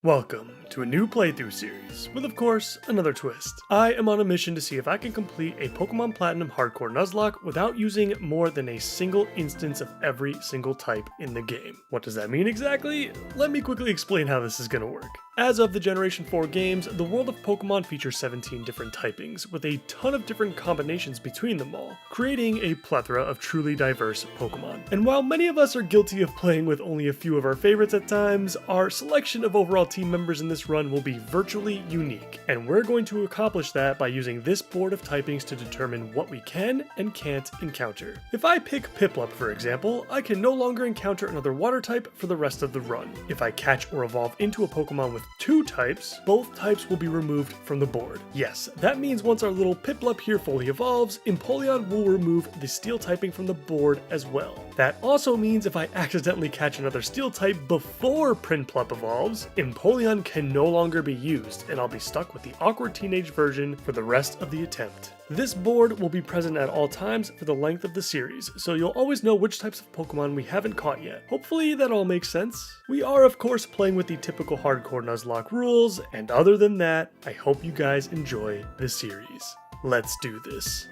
Welcome to a new playthrough series, with of course, another twist. I am on a mission to see if I can complete a Pokémon Platinum Hardcore Nuzlocke without using more than a single instance of every single type in the game. What does that mean exactly? Let me quickly explain how this is going to work. As of the Generation 4 games, the world of Pokémon features 17 different typings, with a ton of different combinations between them all, creating a plethora of truly diverse Pokémon. And while many of us are guilty of playing with only a few of our favorites at times, our selection of overall team members in this run will be virtually unique, and we're going to accomplish that by using this board of typings to determine what we can and can't encounter. If I pick Piplup, for example, I can no longer encounter another water type for the rest of the run. If I catch or evolve into a Pokémon with two types, both types will be removed from the board. Yes, that means once our little Piplup here fully evolves, Empoleon will remove the steel typing from the board as well. That also means if I accidentally catch another steel type before Prinplup evolves, Empoleon can no longer be used, and I'll be stuck with the awkward teenage version for the rest of the attempt. This board will be present at all times for the length of the series, so you'll always know which types of Pokemon we haven't caught yet. Hopefully that all makes sense. We are of course playing with the typical Hardcore Nuzlocke rules, and other than that, I hope you guys enjoy the series. Let's do this.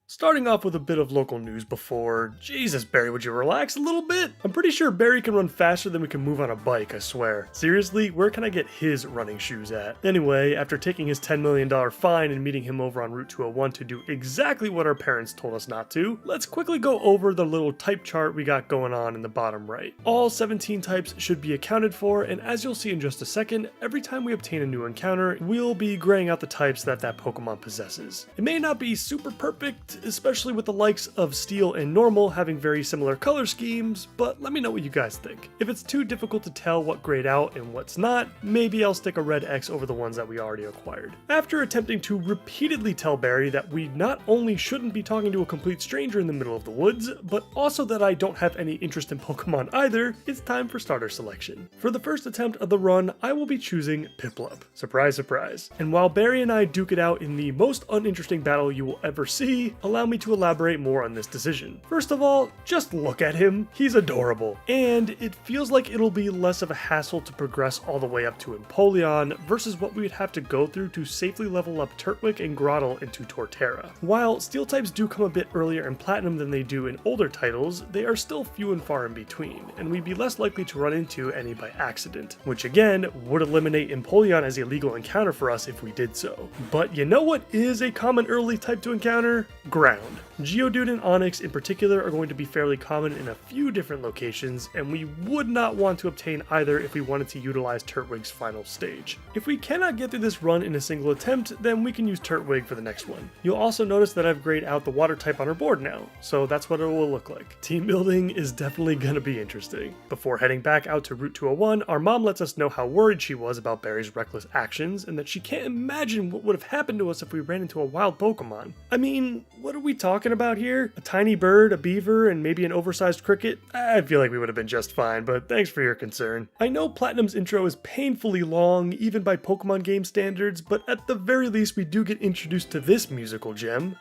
Starting off with a bit of local news before... Jesus, Barry, would you relax a little bit? I'm pretty sure Barry can run faster than we can move on a bike, I swear. Seriously, where can I get his running shoes at? Anyway, after taking his $10 million fine and meeting him over on Route 201 to do exactly what our parents told us not to, let's quickly go over the little type chart we got going on in the bottom right. All 17 types should be accounted for, and as you'll see in just a second, every time we obtain a new encounter, we'll be graying out the types that Pokemon possesses. It may not be super perfect, especially with the likes of Steel and Normal having very similar color schemes, but let me know what you guys think. If it's too difficult to tell what grayed out and what's not, maybe I'll stick a red X over the ones that we already acquired. After attempting to repeatedly tell Barry that we not only shouldn't be talking to a complete stranger in the middle of the woods, but also that I don't have any interest in Pokemon either, it's time for starter selection. For the first attempt of the run, I will be choosing Piplup. Surprise, surprise. And while Barry and I duke it out in the most uninteresting battle you will ever see, allow me to elaborate more on this decision. First of all, just look at him. He's adorable. And it feels like it'll be less of a hassle to progress all the way up to Empoleon versus what we would have to go through to safely level up Turtwig and Grotle into Torterra. While steel types do come a bit earlier in Platinum than they do in older titles, they are still few and far in between, and we'd be less likely to run into any by accident, which again would eliminate Empoleon as a legal encounter for us if we did so. But you know what is a common early type to encounter? Ground. Geodude and Onix in particular are going to be fairly common in a few different locations, and we would not want to obtain either if we wanted to utilize Turtwig's final stage. If we cannot get through this run in a single attempt, then we can use Turtwig for the next one. You'll also notice that I've grayed out the water type on our board now, so that's what it will look like. Team building is definitely going to be interesting. Before heading back out to Route 201, our mom lets us know how worried she was about Barry's reckless actions, and that she can't imagine what would have happened to us if we ran into a wild Pokemon. I mean, what are we talking about here? A tiny bird, a beaver, and maybe an oversized cricket? I feel like we would have been just fine, but thanks for your concern. I know Platinum's intro is painfully long, even by Pokemon game standards, but at the very least we do get introduced to this musical gem.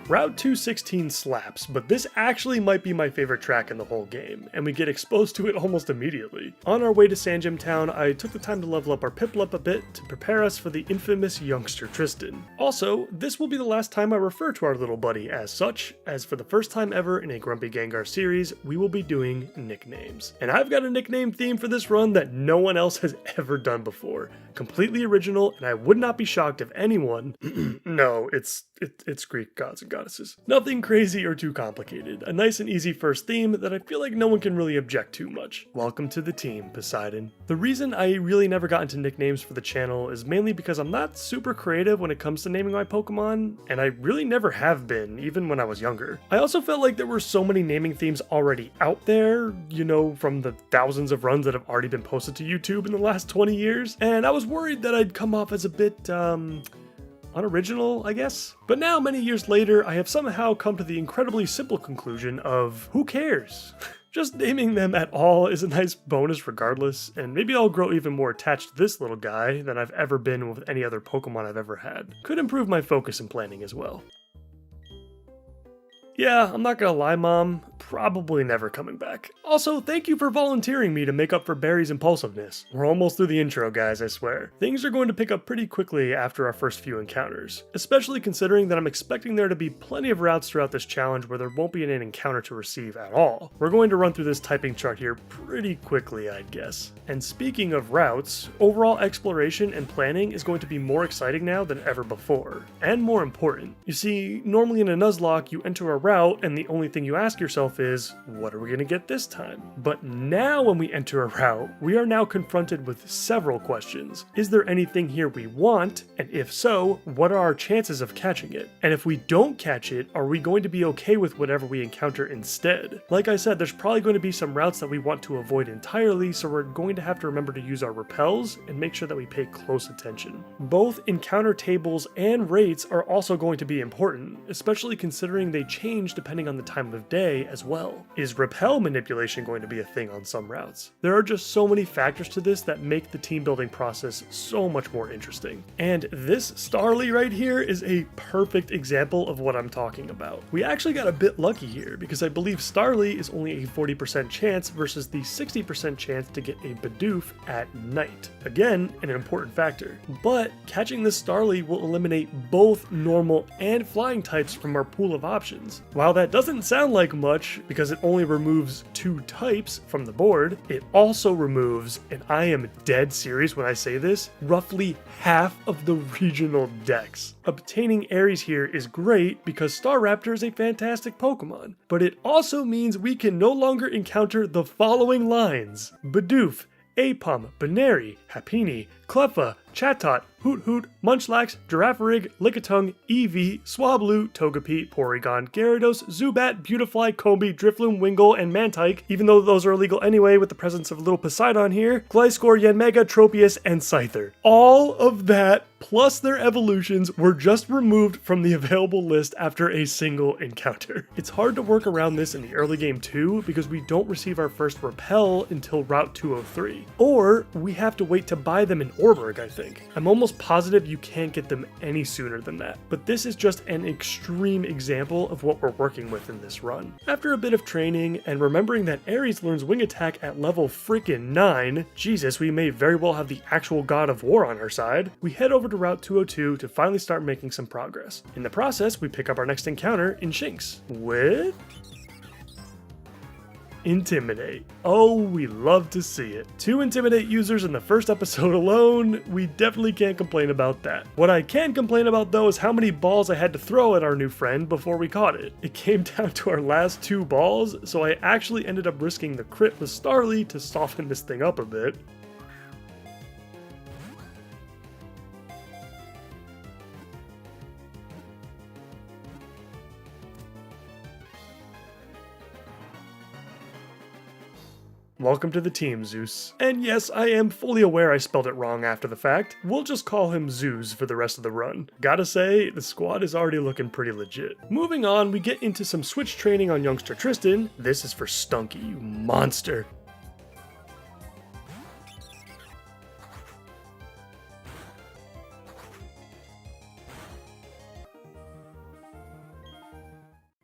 Route 216 slaps, but this actually might be my favorite track in the whole game, and we get exposed to it almost immediately. On our way to Sanjam Town, I took the time to level up our Piplup a bit to prepare us for the infamous youngster Tristan. Also, this will be the last time I refer to our little buddy as such, as for the first time ever in a Grumpy Gengar series, we will be doing nicknames. And I've got a nickname theme for this run that no one else has ever done before. Completely original, and I would not be shocked if anyone... No, it's Greek gods and goddesses. Nothing crazy or too complicated. A nice and easy first theme that I feel like no one can really object to much. Welcome to the team, Poseidon. The reason I really never got into nicknames for the channel is mainly because I'm not super creative when it comes to naming my Pokemon, and I really never have been, even when I was younger. I also felt like there were so many naming themes already out there, you know, from the thousands of runs that have already been posted to YouTube in the last 20 years, and I was worried that I'd come off as a bit, unoriginal, I guess. But now, many years later, I have somehow come to the incredibly simple conclusion of who cares? Just naming them at all is a nice bonus regardless, and maybe I'll grow even more attached to this little guy than I've ever been with any other Pokemon I've ever had. Could improve my focus and planning as well. Yeah, I'm not gonna lie, Mom, probably never coming back. Also, thank you for volunteering me to make up for Barry's impulsiveness. We're almost through the intro, guys, I swear. Things are going to pick up pretty quickly after our first few encounters, especially considering that I'm expecting there to be plenty of routes throughout this challenge where there won't be an encounter to receive at all. We're going to run through this typing chart here pretty quickly, I'd guess. And speaking of routes, overall exploration and planning is going to be more exciting now than ever before, and more important. You see, normally in a Nuzlocke, you enter a route and the only thing you ask yourself is, what are we going to get this time? But now when we enter a route, we are now confronted with several questions. Is there anything here we want? And if so, what are our chances of catching it? And if we don't catch it, are we going to be okay with whatever we encounter instead? Like I said, there's probably going to be some routes that we want to avoid entirely, so we're going to have to remember to use our repels and make sure that we pay close attention. Both encounter tables and rates are also going to be important, especially considering they change depending on the time of day as well. Is repel manipulation going to be a thing on some routes? There are just so many factors to this that make the team building process so much more interesting. And this Starly right here is a perfect example of what I'm talking about. We actually got a bit lucky here because I believe Starly is only a 40% chance versus the 60% chance to get a Bidoof at night. Again, an important factor. But catching this Starly will eliminate both normal and flying types from our pool of options. While that doesn't sound like much because it only removes 2 types from the board, it also removes, and I am dead serious when I say this, roughly half of the regional decks. Obtaining Aries here is great because Staraptor is a fantastic Pokemon, but it also means we can no longer encounter the following lines: Bidoof, Apom, Baneri, Happiny, Cleffa, Chatot, Hoot Hoot, Munchlax, Girafarig, Lickitung, Eevee, Swablu, Togepi, Porygon, Gyarados, Zubat, Beautifly, Combi, Drifloon, Wingull, and Mantike, even though those are illegal anyway with the presence of little Poseidon here, Gliscor, Yanmega, Tropius, and Scyther. All of that, plus their evolutions, were just removed from the available list after a single encounter. It's hard to work around this in the early game too, because we don't receive our first repel until Route 203. Or we have to wait to buy them in Orberg, I think. I'm almost positive you can't get them any sooner than that, but this is just an extreme example of what we're working with in this run. After a bit of training, and remembering that Aries learns Wing Attack at level freaking 9, Jesus, we may very well have the actual God of War on our side, we head over to Route 202 to finally start making some progress. In the process, we pick up our next encounter in Shinx with Intimidate. Oh, we love to see it. 2 Intimidate users in the first episode alone, we definitely can't complain about that. What I can complain about though is how many balls I had to throw at our new friend before we caught it. It came down to our last 2 balls, so I actually ended up risking the crit with Starly to soften this thing up a bit. Welcome to the team, Zeus. And yes, I am fully aware I spelled it wrong after the fact. We'll just call him Zeus for the rest of the run. Gotta say, the squad is already looking pretty legit. Moving on, we get into some switch training on youngster Tristan. This is for Stunky, you monster.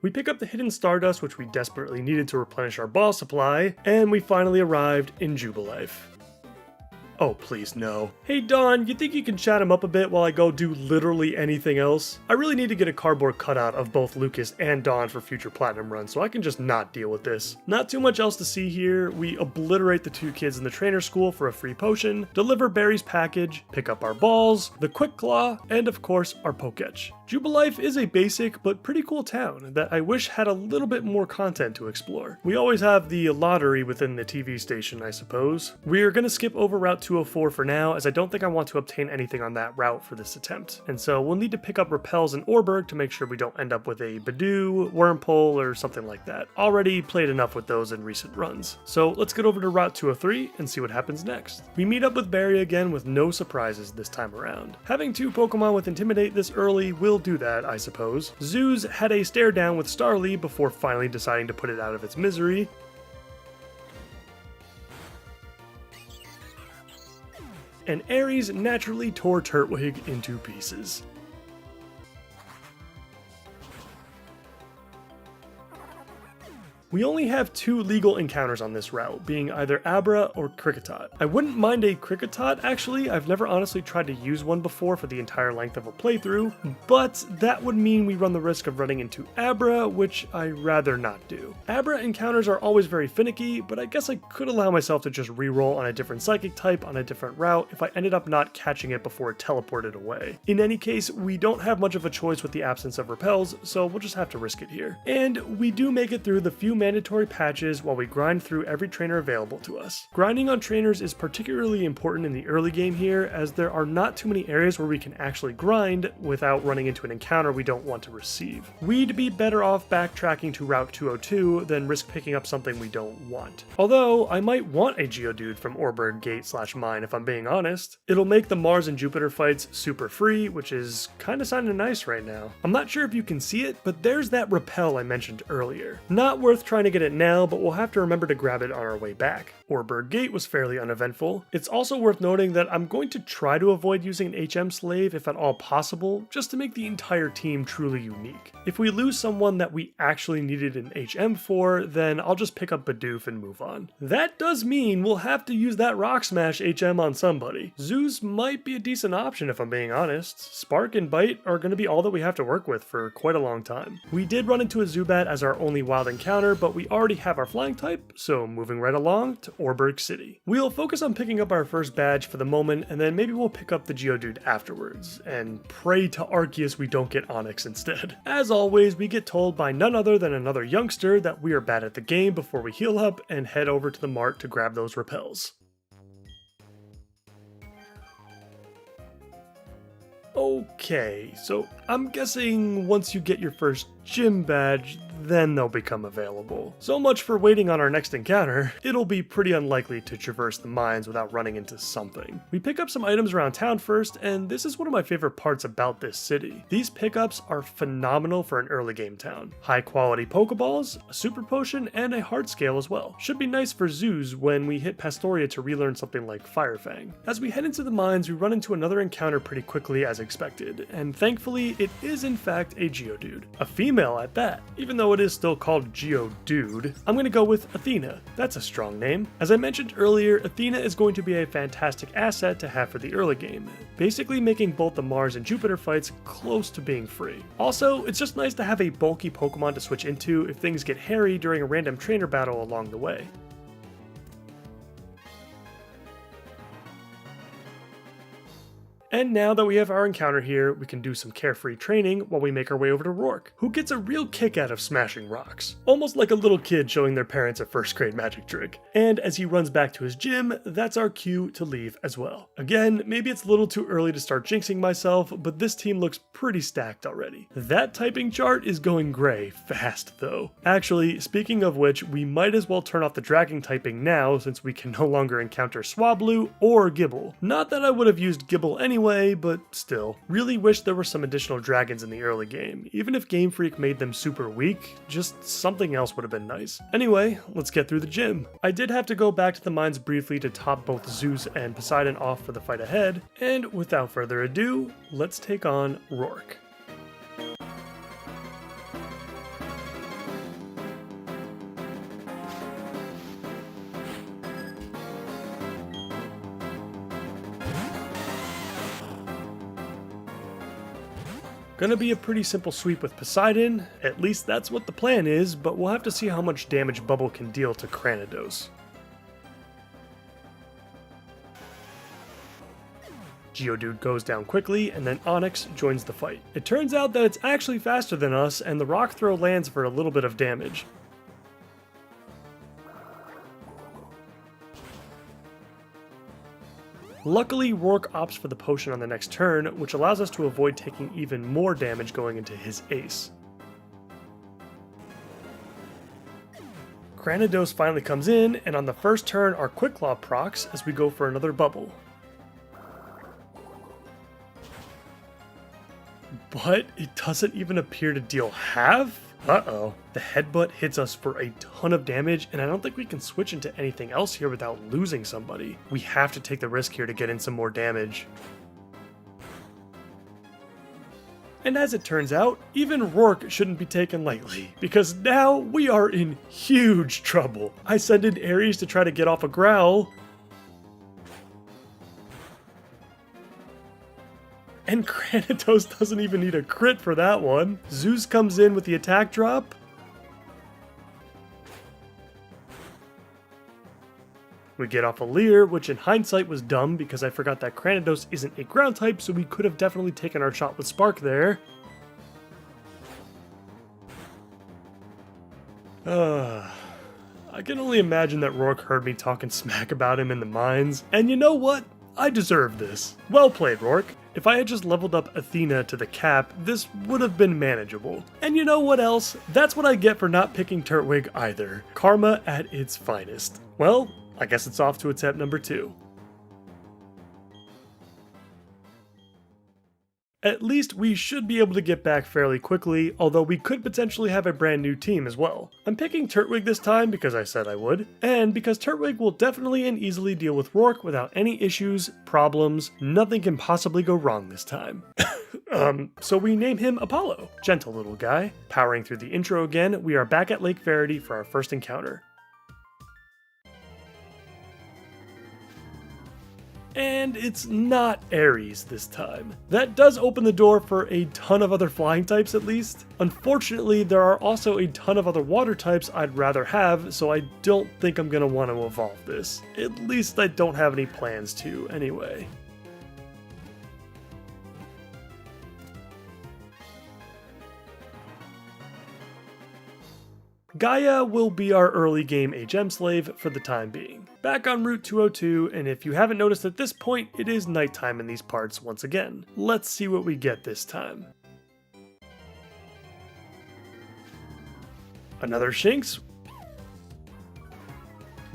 We pick up the hidden Stardust, which we desperately needed to replenish our ball supply, and we finally arrived in Jubilife. Oh, please no. Hey Dawn, you think you can chat him up a bit while I go do literally anything else? I really need to get a cardboard cutout of both Lucas and Dawn for future Platinum runs, so I can just not deal with this. Not too much else to see here. We obliterate the 2 kids in the trainer school for a free potion, deliver Barry's package, pick up our balls, the Quick Claw, and of course our Poketch. Jubilife is a basic but pretty cool town that I wish had a little bit more content to explore. We always have the lottery within the TV station, I suppose. We are going to skip over Route 204 for now, as I don't think I want to obtain anything on that route for this attempt. And so we'll need to pick up repels in Orberg to make sure we don't end up with a Badoo, Wormpole, or something like that. Already played enough with those in recent runs. So let's get over to Route 203 and see what happens next. We meet up with Barry again with no surprises this time around. Having 2 Pokemon with Intimidate this early will do that, I suppose. Zeus had a stare down with Starly before finally deciding to put it out of its misery. And Ares naturally tore Turtwig into pieces. We only have 2 legal encounters on this route, being either Abra or Kricketot. I wouldn't mind a Kricketot actually, I've never honestly tried to use one before for the entire length of a playthrough, but that would mean we run the risk of running into Abra, which I'd rather not do. Abra encounters are always very finicky, but I guess I could allow myself to just reroll on a different psychic type on a different route if I ended up not catching it before it teleported away. In any case, we don't have much of a choice with the absence of repels, so we'll just have to risk it here. And we do make it through the few mandatory patches while we grind through every trainer available to us. Grinding on trainers is particularly important in the early game here, as there are not too many areas where we can actually grind without running into an encounter we don't want to receive. We'd be better off backtracking to Route 202 than risk picking up something we don't want. Although, I might want a Geodude from Orberg Gate/Mine if I'm being honest. It'll make the Mars and Jupiter fights super free, which is kinda sounding nice right now. I'm not sure if you can see it, but there's that repel I mentioned earlier. Not worth trying to get it now, but we'll have to remember to grab it on our way back. Orberg Gate was fairly uneventful. It's also worth noting that I'm going to try to avoid using an HM slave if at all possible, just to make the entire team truly unique. If we lose someone that we actually needed an HM for, then I'll just pick up Bidoof and move on. That does mean we'll have to use that Rock Smash HM on somebody. Zeus might be a decent option if I'm being honest. Spark and Bite are going to be all that we have to work with for quite a long time. We did run into a Zubat as our only wild encounter, but we already have our flying type, so moving right along to Orberg City. We'll focus on picking up our first badge for the moment, and then maybe we'll pick up the Geodude afterwards, and pray to Arceus we don't get Onix instead. As always, we get told by none other than another youngster that we are bad at the game before we heal up and head over to the mart to grab those repels. Okay, so I'm guessing once you get your first gym badge, then they'll become available. So much for waiting on our next encounter. It'll be pretty unlikely to traverse the mines without running into something. We pick up some items around town first, and this is one of my favorite parts about this city. These pickups are phenomenal for an early game town. High quality Pokeballs, a super potion, and a heart scale as well. Should be nice for Zeus when we hit Pastoria to relearn something like Fire Fang. As we head into the mines, we run into another encounter pretty quickly as expected, and thankfully it is in fact a Geodude. A female at that. Even though it is still called Geodude, I'm going to go with Athena. That's a strong name. As I mentioned earlier, Athena is going to be a fantastic asset to have for the early game, basically making both the Mars and Jupiter fights close to being free. Also, it's just nice to have a bulky Pokemon to switch into if things get hairy during a random trainer battle along the way. And now that we have our encounter here, we can do some carefree training while we make our way over to Rourke, who gets a real kick out of smashing rocks. Almost like a little kid showing their parents a first grade magic trick. And as he runs back to his gym, that's our cue to leave as well. Again, maybe it's a little too early to start jinxing myself, but this team looks pretty stacked already. That typing chart is going gray fast though. Actually, speaking of which, we might as well turn off the dragging typing now since we can no longer encounter Swablu or Gibble. Not that I would have used Gibble anyway, but still. Really wish there were some additional dragons in the early game. Even if Game Freak made them super weak, just something else would have been nice. Anyway, let's get through the gym. I did have to go back to the mines briefly to top both Zeus and Poseidon off for the fight ahead, and without further ado, let's take on Rourke. Gonna be a pretty simple sweep with Poseidon, at least that's what the plan is, but we'll have to see how much damage Bubble can deal to Cranidos. Geodude goes down quickly, and then Onix joins the fight. It turns out that it's actually faster than us, and the rock throw lands for a little bit of damage. Luckily, Rourke opts for the potion on the next turn, which allows us to avoid taking even more damage going into his ace. Granados finally comes in, and on the first turn our Quick Claw procs as we go for another bubble. But it doesn't even appear to deal half? Uh-oh. The headbutt hits us for a ton of damage, and I don't think we can switch into anything else here without losing somebody. We have to take the risk here to get in some more damage. And as it turns out, even Rourke shouldn't be taken lightly, because now we are in huge trouble. I send in Ares to try to get off a growl, and Granados doesn't even need a crit for that one. Zeus comes in with the attack drop. We get off a Leer, which in hindsight was dumb because I forgot that Granados isn't a ground type, so we could have definitely taken our shot with Spark there. I can only imagine that Rourke heard me talking smack about him in the mines, and you know what? I deserve this. Well played, Rourke. If I had just leveled up Athena to the cap, this would have been manageable. And you know what else? That's what I get for not picking Turtwig either. Karma at its finest. Well, I guess it's off to attempt number 2. At least we should be able to get back fairly quickly, although we could potentially have a brand new team as well. I'm picking Turtwig this time because I said I would, and because Turtwig will definitely and easily deal with Rourke without any issues, problems, nothing can possibly go wrong this time. So we name him Apollo. Gentle little guy. Powering through the intro again, we are back at Lake Verity for our first encounter. And it's not Ares this time. That does open the door for a ton of other flying types at least. Unfortunately, there are also a ton of other water types I'd rather have, so I don't think I'm gonna want to evolve this. At least I don't have any plans to, anyway. Gaia will be our early game HM slave for the time being. Back on Route 202, and if you haven't noticed at this point, it is nighttime in these parts once again. Let's see what we get this time. Another Shinx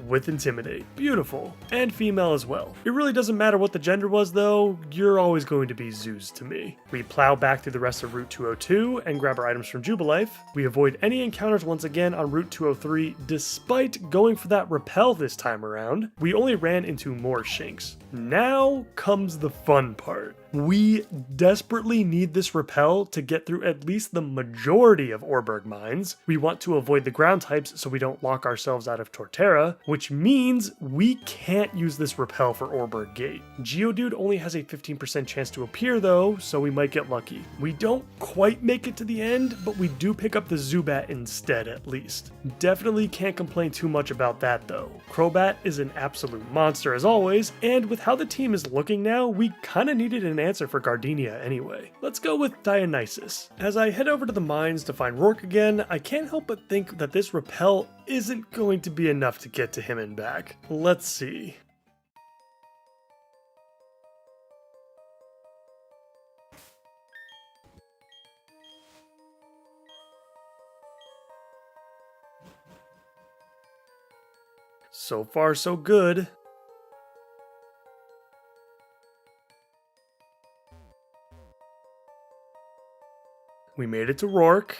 with Intimidate. Beautiful. And female as well. It really doesn't matter what the gender was though, you're always going to be Zeus to me. We plow back through the rest of Route 202 and grab our items from Jubilife. We avoid any encounters once again on Route 203 despite going for that repel this time around. We only ran into more Shinx. Now comes the fun part. We desperately need this repel to get through at least the majority of Orberg mines. We want to avoid the ground types so we don't lock ourselves out of Torterra, which means we can't use this repel for Orberg Gate. Geodude only has a 15% chance to appear though, so we might get lucky. We don't quite make it to the end, but we do pick up the Zubat instead at least. Definitely can't complain too much about that though. Crobat is an absolute monster as always, and with how the team is looking now, we kinda needed an answer for Gardenia anyway. Let's go with Dionysus. As I head over to the mines to find Rourke again, I can't help but think that this repel isn't going to be enough to get to him and back. Let's see. So far, so good. We made it to Rourke.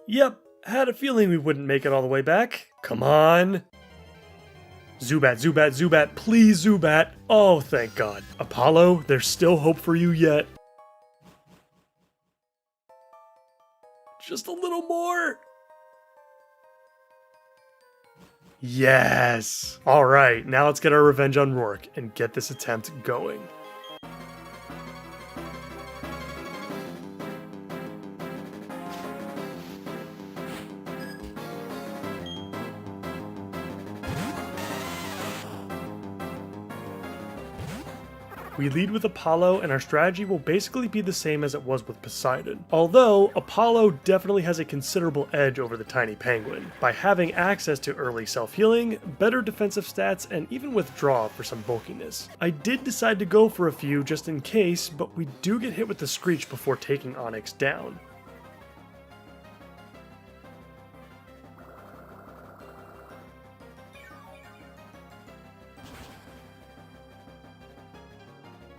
Yep, had a feeling we wouldn't make it all the way back. Come on. Zubat, Zubat, Zubat, please Zubat. Oh, thank God. Apollo, there's still hope for you yet. Just a little more. Yes! Alright, now let's get our revenge on Rourke and get this attempt going. We lead with Apollo, and our strategy will basically be the same as it was with Poseidon. Although, Apollo definitely has a considerable edge over the tiny penguin, by having access to early self-healing, better defensive stats, and even withdraw for some bulkiness. I did decide to go for a few just in case, but we do get hit with the Screech before taking Onyx down.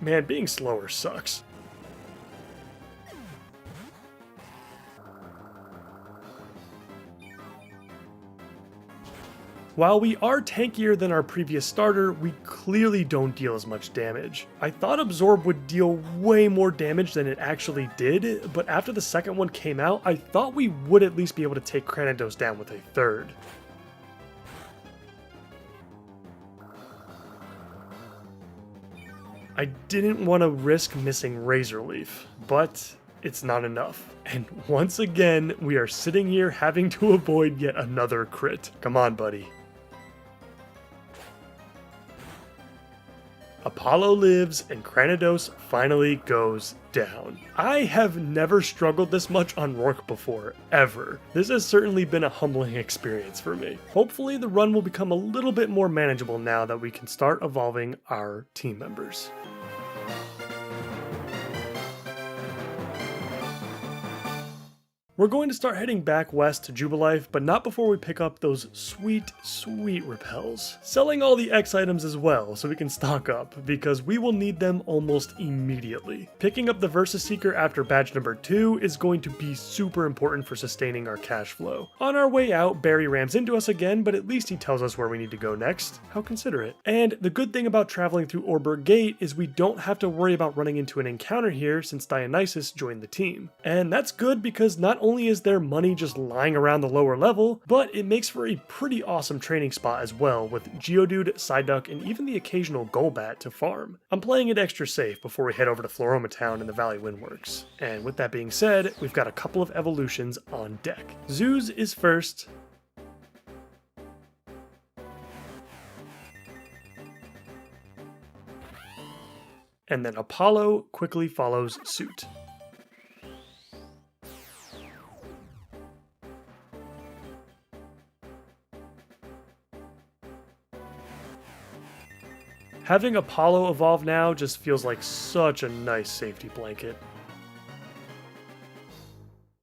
Man, being slower sucks. While we are tankier than our previous starter, we clearly don't deal as much damage. I thought Absorb would deal way more damage than it actually did, but after the second one came out, I thought we would at least be able to take Cranidos down with a third. I didn't want to risk missing Razor Leaf, but it's not enough. And once again, we are sitting here having to avoid yet another crit. Come on, buddy. Apollo lives and Cranidos finally goes down. I have never struggled this much on Rourke before, ever. This has certainly been a humbling experience for me. Hopefully the run will become a little bit more manageable now that we can start evolving our team members. We're going to start heading back west to Jubilife, but not before we pick up those sweet, sweet repels. Selling all the X items as well, so we can stock up, because we will need them almost immediately. Picking up the Versus Seeker after badge number 2 is going to be super important for sustaining our cash flow. On our way out, Barry rams into us again, but at least he tells us where we need to go next. How considerate. And the good thing about traveling through Orberg Gate is we don't have to worry about running into an encounter here since Dionysus joined the team. And that's good because not only is there money just lying around the lower level, but it makes for a pretty awesome training spot as well with Geodude, Psyduck, and even the occasional Golbat to farm. I'm playing it extra safe before we head over to Floroma Town in the Valley Windworks. And with that being said, we've got a couple of evolutions on deck. Zeus is first. And then Apollo quickly follows suit. Having Apollo evolve now just feels like such a nice safety blanket.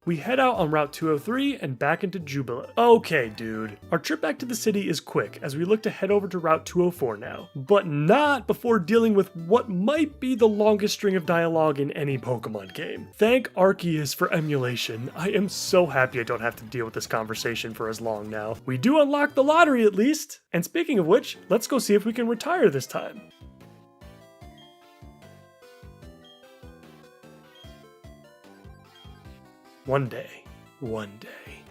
We head out on Route 203 and back into Jubilee. Okay, dude. Our trip back to the city is quick as we look to head over to Route 204 now. But not before dealing with what might be the longest string of dialogue in any Pokemon game. Thank Arceus for emulation. I am so happy I don't have to deal with this conversation for as long now. We do unlock the lottery at least. And speaking of which, let's go see if we can retire this time. One day.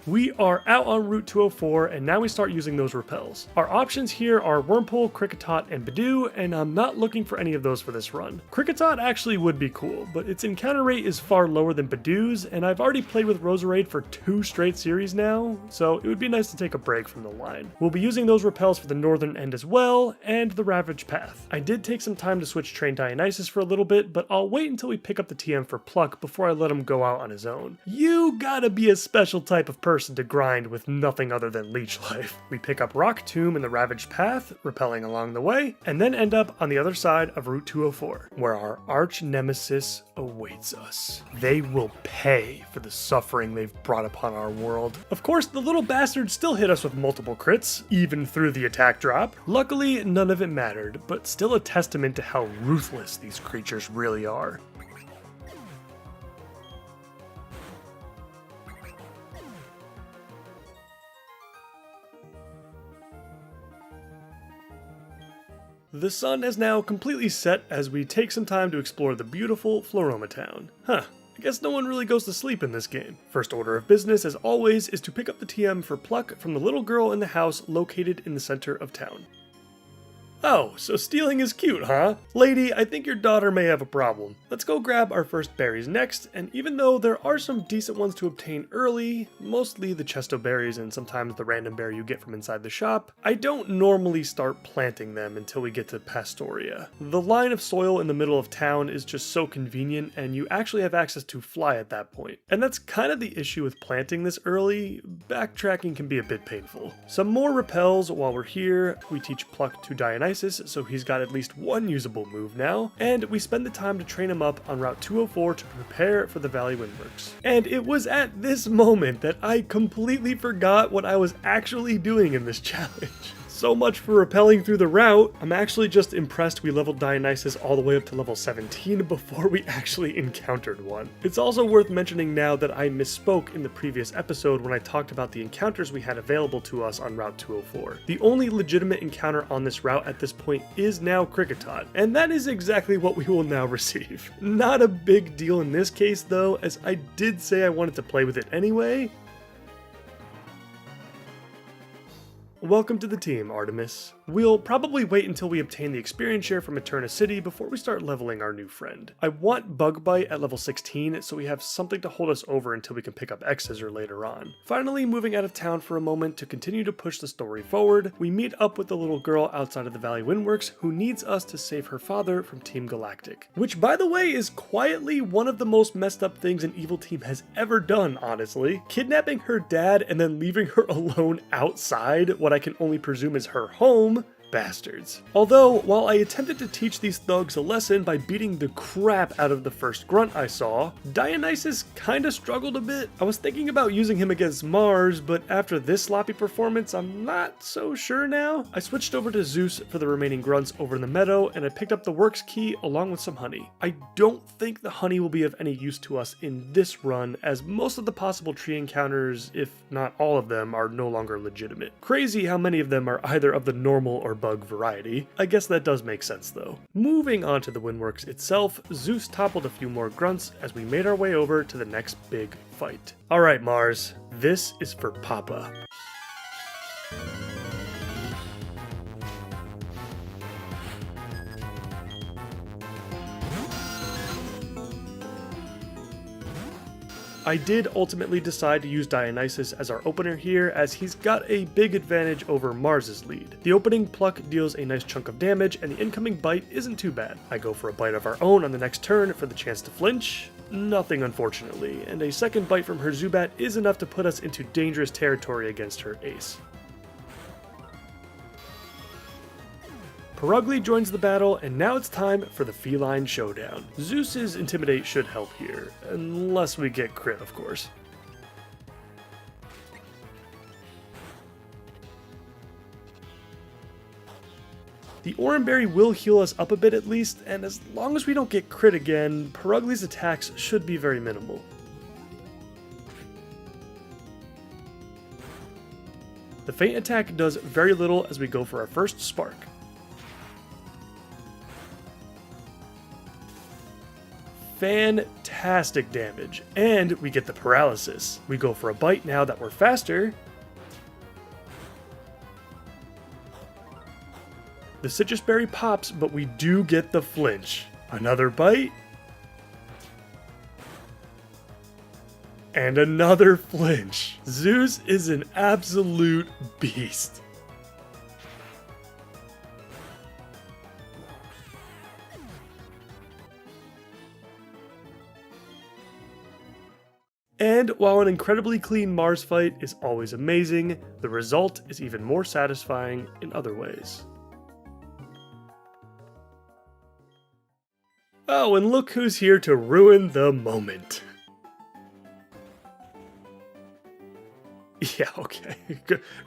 We are out on Route 204, and now we start using those repels. Our options here are Wurmple, Kricketot, and Bidoof, and I'm not looking for any of those for this run. Kricketot actually would be cool, but its encounter rate is far lower than Bidoof's, and I've already played with Roserade for 2 straight series now, so it would be nice to take a break from the line. We'll be using those repels for the northern end as well, and the Ravage Path. I did take some time to switch train Dionysus for a little bit, but I'll wait until we pick up the TM for Pluck before I let him go out on his own. You gotta be a special type of person to grind with nothing other than Leech Life. We pick up Rock Tomb in the Ravaged Path, repelling along the way, and then end up on the other side of Route 204, where our arch nemesis awaits us. They will pay for the suffering they've brought upon our world. Of course, the little bastards still hit us with multiple crits, even through the attack drop. Luckily, none of it mattered, but still a testament to how ruthless these creatures really are. The sun has now completely set as we take some time to explore the beautiful Floroma Town. I guess no one really goes to sleep in this game. First order of business, as always, is to pick up the TM for Pluck from the little girl in the house located in the center of town. Oh, so stealing is cute, huh? Lady, I think your daughter may have a problem. Let's go grab our first berries next, and even though there are some decent ones to obtain early, mostly the chesto berries and sometimes the random berry you get from inside the shop, I don't normally start planting them until we get to Pastoria. The line of soil in the middle of town is just so convenient, and you actually have access to fly at that point. And that's kind of the issue with planting this early. Backtracking can be a bit painful. Some more repels while we're here. We teach Pluck to Dionysus, so he's got at least one usable move now, and we spend the time to train him up on Route 204 to prepare for the Valley Windworks. And it was at this moment that I completely forgot what I was actually doing in this challenge. So much for rappelling through the route. I'm actually just impressed we leveled Dionysus all the way up to level 17 before we actually encountered one. It's also worth mentioning now that I misspoke in the previous episode when I talked about the encounters we had available to us on Route 204. The only legitimate encounter on this route at this point is now Kricketot, and that is exactly what we will now receive. Not a big deal in this case though, as I did say I wanted to play with it anyway. Welcome to the team, Artemis. We'll probably wait until we obtain the experience share from Eterna City before we start leveling our new friend. I want Bug Bite at level 16 so we have something to hold us over until we can pick up X-Scissor later on. Finally, moving out of town for a moment to continue to push the story forward, we meet up with the little girl outside of the Valley Windworks who needs us to save her father from Team Galactic. Which, by the way, is quietly one of the most messed up things an evil team has ever done, honestly. Kidnapping her dad and then leaving her alone outside what I can only presume is her home. Bastards. Although, while I attempted to teach these thugs a lesson by beating the crap out of the first grunt I saw, Dionysus kinda struggled a bit. I was thinking about using him against Mars, but after this sloppy performance, I'm not so sure now. I switched over to Zeus for the remaining grunts over in the meadow, and I picked up the works key along with some honey. I don't think the honey will be of any use to us in this run, as most of the possible tree encounters, if not all of them, are no longer legitimate. Crazy how many of them are either of the normal or bug variety. I guess that does make sense though. Moving on to the Windworks itself, Zeus toppled a few more grunts as we made our way over to the next big fight. Alright Mars, this is for Papa. I did ultimately decide to use Dionysus as our opener here, as he's got a big advantage over Mars's lead. The opening Pluck deals a nice chunk of damage, and the incoming bite isn't too bad. I go for a bite of our own on the next turn for the chance to flinch. Nothing, unfortunately, and a second bite from her Zubat is enough to put us into dangerous territory against her ace. Perugly joins the battle, and now it's time for the feline showdown. Zeus's Intimidate should help here, unless we get crit, of course. The Oranberry will heal us up a bit at least, and as long as we don't get crit again, Perugly's attacks should be very minimal. The Feint attack does very little as we go for our first Spark. Fantastic damage, and we get the paralysis. We go for a bite now that we're faster. The Citrus Berry pops, but we do get the flinch. Another bite. And another flinch. Zeus is an absolute beast. And while an incredibly clean Mars fight is always amazing, the result is even more satisfying in other ways. Oh, and look who's here to ruin the moment. Yeah, okay.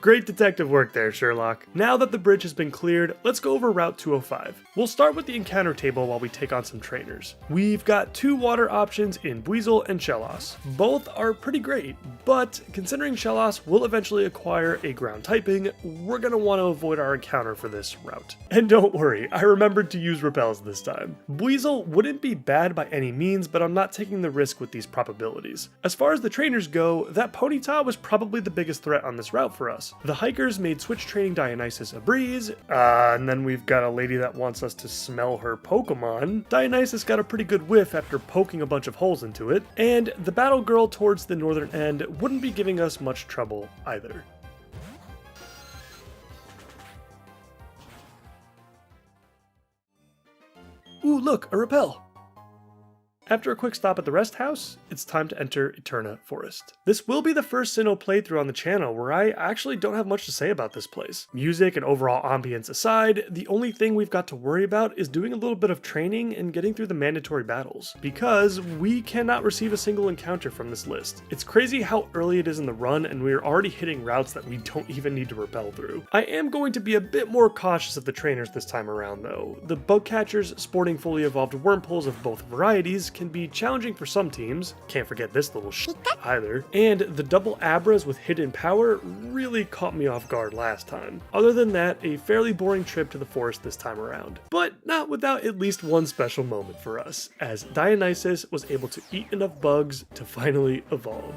Great detective work there, Sherlock. Now that the bridge has been cleared, let's go over Route 205. We'll start with the encounter table while we take on some trainers. We've got two water options in Buizel and Shellos. Both are pretty great, but considering Shellos will eventually acquire a ground typing, we're going to want to avoid our encounter for this route. And don't worry, I remembered to use repels this time. Buizel wouldn't be bad by any means, but I'm not taking the risk with these probabilities. As far as the trainers go, that Ponyta was probably the biggest threat on this route for us. The hikers made switch training Dionysus a breeze, and then we've got a lady that wants us to smell her Pokemon. Dionysus got a pretty good whiff after poking a bunch of holes into it, and the battle girl towards the northern end wouldn't be giving us much trouble either. Ooh, look, a rappel! After a quick stop at the rest house, it's time to enter Eterna Forest. This will be the first Sinnoh playthrough on the channel where I actually don't have much to say about this place. Music and overall ambience aside, the only thing we've got to worry about is doing a little bit of training and getting through the mandatory battles, because we cannot receive a single encounter from this list. It's crazy how early it is in the run and we're already hitting routes that we don't even need to rappel through. I am going to be a bit more cautious of the trainers this time around though. The bug catchers sporting fully evolved Wurmples of both varieties can be challenging for some teams, can't forget this little shit either, and the double Abras with hidden power really caught me off guard last time. Other than that, a fairly boring trip to the forest this time around, but not without at least one special moment for us, as Dionysus was able to eat enough bugs to finally evolve.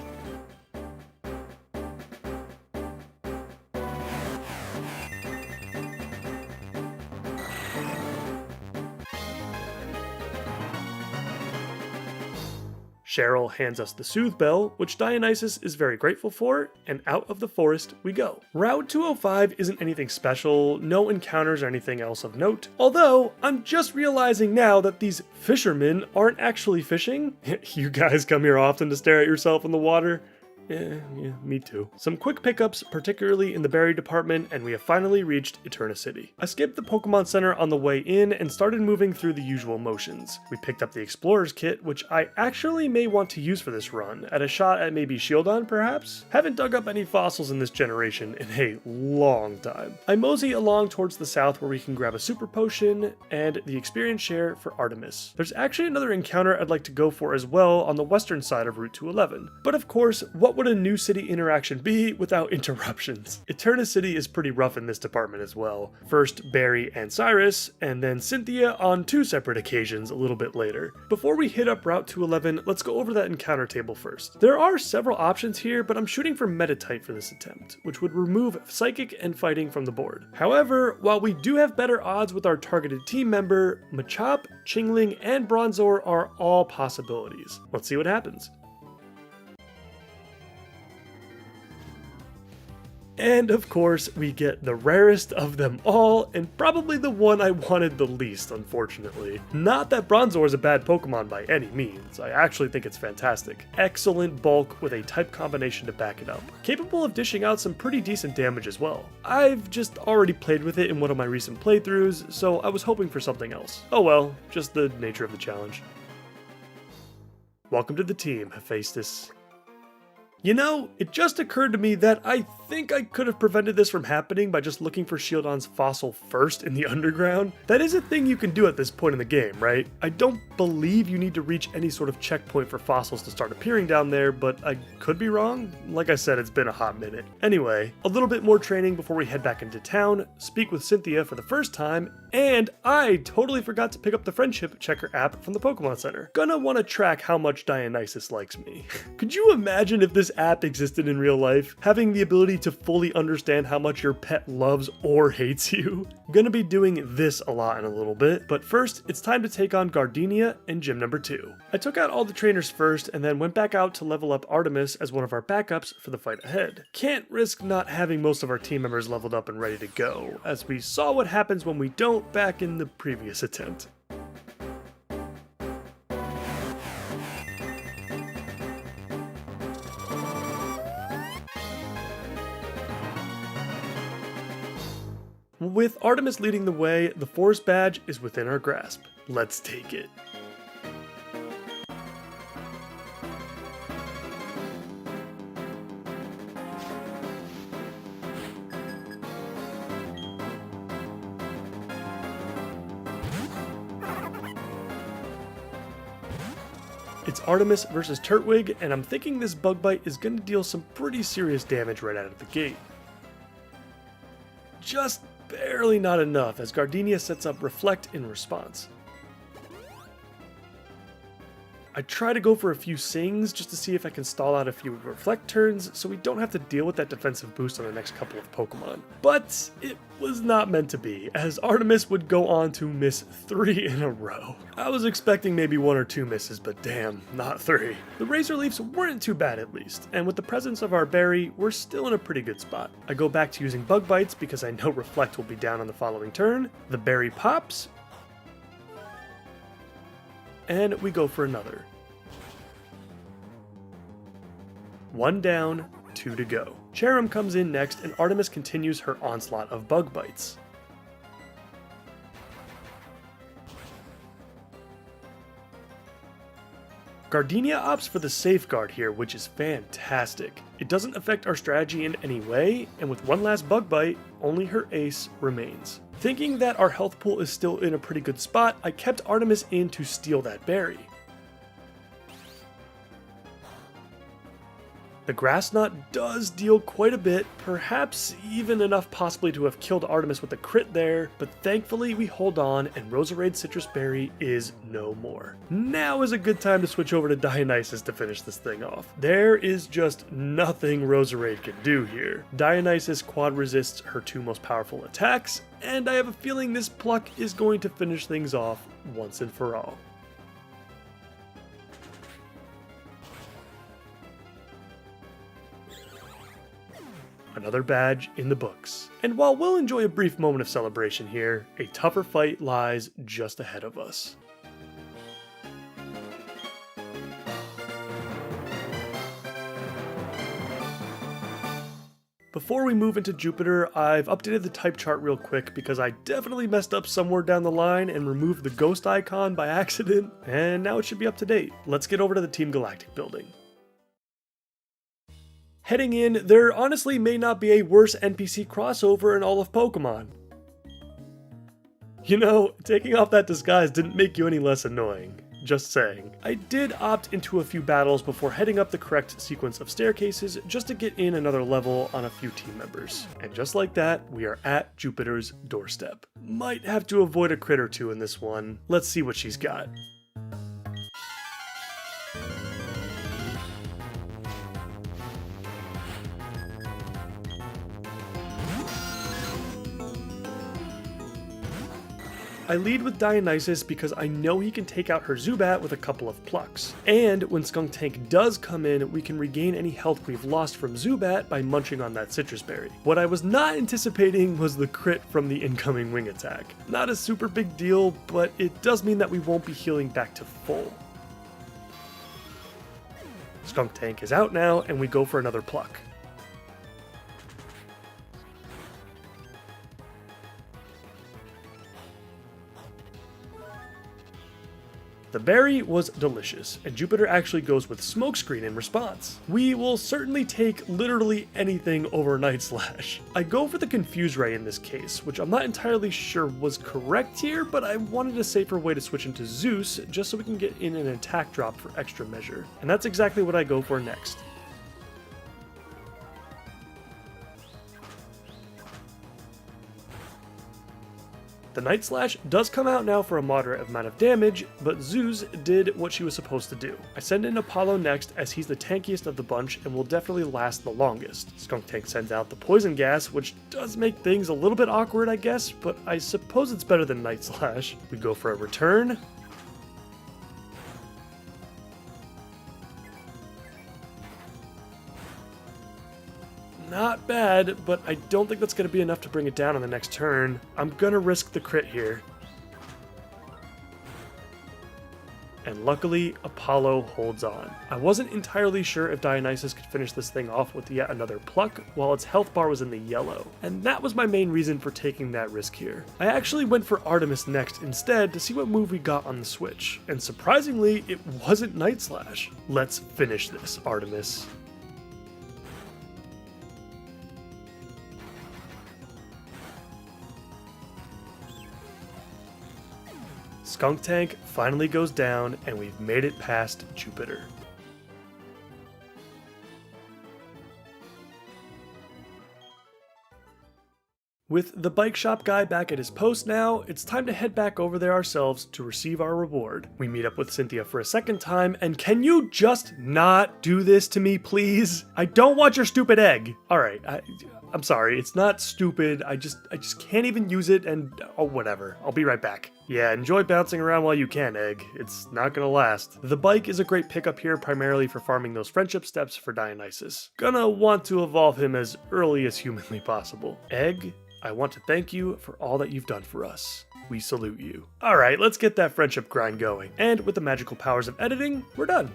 Cheryl hands us the Soothe Bell, which Dionysus is very grateful for, and out of the forest we go. Route 205 isn't anything special, no encounters or anything else of note, although I'm just realizing now that these fishermen aren't actually fishing. You guys come here often to stare at yourself in the water? Yeah, me too. Some quick pickups, particularly in the berry department, and we have finally reached Eterna City. I skipped the Pokemon Center on the way in and started moving through the usual motions. We picked up the Explorer's Kit, which I actually may want to use for this run, at a shot at maybe Shieldon perhaps? Haven't dug up any fossils in this generation in a long time. I mosey along towards the south where we can grab a Super Potion and the Experience Share for Artemis. There's actually another encounter I'd like to go for as well on the western side of Route 211. But of course, what would a new city interaction be without interruptions? Eterna City is pretty rough in this department as well. First Barry and Cyrus, and then Cynthia on 2 separate occasions a little bit later. Before we hit up Route 211, let's go over that encounter table first. There are several options here, but I'm shooting for Meta-type for this attempt, which would remove Psychic and Fighting from the board. However, while we do have better odds with our targeted team member, Machop, Chingling, and Bronzor are all possibilities. Let's see what happens. And of course, we get the rarest of them all, and probably the one I wanted the least, unfortunately. Not that Bronzor is a bad Pokemon by any means, I actually think it's fantastic. Excellent bulk with a type combination to back it up. Capable of dishing out some pretty decent damage as well. I've just already played with it in one of my recent playthroughs, so I was hoping for something else. Oh well, just the nature of the challenge. Welcome to the team, Hephaestus. You know, it just occurred to me that I think I could have prevented this from happening by just looking for Shieldon's fossil first in the underground. That is a thing you can do at this point in the game, right? I don't believe you need to reach any sort of checkpoint for fossils to start appearing down there, but I could be wrong. Like I said, it's been a hot minute. Anyway, a little bit more training before we head back into town, speak with Cynthia for the first time, and I totally forgot to pick up the Friendship Checker app from the Pokemon Center. Gonna want to track how much Dionysus likes me. Could you imagine if this app existed in real life? Having the ability to fully understand how much your pet loves or hates you? I'm gonna be doing this a lot in a little bit, but first, it's time to take on Gardenia in gym number 2. I took out all the trainers first and then went back out to level up Artemis as one of our backups for the fight ahead. Can't risk not having most of our team members leveled up and ready to go, as we saw what happens when we don't back in the previous attempt. With Artemis leading the way, the Forest Badge is within our grasp. Let's take it. It's Artemis versus Turtwig, and I'm thinking this Bug Bite is going to deal some pretty serious damage right out of the gate. Just barely not enough, as Gardenia sets up Reflect in response. I try to go for a few sings just to see if I can stall out a few reflect turns so we don't have to deal with that defensive boost on the next couple of Pokemon. But it was not meant to be, as Artemis would go on to miss 3 in a row. I was expecting maybe 1 or 2 misses, but damn, not 3. The Razor Leafs weren't too bad at least, and with the presence of our berry, we're still in a pretty good spot. I go back to using Bug Bites because I know Reflect will be down on the following turn. The berry pops, and we go for another. 1 down, 2 to go. Cherim comes in next, and Artemis continues her onslaught of Bug Bites. Gardenia opts for the Safeguard here, which is fantastic. It doesn't affect our strategy in any way, and with one last Bug Bite, only her ace remains. Thinking that our health pool is still in a pretty good spot, I kept Artemis in to steal that berry. The Grass Knot does deal quite a bit, perhaps even enough possibly to have killed Artemis with a crit there, but thankfully we hold on and Roserade Citrus Berry is no more. Now is a good time to switch over to Dionysus to finish this thing off. There is just nothing Roserade can do here. Dionysus quad resists her 2 most powerful attacks, and I have a feeling this Pluck is going to finish things off once and for all. Another badge in the books. And while we'll enjoy a brief moment of celebration here, a tougher fight lies just ahead of us. Before we move into Jupiter, I've updated the type chart real quick because I definitely messed up somewhere down the line and removed the ghost icon by accident, and now it should be up to date. Let's get over to the Team Galactic building. Heading in, there honestly may not be a worse NPC crossover in all of Pokemon. You know, taking off that disguise didn't make you any less annoying. Just saying. I did opt into a few battles before heading up the correct sequence of staircases just to get in another level on a few team members. And just like that, we are at Jupiter's doorstep. Might have to avoid a crit or 2 in this one. Let's see what she's got. I lead with Dionysus because I know he can take out her Zubat with a couple of plucks. And when Skuntank does come in, we can regain any health we've lost from Zubat by munching on that citrus berry. What I was not anticipating was the crit from the incoming wing attack. Not a super big deal, but it does mean that we won't be healing back to full. Skuntank is out now, and we go for another pluck. The berry was delicious, and Jupiter actually goes with Smokescreen in response. We will certainly take literally anything over Night Slash. I go for the Confuse Ray in this case, which I'm not entirely sure was correct here, but I wanted a safer way to switch into Zeus just so we can get in an attack drop for extra measure. And that's exactly what I go for next. The Night Slash does come out now for a moderate amount of damage, but Zeus did what she was supposed to do. I send in Apollo next as he's the tankiest of the bunch and will definitely last the longest. Skuntank sends out the Poison Gas, which does make things a little bit awkward I guess, but I suppose it's better than Night Slash. We go for a return. Not bad, but I don't think that's going to be enough to bring it down on the next turn. I'm going to risk the crit here. And luckily, Apollo holds on. I wasn't entirely sure if Dionysus could finish this thing off with yet another pluck while its health bar was in the yellow, and that was my main reason for taking that risk here. I actually went for Artemis next instead to see what move we got on the switch, and surprisingly, it wasn't Night Slash. Let's finish this, Artemis. Skuntank finally goes down, and we've made it past Jupiter. With the bike shop guy back at his post now, it's time to head back over there ourselves to receive our reward. We meet up with Cynthia for a second time, and can you just not do this to me, please? I don't want your stupid egg. Alright, I'm sorry, it's not stupid, I just can't even use it, and oh whatever, I'll be right back. Yeah, enjoy bouncing around while you can, egg. It's not gonna last. The bike is a great pickup here primarily for farming those friendship steps for Dionysus. Gonna want to evolve him as early as humanly possible. Egg, I want to thank you for all that you've done for us. We salute you. Alright, let's get that friendship grind going. And with the magical powers of editing, we're done.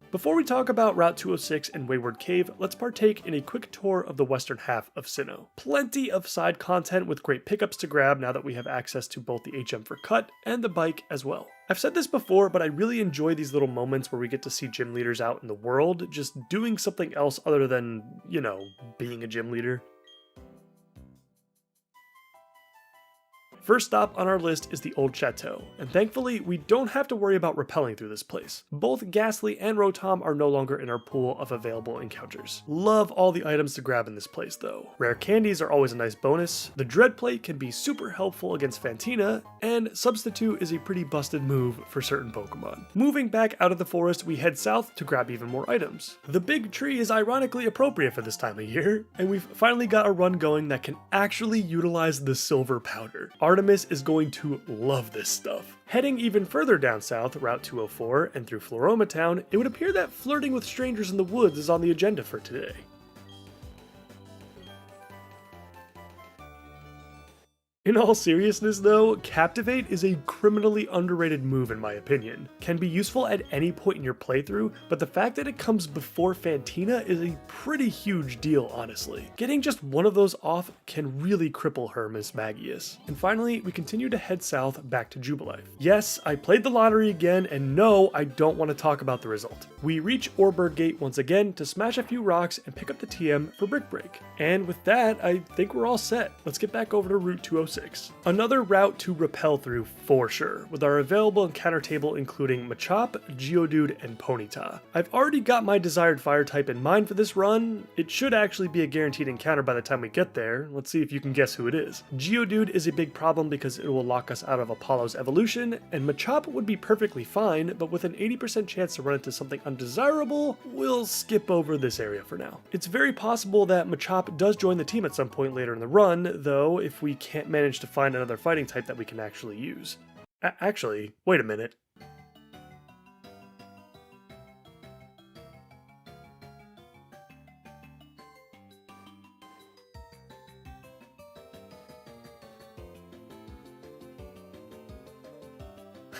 Before we talk about Route 206 and Wayward Cave, let's partake in a quick tour of the western half of Sinnoh. Plenty of side content with great pickups to grab now that we have access to both the HM for cut and the bike as well. I've said this before, but I really enjoy these little moments where we get to see gym leaders out in the world, just doing something else other than, you know, being a gym leader. First stop on our list is the Old Chateau, and thankfully we don't have to worry about rappelling through this place. Both Ghastly and Rotom are no longer in our pool of available encounters. Love all the items to grab in this place though. Rare candies are always a nice bonus, the Dread Plate can be super helpful against Fantina, and Substitute is a pretty busted move for certain Pokemon. Moving back out of the forest, we head south to grab even more items. The big tree is ironically appropriate for this time of year, and we've finally got a run going that can actually utilize the silver powder. Artemis is going to love this stuff. Heading even further down south, Route 204, and through Floroma Town, it would appear that flirting with strangers in the woods is on the agenda for today. In all seriousness though, Captivate is a criminally underrated move in my opinion. Can be useful at any point in your playthrough, but the fact that it comes before Fantina is a pretty huge deal honestly. Getting just one of those off can really cripple her, Miss Magius. And finally, we continue to head south back to Jubilife. Yes, I played the lottery again, and no, I don't want to talk about the result. We reach Orebird Gate once again to smash a few rocks and pick up the TM for Brick Break. And with that, I think we're all set. Let's get back over to Route 206. Another route to rappel through for sure, with our available encounter table including Machop, Geodude, and Ponyta. I've already got my desired fire type in mind for this run. It should actually be a guaranteed encounter by the time we get there. Let's see if you can guess who it is. Geodude is a big problem because it will lock us out of Apollo's evolution, and Machop would be perfectly fine, but with an 80% chance to run into something undesirable, we'll skip over this area for now. It's very possible that Machop does join the team at some point later in the run, though, if we can't manage to find another fighting type that we can actually use. Actually, wait a minute.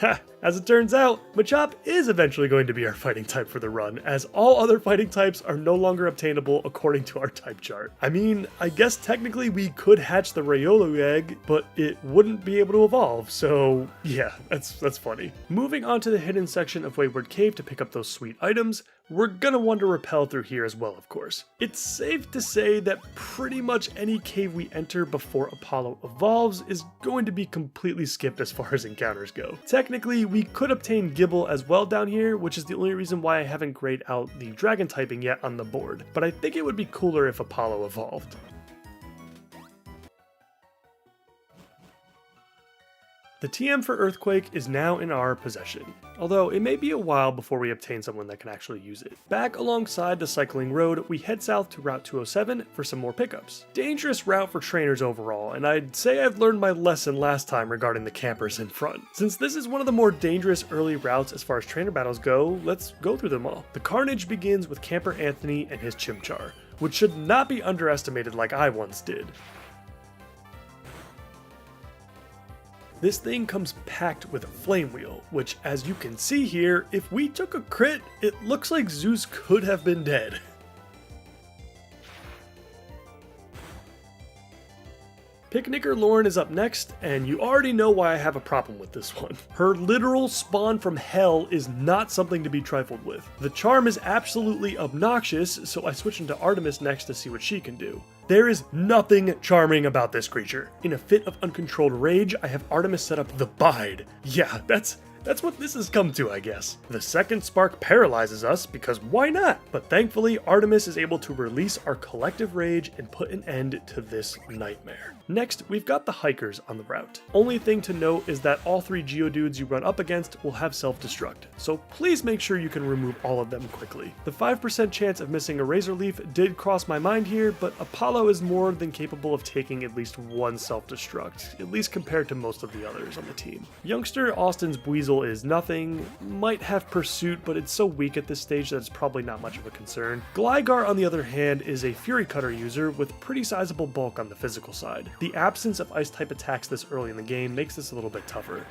Ha! As it turns out, Machop is eventually going to be our fighting type for the run, as all other fighting types are no longer obtainable according to our type chart. I mean, I guess technically we could hatch the Riolu egg, but it wouldn't be able to evolve, so yeah, that's funny. Moving on to the hidden section of Wayward Cave to pick up those sweet items, we're gonna want to rappel through here as well, of course. It's safe to say that pretty much any cave we enter before Apollo evolves is going to be completely skipped as far as encounters go. Technically, we could obtain Gible as well down here, which is the only reason why I haven't grayed out the dragon typing yet on the board, but I think it would be cooler if Apollo evolved. The TM for Earthquake is now in our possession, although it may be a while before we obtain someone that can actually use it. Back alongside the cycling road, we head south to Route 207 for some more pickups. Dangerous route for trainers overall, and I'd say I've learned my lesson last time regarding the campers in front. Since this is one of the more dangerous early routes as far as trainer battles go, let's go through them all. The carnage begins with Camper Anthony and his Chimchar, which should not be underestimated like I once did. This thing comes packed with a Flame Wheel, which as you can see here, if we took a crit, it looks like Zeus could have been dead. Picnicker Lauren is up next, and you already know why I have a problem with this one. Her literal spawn from hell is not something to be trifled with. The charm is absolutely obnoxious, so I switch into Artemis next to see what she can do. There is nothing charming about this creature. In a fit of uncontrolled rage, I have Artemis set up the Bide. Yeah, that's what this has come to, I guess. The second spark paralyzes us, because why not? But thankfully, Artemis is able to release our collective rage and put an end to this nightmare. Next, we've got the hikers on the route. Only thing to note is that all 3 Geodudes you run up against will have self-destruct, so please make sure you can remove all of them quickly. The 5% chance of missing a Razor Leaf did cross my mind here, but Apollo is more than capable of taking at least one self-destruct, at least compared to most of the others on the team. Youngster Austin's Buizel is nothing, might have Pursuit, but it's so weak at this stage that it's probably not much of a concern. Gligar, on the other hand, is a Fury Cutter user with pretty sizable bulk on the physical side. The absence of Ice-type attacks this early in the game makes this a little bit tougher.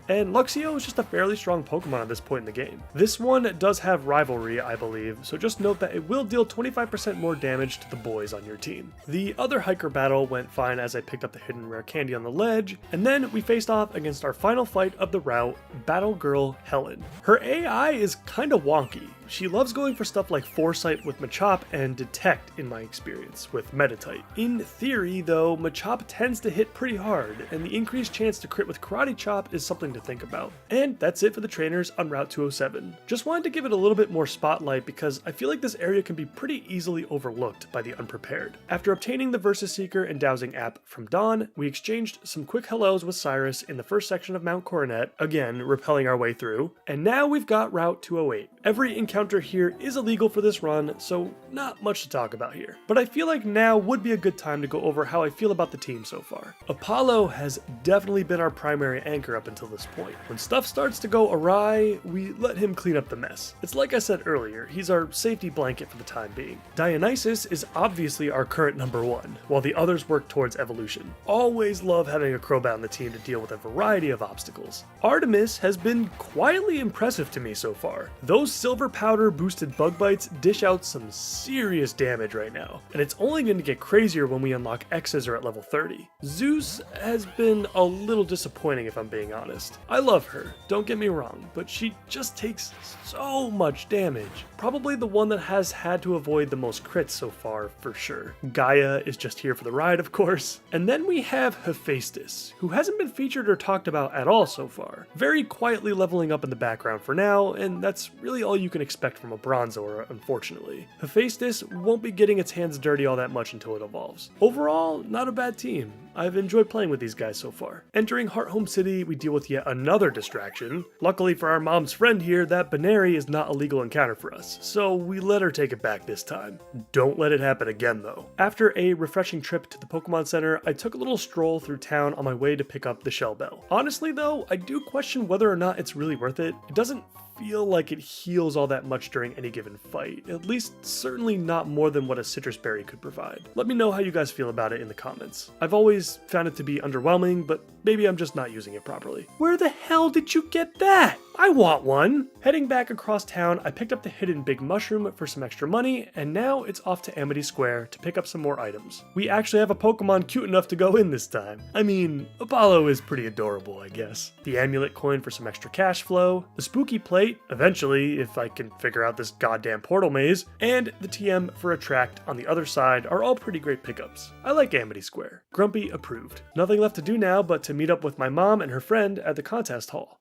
And Luxio is just a fairly strong Pokemon at this point in the game. This one does have Rivalry, I believe, so just note that it will deal 25% more damage to the boys on your team. The other hiker battle went fine as I picked up the hidden rare candy on the ledge, and then we faced off against our final fight of the route, Battle Girl Helen. Her AI is kinda wonky. She loves going for stuff like Foresight with Machop and Detect in my experience with Meditite. In theory though, Machop tends to hit pretty hard, and the increased chance to crit with Karate Chop is something to think about. And that's it for the trainers on Route 207. Just wanted to give it a little bit more spotlight because I feel like this area can be pretty easily overlooked by the unprepared. After obtaining the Versus Seeker and Dowsing app from Dawn, we exchanged some quick hellos with Cyrus in the first section of Mount Coronet, again rappelling our way through, and now we've got Route 208. Every encounter here is illegal for this run, so not much to talk about here. But I feel like now would be a good time to go over how I feel about the team so far. Apollo has definitely been our primary anchor up until this point. When stuff starts to go awry, we let him clean up the mess. It's like I said earlier, he's our safety blanket for the time being. Dionysus is obviously our current number 1, while the others work towards evolution. Always love having a Crobat on the team to deal with a variety of obstacles. Artemis has been quietly impressive to me so far. Those silver powder boosted bug bites dish out some serious damage right now, and it's only going to get crazier when we unlock X's or at level 30. Zeus has been a little disappointing if I'm being honest. I love her, don't get me wrong, but she just takes so much damage. Probably the one that has had to avoid the most crits so far for sure. Gaia is just here for the ride, of course. And then we have Hephaestus, who hasn't been featured or talked about at all so far. Very quietly leveling up in the background for now, and that's really all you can expect from a Bronzor, unfortunately. Hephaestus won't be getting its hands dirty all that much until it evolves. Overall, not a bad team. I've enjoyed playing with these guys so far. Entering Hearthome City, we deal with yet another distraction. Luckily for our mom's friend here, that Baneri is not a legal encounter for us, so we let her take it back this time. Don't let it happen again though. After a refreshing trip to the Pokemon Center, I took a little stroll through town on my way to pick up the Shell Bell. Honestly though, I do question whether or not it's really worth it. It doesn't feel like it heals all that much during any given fight, at least certainly not more than what a citrus berry could provide. Let me know how you guys feel about it in the comments. I've always found it to be underwhelming, but maybe I'm just not using it properly. Where the hell did you get that? I want one! Heading back across town, I picked up the hidden big mushroom for some extra money, and now it's off to Amity Square to pick up some more items. We actually have a Pokemon cute enough to go in this time. I mean, Apollo is pretty adorable, I guess. The amulet coin for some extra cash flow, the spooky plate, eventually, if I can figure out this goddamn portal maze, and the TM for Attract on the other side are all pretty great pickups. I like Amity Square. Grumpy approved. Nothing left to do now but to meet up with my mom and her friend at the contest hall.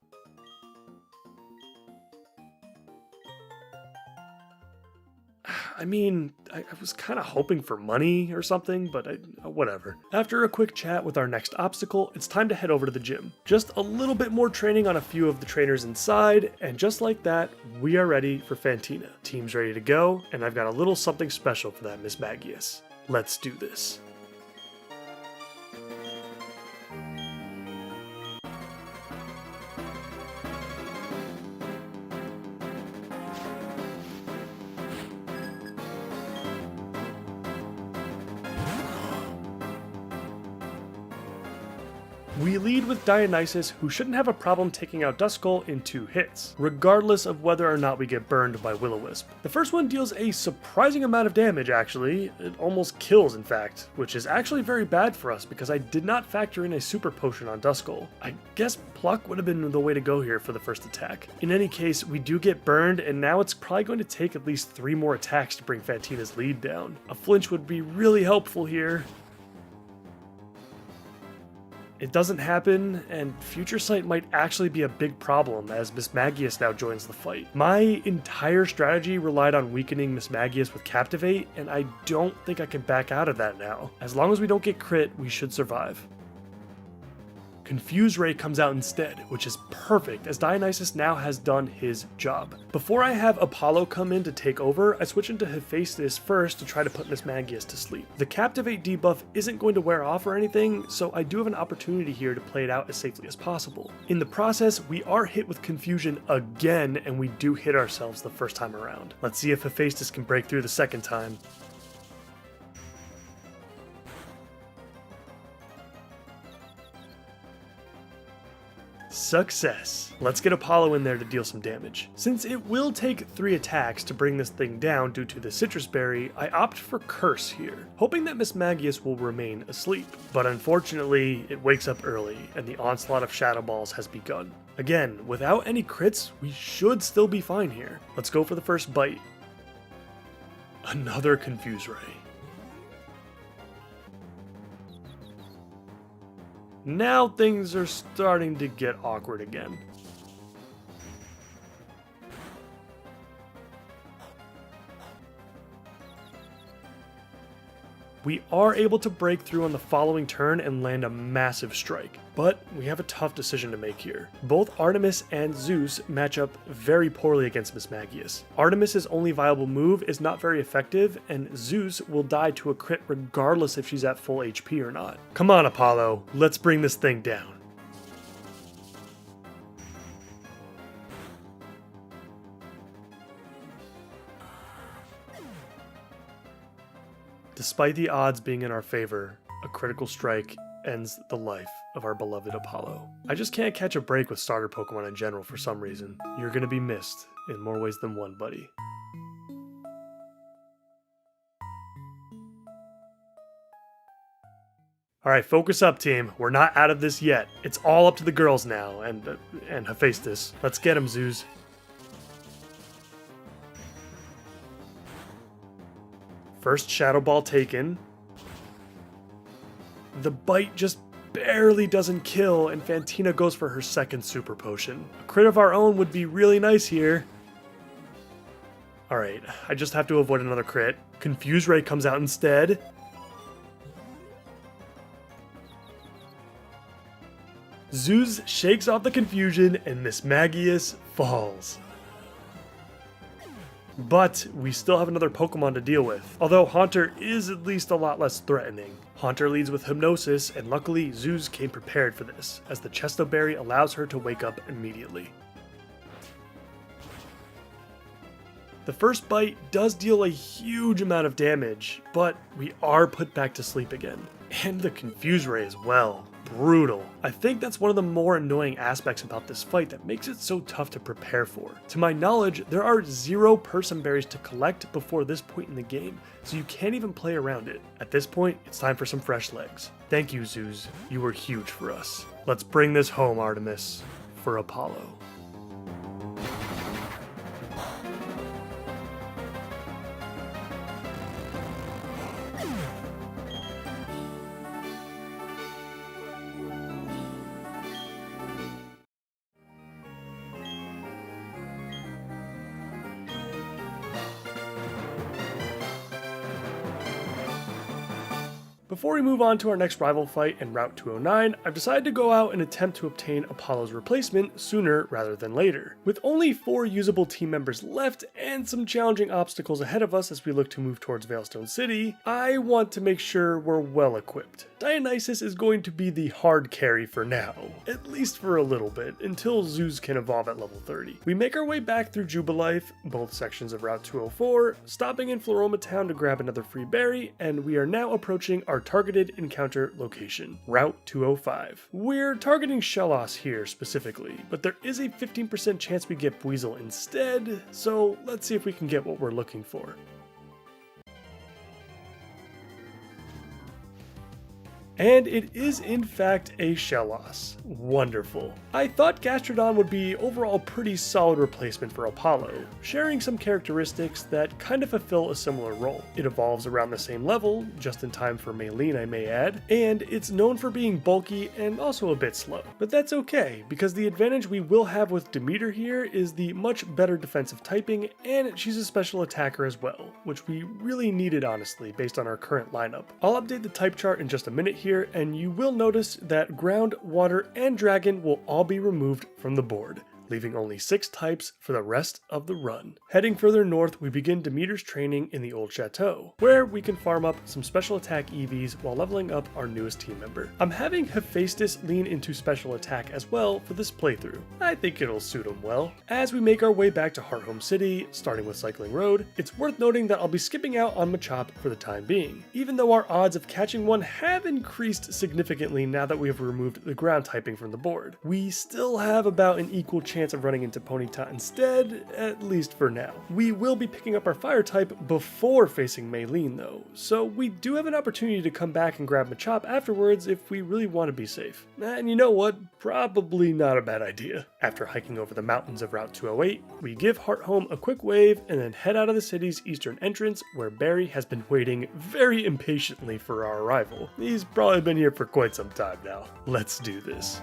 I mean, I was kind of hoping for money or something, but whatever. After a quick chat with our next obstacle, it's time to head over to the gym. Just a little bit more training on a few of the trainers inside, and just like that, we are ready for Fantina. Team's ready to go, and I've got a little something special for that Miss Magius. Let's do this. We lead with Dionysus, who shouldn't have a problem taking out Duskull in 2 hits, regardless of whether or not we get burned by Will-O-Wisp. The first one deals a surprising amount of damage actually, it almost kills in fact, which is actually very bad for us because I did not factor in a super potion on Duskull. I guess Pluck would have been the way to go here for the first attack. In any case, we do get burned and now it's probably going to take at least 3 more attacks to bring Fantina's lead down. A flinch would be really helpful here. It doesn't happen, and Future Sight might actually be a big problem as Mismagius now joins the fight. My entire strategy relied on weakening Mismagius with Captivate, and I don't think I can back out of that now. As long as we don't get crit, we should survive. Confuse Ray comes out instead, which is perfect as Dionysus now has done his job. Before I have Apollo come in to take over, I switch into Hephaestus first to try to put Mismagius to sleep. The Captivate debuff isn't going to wear off or anything, so I do have an opportunity here to play it out as safely as possible. In the process, we are hit with Confusion again, and we do hit ourselves the first time around. Let's see if Hephaestus can break through the second time. Success. Let's get Apollo in there to deal some damage. Since it will take 3 attacks to bring this thing down due to the Citrus Berry, I opt for Curse here, hoping that Mismagius will remain asleep. But unfortunately, it wakes up early, and the onslaught of Shadow Balls has begun. Again, without any crits, we should still be fine here. Let's go for the first bite. Another Confuse Ray. Now things are starting to get awkward again. We are able to break through on the following turn and land a massive strike, but we have a tough decision to make here. Both Artemis and Zeus match up very poorly against Mismagius. Artemis's only viable move is not very effective, and Zeus will die to a crit regardless if she's at full HP or not. Come on, Apollo, let's bring this thing down. Despite the odds being in our favor, a critical strike ends the life of our beloved Apollo. I just can't catch a break with starter Pokemon in general for some reason. You're gonna be missed in more ways than one, buddy. Alright, focus up, team. We're not out of this yet. It's all up to the girls now, and Hephaestus. Let's get him, Zeus. First Shadow Ball taken. The bite just barely doesn't kill, and Fantina goes for her second Super Potion. A crit of our own would be really nice here. Alright, I just have to avoid another crit. Confuse Ray comes out instead. Zeus shakes off the confusion, and Mismagius falls. But we still have another Pokemon to deal with, although Haunter is at least a lot less threatening. Haunter leads with Hypnosis, and luckily Zeus came prepared for this, as the Chesto Berry allows her to wake up immediately. The first bite does deal a huge amount of damage, but we are put back to sleep again. And the Confuse Ray as well. Brutal. I think that's one of the more annoying aspects about this fight that makes it so tough to prepare for. To my knowledge, there are 0 Person Berries to collect before this point in the game, so you can't even play around it. At this point, it's time for some fresh legs. Thank you, Zeus. You were huge for us. Let's bring this home, Artemis, for Apollo. Before we move on to our next rival fight in Route 209, I've decided to go out and attempt to obtain Apollo's replacement sooner rather than later. With only 4 usable team members left and some challenging obstacles ahead of us as we look to move towards Veilstone City, I want to make sure we're well equipped. Dionysus is going to be the hard carry for now, at least for a little bit, until Zeus can evolve at level 30. We make our way back through Jubilife, both sections of Route 204, stopping in Floroma Town to grab another free berry, and we are now approaching our targeted encounter location, Route 205. We're targeting Shellos here specifically, but there is a 15% chance we get Buizel instead, so let's see if we can get what we're looking for. And it is in fact a Shellos. Wonderful. I thought Gastrodon would be overall pretty solid replacement for Apollo, sharing some characteristics that kind of fulfill a similar role. It evolves around the same level, just in time for Maylene I may add, and it's known for being bulky and also a bit slow. But that's okay, because the advantage we will have with Demeter here is the much better defensive typing, and she's a special attacker as well, which we really needed honestly based on our current lineup. I'll update the type chart in just a minute here, and you will notice that ground, water, and dragon will all be removed from the board, leaving only 6 types for the rest of the run. Heading further north, we begin Demeter's training in the Old Chateau, where we can farm up some special attack EVs while leveling up our newest team member. I'm having Hephaestus lean into special attack as well for this playthrough. I think it'll suit him well. As we make our way back to Hearthome City, starting with Cycling Road, it's worth noting that I'll be skipping out on Machop for the time being, even though our odds of catching one have increased significantly now that we have removed the ground typing from the board. We still have about an equal chance of running into Ponyta instead, at least for now. We will be picking up our fire type before facing Maylene though, so we do have an opportunity to come back and grab Machop afterwards if we really want to be safe. And you know what? Probably not a bad idea. After hiking over the mountains of Route 208, we give Hearthome a quick wave and then head out of the city's eastern entrance where Barry has been waiting very impatiently for our arrival. He's probably been here for quite some time now. Let's do this.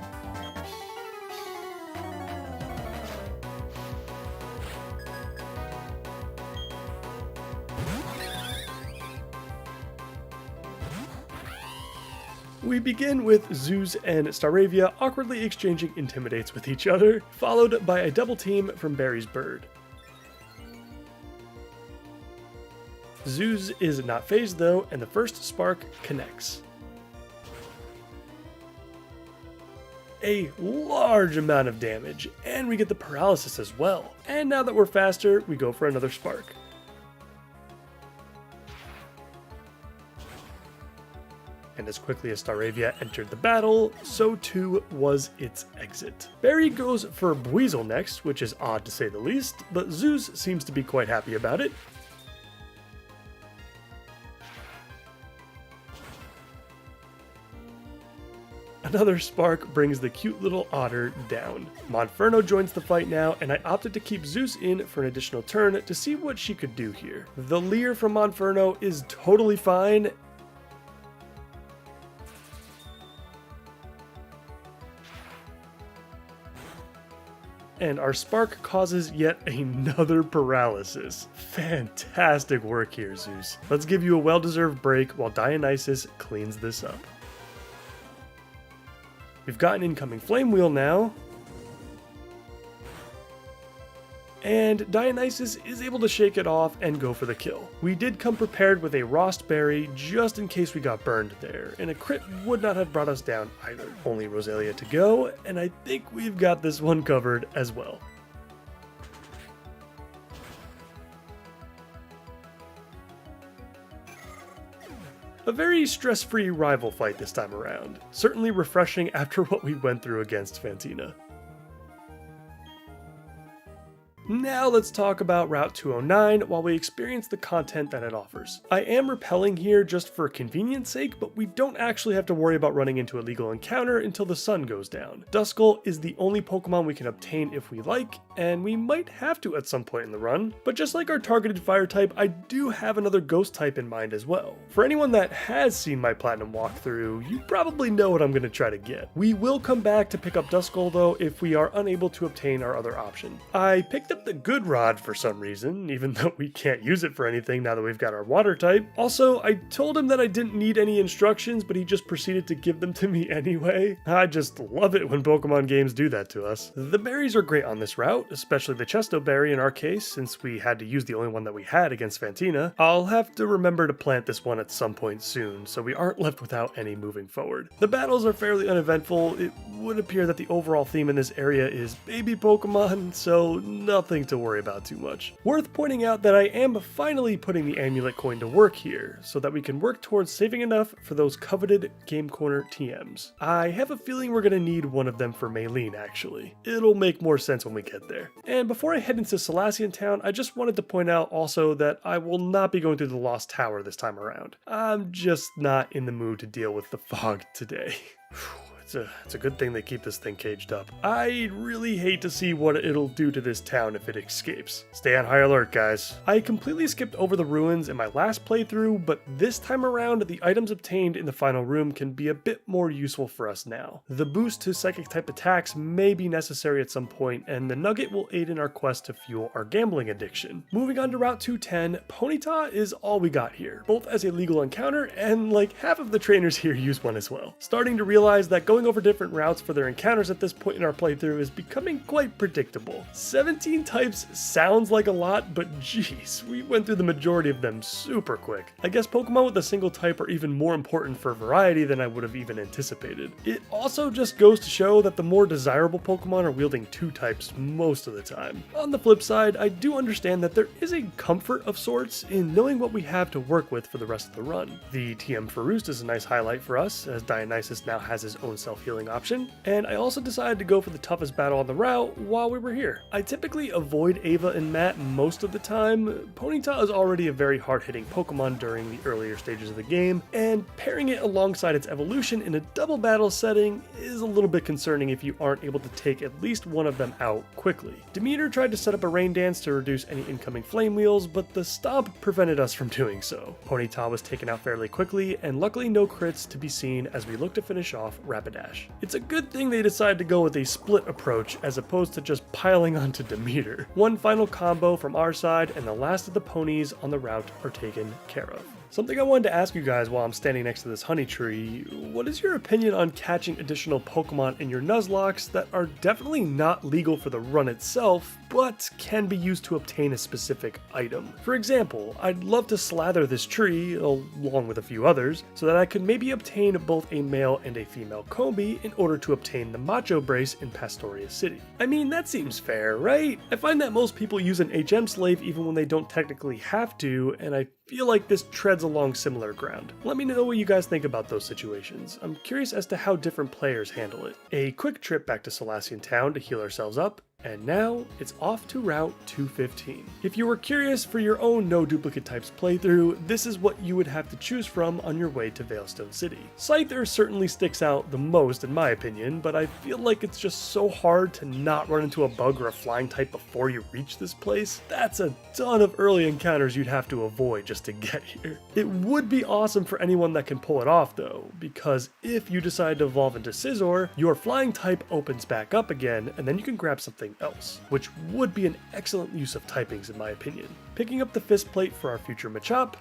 We begin with Zeus and Staravia awkwardly exchanging intimidates with each other, followed by a double team from Barry's bird. Zeus is not phased though, and the first spark connects. A large amount of damage, and we get the paralysis as well. And now that we're faster, we go for another spark. And as quickly as Staravia entered the battle, so too was its exit. Barry goes for Buizel next, which is odd to say the least, but Zeus seems to be quite happy about it. Another spark brings the cute little otter down. Monferno joins the fight now, and I opted to keep Zeus in for an additional turn to see what she could do here. The leer from Monferno is totally fine, and our spark causes yet another paralysis. Fantastic work here, Zeus. Let's give you a well-deserved break while Dionysus cleans this up. We've got an incoming flame wheel now, and Dionysus is able to shake it off and go for the kill. We did come prepared with a Rost Berry just in case we got burned there, and a crit would not have brought us down either. Only Rosalia to go, and I think we've got this one covered as well. A very stress-free rival fight this time around. Certainly refreshing after what we went through against Fantina. Now let's talk about Route 209 while we experience the content that it offers. I am repelling here just for convenience sake, but we don't actually have to worry about running into a legal encounter until the sun goes down. Duskull is the only Pokemon we can obtain if we like, and we might have to at some point in the run. But just like our targeted fire type, I do have another ghost type in mind as well. For anyone that has seen my Platinum walkthrough, you probably know what I'm going to try to get. We will come back to pick up Duskull though if we are unable to obtain our other option. I picked up the good rod for some reason, even though we can't use it for anything now that we've got our water type. Also, I told him that I didn't need any instructions, but he just proceeded to give them to me anyway. I just love it when Pokemon games do that to us. The berries are great on this route, especially the Chesto Berry in our case, since we had to use the only one that we had against Fantina. I'll have to remember to plant this one at some point soon, so we aren't left without any moving forward. The battles are fairly uneventful. It would appear that the overall theme in this area is baby Pokemon, so nothing nothing to worry about too much. Worth pointing out that I am finally putting the amulet coin to work here, so that we can work towards saving enough for those coveted Game Corner TMs. I have a feeling we're gonna need one of them for Maylene actually. It'll make more sense when we get there. And before I head into Solaceon Town, I just wanted to point out also that I will not be going through the Lost Tower this time around. I'm just not in the mood to deal with the fog today. It's a good thing they keep this thing caged up. I really hate to see what it'll do to this town if it escapes. Stay on high alert, guys. I completely skipped over the ruins in my last playthrough, but this time around, the items obtained in the final room can be a bit more useful for us now. The boost to psychic type attacks may be necessary at some point, and the nugget will aid in our quest to fuel our gambling addiction. Moving on to Route 210, Ponyta is all we got here, both as a legal encounter and like half of the trainers here use one as well. Starting to realize that going over different routes for their encounters at this point in our playthrough is becoming quite predictable. 17 types sounds like a lot, but geez, we went through the majority of them super quick. I guess Pokemon with a single type are even more important for variety than I would have even anticipated. It also just goes to show that the more desirable Pokemon are wielding 2 types most of the time. On the flip side, I do understand that there is a comfort of sorts in knowing what we have to work with for the rest of the run. The TM for Roost is a nice highlight for us, as Dionysus now has his own self-healing option, and I also decided to go for the toughest battle on the route while we were here. I typically avoid Ava and Matt most of the time. Ponyta is already a very hard-hitting Pokemon during the earlier stages of the game, and pairing it alongside its evolution in a double battle setting is a little bit concerning if you aren't able to take at least one of them out quickly. Demeter tried to set up a rain dance to reduce any incoming flame wheels, but the stomp prevented us from doing so. Ponyta was taken out fairly quickly, and luckily no crits to be seen as we look to finish off Rapidash. It's a good thing they decided to go with a split approach as opposed to just piling onto Demeter. One final combo from our side, and the last of the ponies on the route are taken care of. Something I wanted to ask you guys while I'm standing next to this honey tree, what is your opinion on catching additional Pokemon in your Nuzlockes that are definitely not legal for the run itself, but can be used to obtain a specific item? For example, I'd love to slather this tree, along with a few others, so that I could maybe obtain both a male and a female Combi in order to obtain the Macho Brace in Pastoria City. I mean, that seems fair, right? I find that most people use an HM slave even when they don't technically have to, and I feel like this treads along similar ground. Let me know what you guys think about those situations. I'm curious as to how different players handle it. A quick trip back to Solaceon Town to heal ourselves up, and now it's off to Route 215. If you were curious for your own no duplicate types playthrough, this is what you would have to choose from on your way to Veilstone City. Scyther certainly sticks out the most in my opinion, but I feel like it's just so hard to not run into a bug or a flying type before you reach this place. That's a ton of early encounters you'd have to avoid just to get here. It would be awesome for anyone that can pull it off though, because if you decide to evolve into Scizor, your flying type opens back up again, and then you can grab something else, which would be an excellent use of typings in my opinion. Picking up the fist plate for our future Machop.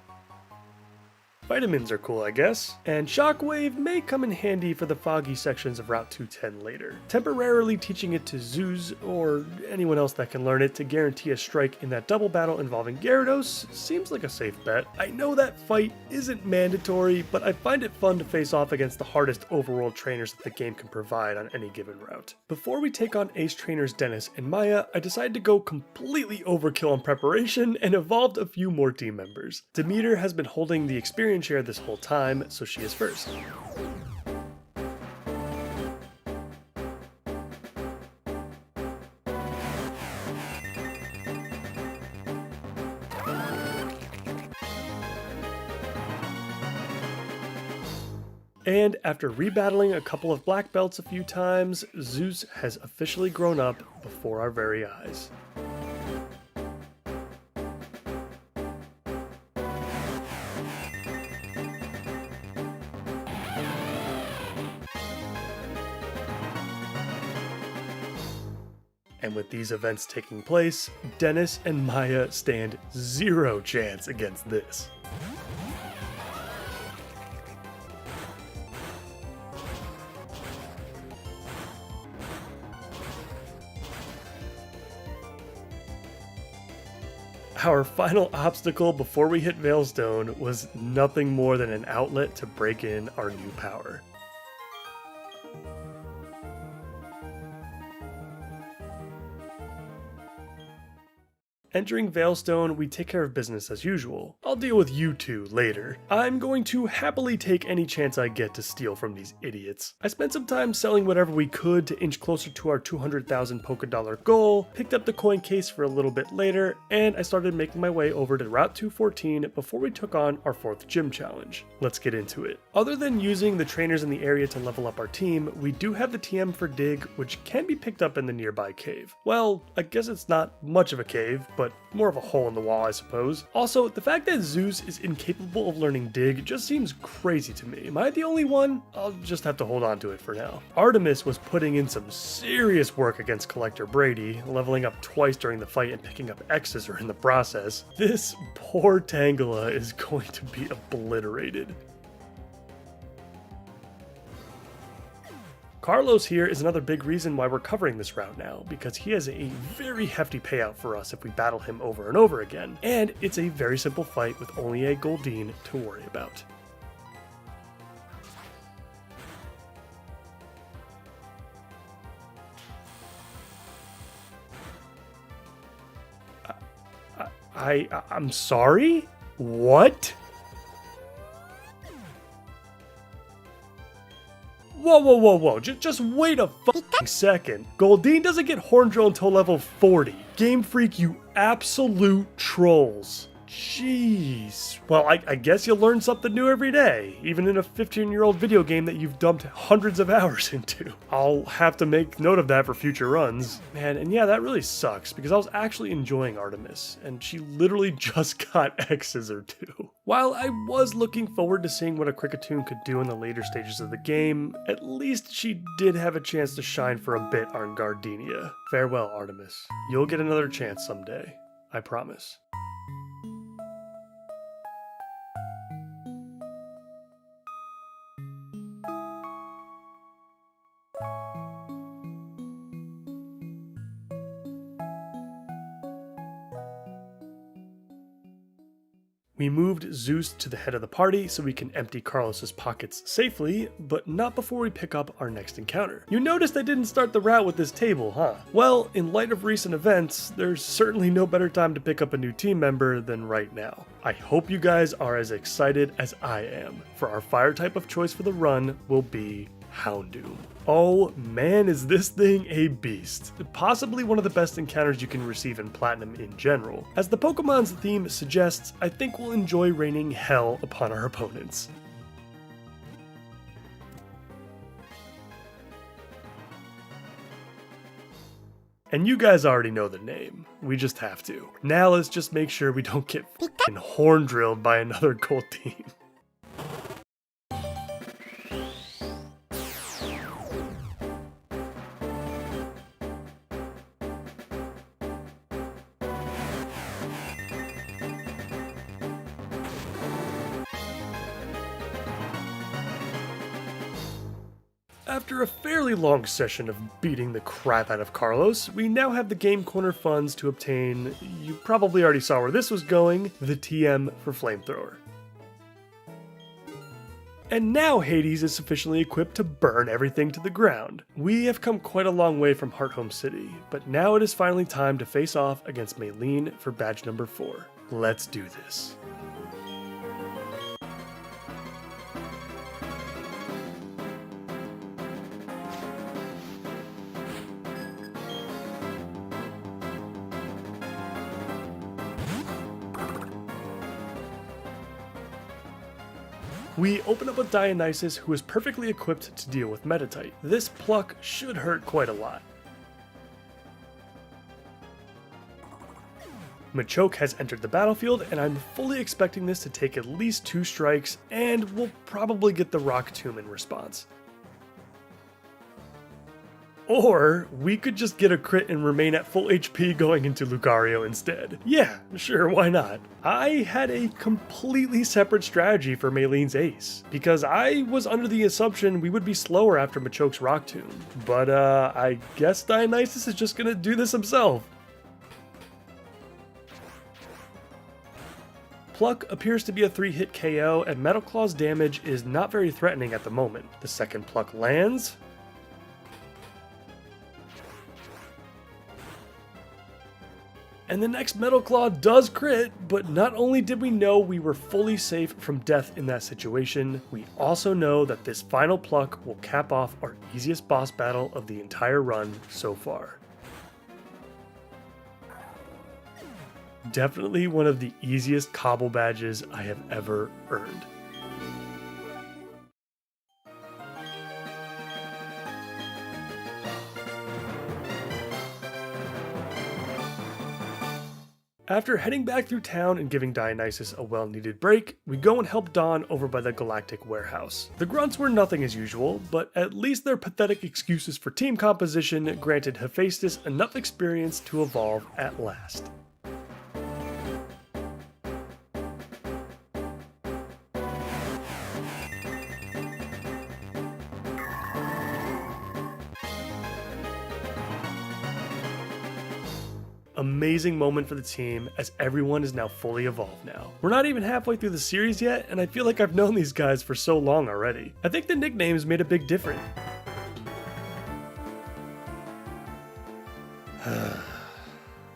Vitamins are cool, I guess, and Shockwave may come in handy for the foggy sections of Route 210 later. Temporarily teaching it to Zeus, or anyone else that can learn it, to guarantee a strike in that double battle involving Gyarados seems like a safe bet. I know that fight isn't mandatory, but I find it fun to face off against the hardest overworld trainers that the game can provide on any given route. Before we take on Ace trainers Dennis and Maya, I decided to go completely overkill on preparation and evolved a few more team members. Demeter has been holding the experience share this whole time, so she is first. And after rebattling a couple of black belts a few times, Zeus has officially grown up before our very eyes. And with these events taking place, Dennis and Maya stand zero chance against this. Our final obstacle before we hit Veilstone was nothing more than an outlet to break in our new power. Entering Veilstone, we take care of business as usual. I'll deal with you two later. I'm going to happily take any chance I get to steal from these idiots. I spent some time selling whatever we could to inch closer to our 200,000 Poké Dollar goal, picked up the coin case for a little bit later, and I started making my way over to Route 214 before we took on our 4th gym challenge. Let's get into it. Other than using the trainers in the area to level up our team, we do have the TM for Dig, which can be picked up in the nearby cave. Well, I guess it's not much of a cave, but more of a hole in the wall, I suppose. Also, the fact that Zeus is incapable of learning Dig just seems crazy to me. Am I the only one? I'll just have to hold on to it for now. Artemis was putting in some serious work against Collector Brady, leveling up twice during the fight and picking up X's in the process. This poor Tangela is going to be obliterated. Carlos here is another big reason why we're covering this route now, because he has a very hefty payout for us if we battle him over and over again, and it's a very simple fight with only a Goldeen to worry about. I'm sorry? What? Whoa. Just wait a fucking second. Goldeen doesn't get Horn Drill until level 40. Game Freak, you absolute trolls. Jeez. Well, I guess you'll learn something new every day, even in a 15-year-old video game that you've dumped hundreds of hours into. I'll have to make note of that for future runs. Man, and yeah, that really sucks, because I was actually enjoying Artemis, and she literally just got X's or two. While I was looking forward to seeing what a Kricketune could do in the later stages of the game, at least she did have a chance to shine for a bit on Gardenia. Farewell, Artemis. You'll get another chance someday. I promise. We moved Zeus to the head of the party so we can empty Carlos's pockets safely, but not before we pick up our next encounter. You noticed I didn't start the route with this table, huh? Well, in light of recent events, there's certainly no better time to pick up a new team member than right now. I hope you guys are as excited as I am, for our fire type of choice for the run will be Houndoom. Oh man, is this thing a beast. Possibly one of the best encounters you can receive in Platinum in general. As the Pokemon's theme suggests, I think we'll enjoy raining hell upon our opponents. And you guys already know the name. We just have to. Now let's just make sure we don't get f***ing horn drilled by another Goldeen. After a fairly long session of beating the crap out of Carlos, we now have the Game Corner funds to obtain, you probably already saw where this was going, the TM for Flamethrower. And now Hades is sufficiently equipped to burn everything to the ground. We have come quite a long way from Hearthome City, but now it is finally time to face off against Maylene for badge number 4. Let's do this. We open up with Dionysus, who is perfectly equipped to deal with Metatite. This pluck should hurt quite a lot. Machoke has entered the battlefield, and I'm fully expecting this to take at least 2 strikes, and we'll probably get the Rock Tomb in response. Or we could just get a crit and remain at full HP going into Lucario instead. Yeah, sure, why not? I had a completely separate strategy for Maylene's ace, because I was under the assumption we would be slower after Machoke's Rock Tomb. But I guess Dionysus is just gonna do this himself. Pluck appears to be a 3-hit KO, and Metal Claw's damage is not very threatening at the moment. The second Pluck lands. And the next Metal Claw does crit, but not only did we know we were fully safe from death in that situation, we also know that this final pluck will cap off our easiest boss battle of the entire run so far. Definitely one of the easiest cobble badges I have ever earned. After heading back through town and giving Dionysus a well-needed break, we go and help Dawn over by the Galactic Warehouse. The grunts were nothing as usual, but at least their pathetic excuses for team composition granted Hephaestus enough experience to evolve at last. Amazing moment for the team as everyone is now fully evolved now. We're not even halfway through the series yet, and I feel like I've known these guys for so long already. I think the nicknames made a big difference.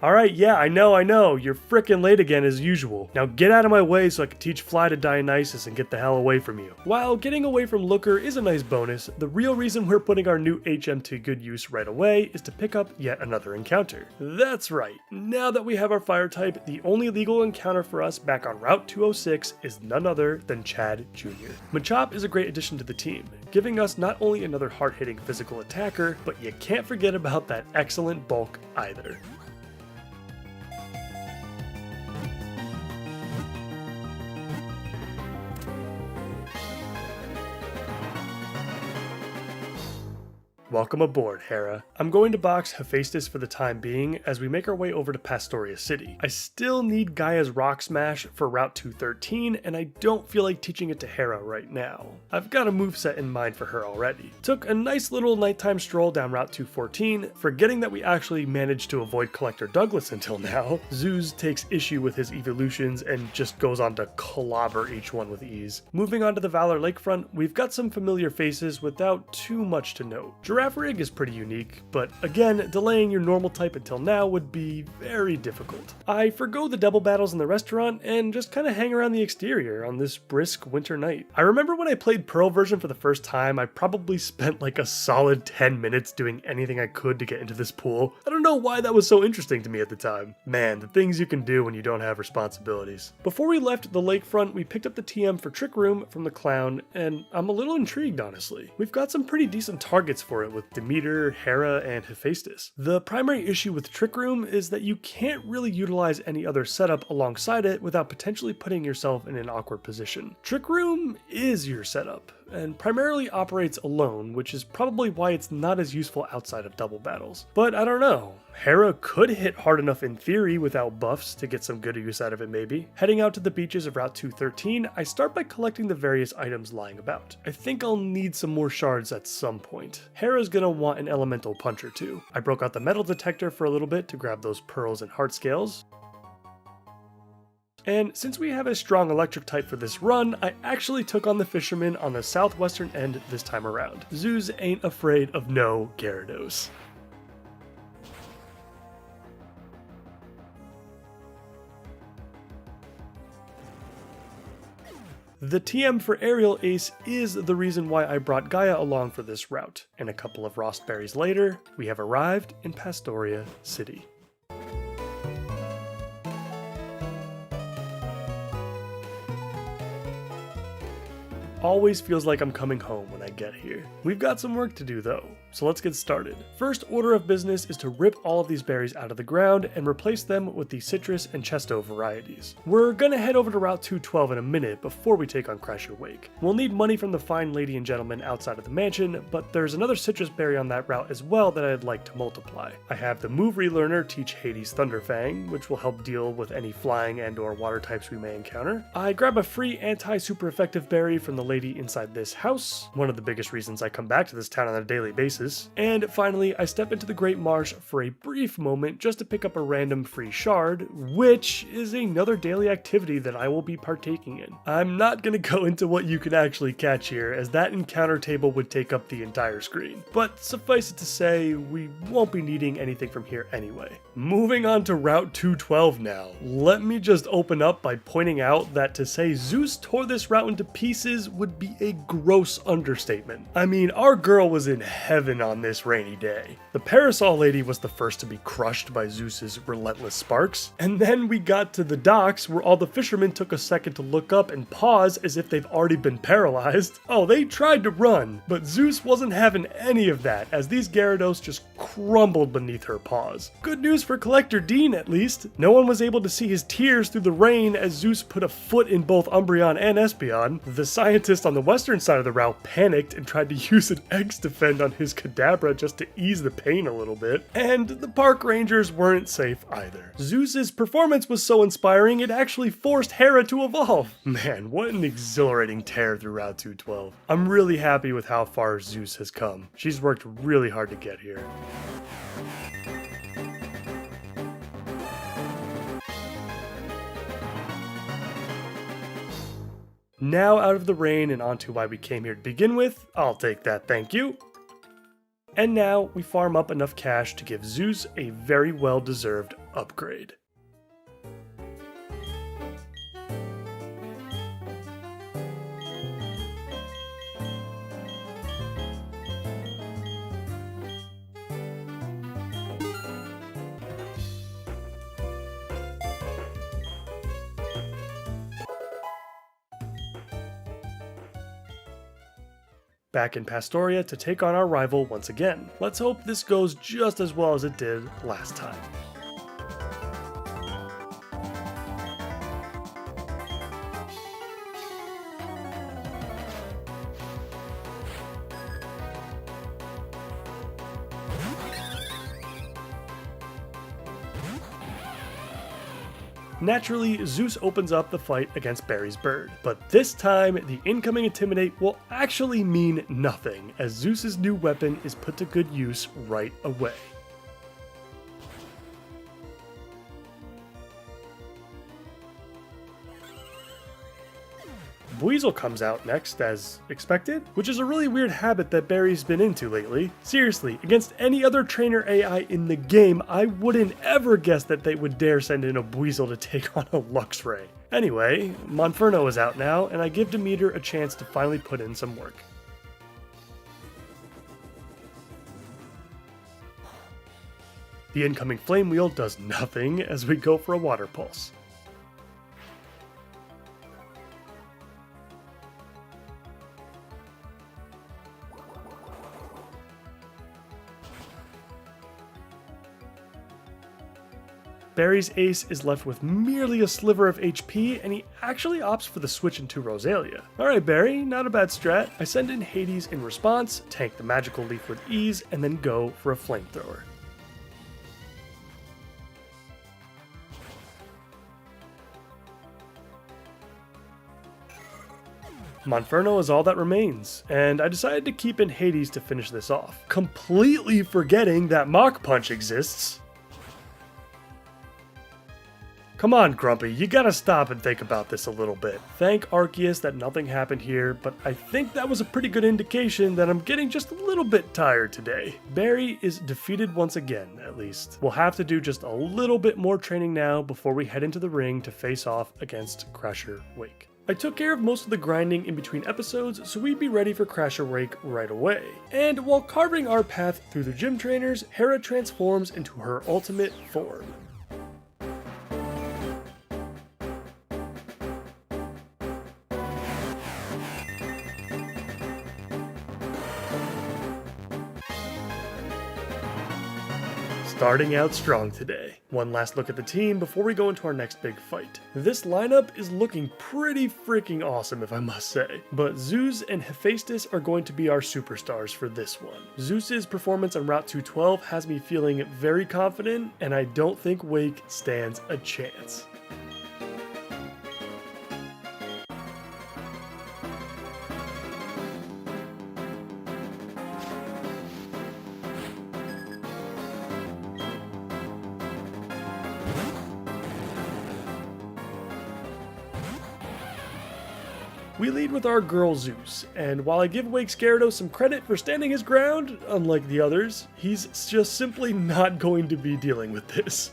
Alright, yeah, I know, you're frickin' late again as usual. Now get out of my way so I can teach Fly to Dionysus and get the hell away from you. While getting away from Looker is a nice bonus, the real reason we're putting our new HM to good use right away is to pick up yet another encounter. That's right, now that we have our fire type, the only legal encounter for us back on Route 206 is none other than Chad Jr. Machop is a great addition to the team, giving us not only another hard-hitting physical attacker, but you can't forget about that excellent bulk either. Welcome aboard, Hera. I'm going to box Hephaestus for the time being as we make our way over to Pastoria City. I still need Gaia's Rock Smash for Route 213, and I don't feel like teaching it to Hera right now. I've got a moveset in mind for her already. Took a nice little nighttime stroll down Route 214, forgetting that we actually managed to avoid Collector Douglas until now. Zeus takes issue with his evolutions and just goes on to clobber each one with ease. Moving on to the Valor Lakefront, we've got some familiar faces without too much to note. Giraffe Rig is pretty unique, but again, delaying your normal type until now would be very difficult. I forgo the double battles in the restaurant and just kind of hang around the exterior on this brisk winter night. I remember when I played Pearl version for the first time, I probably spent like a solid 10 minutes doing anything I could to get into this pool. I don't know why that was so interesting to me at the time. Man, the things you can do when you don't have responsibilities. Before we left the lakefront, we picked up the TM for Trick Room from the Clown, and I'm a little intrigued honestly. We've got some pretty decent targets for it with Demeter, Hera, and Hephaestus. The primary issue with Trick Room is that you can't really utilize any other setup alongside it without potentially putting yourself in an awkward position. Trick Room is your setup, and primarily operates alone, which is probably why it's not as useful outside of double battles. But I don't know. Hera could hit hard enough in theory without buffs to get some good use out of it maybe. Heading out to the beaches of Route 213, I start by collecting the various items lying about. I think I'll need some more shards at some point. Hera's gonna want an elemental punch or two. I broke out the metal detector for a little bit to grab those pearls and heart scales. And since we have a strong electric type for this run, I actually took on the fisherman on the southwestern end this time around. Zeus ain't afraid of no Gyarados. The TM for Aerial Ace is the reason why I brought Gaia along for this route, and a couple of Rost Berries later, we have arrived in Pastoria City. Always feels like I'm coming home when I get here. We've got some work to do though, so let's get started. First order of business is to rip all of these berries out of the ground and replace them with the citrus and chesto varieties. We're gonna head over to Route 212 in a minute before we take on Crash Your Wake. We'll need money from the fine lady and gentleman outside of the mansion, but there's another citrus berry on that route as well that I'd like to multiply. I have the Move Relearner teach Hades Thunderfang, which will help deal with any flying and or water types we may encounter. I grab a free anti-super effective berry from the lady inside this house, one of the biggest reasons I come back to this town on a daily basis. And finally, I step into the Great Marsh for a brief moment just to pick up a random free shard, which is another daily activity that I will be partaking in. I'm not going to go into what you can actually catch here, as that encounter table would take up the entire screen. But suffice it to say, we won't be needing anything from here anyway. Moving on to Route 212 now. Let me just open up by pointing out that to say Zeus tore this route into pieces would be a gross understatement. I mean, our girl was in heaven on this rainy day. The Parasol Lady was the first to be crushed by Zeus's relentless sparks, and then we got to the docks where all the fishermen took a second to look up and pause as if they've already been paralyzed. Oh, they tried to run, but Zeus wasn't having any of that, as these Gyarados just crumbled beneath her paws. Good news for Collector Dean, at least. No one was able to see his tears through the rain as Zeus put a foot in both Umbreon and Espeon. The scientist on the western side of the route panicked and tried to use an X defend on his Kadabra just to ease the pain a little bit. And the park rangers weren't safe either. Zeus's performance was so inspiring it actually forced Hera to evolve. Man, what an exhilarating tear through Route 212. I'm really happy with how far Zeus has come. She's worked really hard to get here. Now out of the rain and onto why we came here to begin with, I'll take that, thank you. And now we farm up enough cash to give Zeus a very well-deserved upgrade. Back in Pastoria to take on our rival once again. Let's hope this goes just as well as it did last time. Naturally, Zeus opens up the fight against Barry's bird, but this time the incoming Intimidate will actually mean nothing, as Zeus's new weapon is put to good use right away. Weasel comes out next, as expected, which is a really weird habit that Barry's been into lately. Seriously, against any other trainer AI in the game, I wouldn't ever guess that they would dare send in a Weasel to take on a Luxray. Anyway, Monferno is out now, and I give Demeter a chance to finally put in some work. The incoming Flame Wheel does nothing as we go for a Water Pulse. Barry's ace is left with merely a sliver of HP, and he actually opts for the switch into Rosalia. Alright Barry, not a bad strat. I send in Hades in response, tank the magical leaf with ease, and then go for a flamethrower. Monferno is all that remains, and I decided to keep in Hades to finish this off, completely forgetting that Mach Punch exists. Come on, Grumpy, you gotta stop and think about this a little bit. Thank Arceus that nothing happened here, but I think that was a pretty good indication that I'm getting just a little bit tired today. Barry is defeated once again, at least. We'll have to do just a little bit more training now before we head into the ring to face off against Crasher Wake. I took care of most of the grinding in between episodes, so we'd be ready for Crasher Wake right away. And while carving our path through the gym trainers, Hera transforms into her ultimate form. Starting out strong today. One last look at the team before we go into our next big fight. This lineup is looking pretty freaking awesome if I must say, but Zeus and Hephaestus are going to be our superstars for this one. Zeus's performance on Route 212 has me feeling very confident, and I don't think Wake stands a chance. We lead with our girl Zeus, and while I give Wake Gyarados some credit for standing his ground, unlike the others, he's just simply not going to be dealing with this.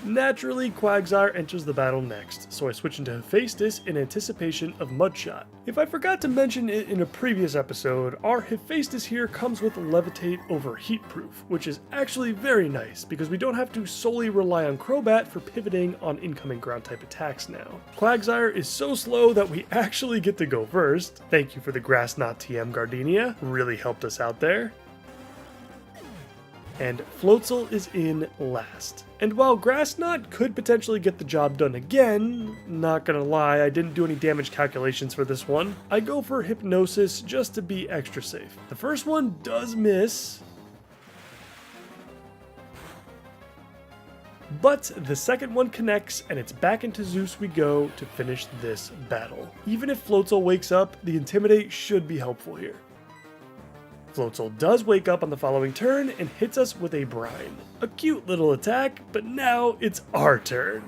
Naturally, Quagsire enters the battle next, so I switch into Hephaestus in anticipation of Mudshot. If I forgot to mention it in a previous episode, our Hephaestus here comes with Levitate over Heatproof, which is actually very nice because we don't have to solely rely on Crobat for pivoting on incoming ground type attacks now. Quagsire is so slow that we actually get to go first. Thank you for the Grass Knot TM Gardenia, really helped us out there. And Floatzel is in last. And while Grass Knot could potentially get the job done again, not gonna lie, I didn't do any damage calculations for this one, I go for Hypnosis just to be extra safe. The first one does miss, but the second one connects, and it's back into Zeus we go to finish this battle. Even if Floatzel wakes up, the Intimidate should be helpful here. Floatzel does wake up on the following turn and hits us with a Brine. A cute little attack, but now it's our turn.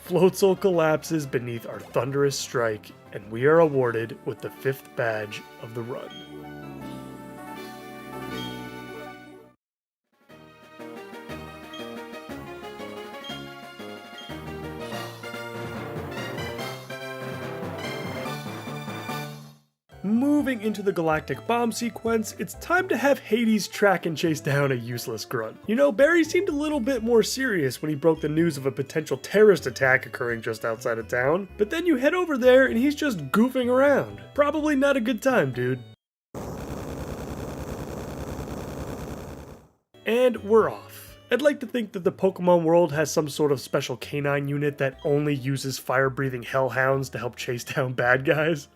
Floatzel collapses beneath our thunderous strike, and we are awarded with the 5th badge of the run. Moving into the Galactic Bomb sequence, it's time to have Hades track and chase down a useless grunt. You know, Barry seemed a little bit more serious when he broke the news of a potential terrorist attack occurring just outside of town, but then you head over there and he's just goofing around. Probably not a good time, dude. And we're off. I'd like to think that the Pokemon world has some sort of special canine unit that only uses fire-breathing hellhounds to help chase down bad guys.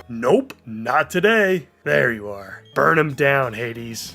Nope, not today. There you are. Burn him down, Hades.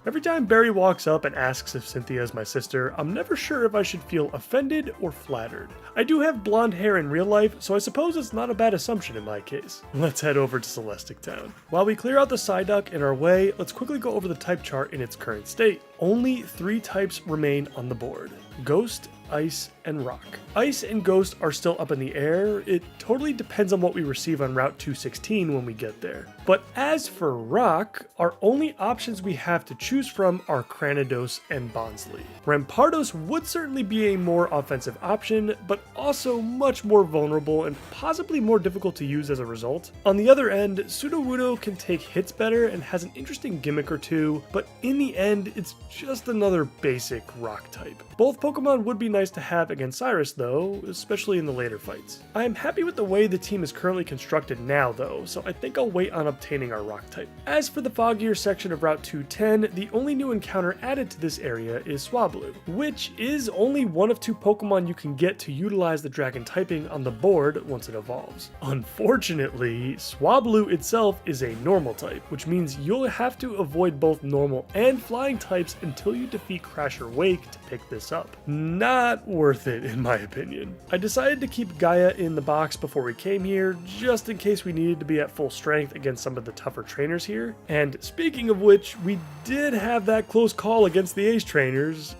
Every time Barry walks up and asks if Cynthia is my sister, I'm never sure if I should feel offended or flattered. I do have blonde hair in real life, so I suppose it's not a bad assumption in my case. Let's head over to Celestic Town. While we clear out the Psyduck in our way, let's quickly go over the type chart in its current state. Only 3 types remain on the board: Ghost, Ice, and Rock. Ice and Ghost are still up in the air. It totally depends on what we receive on Route 216 when we get there. But as for Rock, our only options we have to choose from are Cranidos and Bonsly. Rampardos would certainly be a more offensive option, but also much more vulnerable and possibly more difficult to use as a result. On the other end, Sudowoodo can take hits better and has an interesting gimmick or two, but in the end, it's just another basic Rock type. Both Pokemon would be nice to have against Cyrus though, especially in the later fights. I am happy with the way the team is currently constructed now though, so I think I'll wait on obtaining our Rock type. As for the foggier section of Route 210, the only new encounter added to this area is Swablu, which is only one of 2 Pokemon you can get to utilize the dragon typing on the board once it evolves. Unfortunately, Swablu itself is a normal type, which means you'll have to avoid both normal and flying types until you defeat Crasher Wake to pick this up. Not worth it in my opinion. I decided to keep Gaia in the box before we came here, just in case we needed to be at full strength against some of the tougher trainers here. And speaking of which, we did have that close call against the Ace trainers.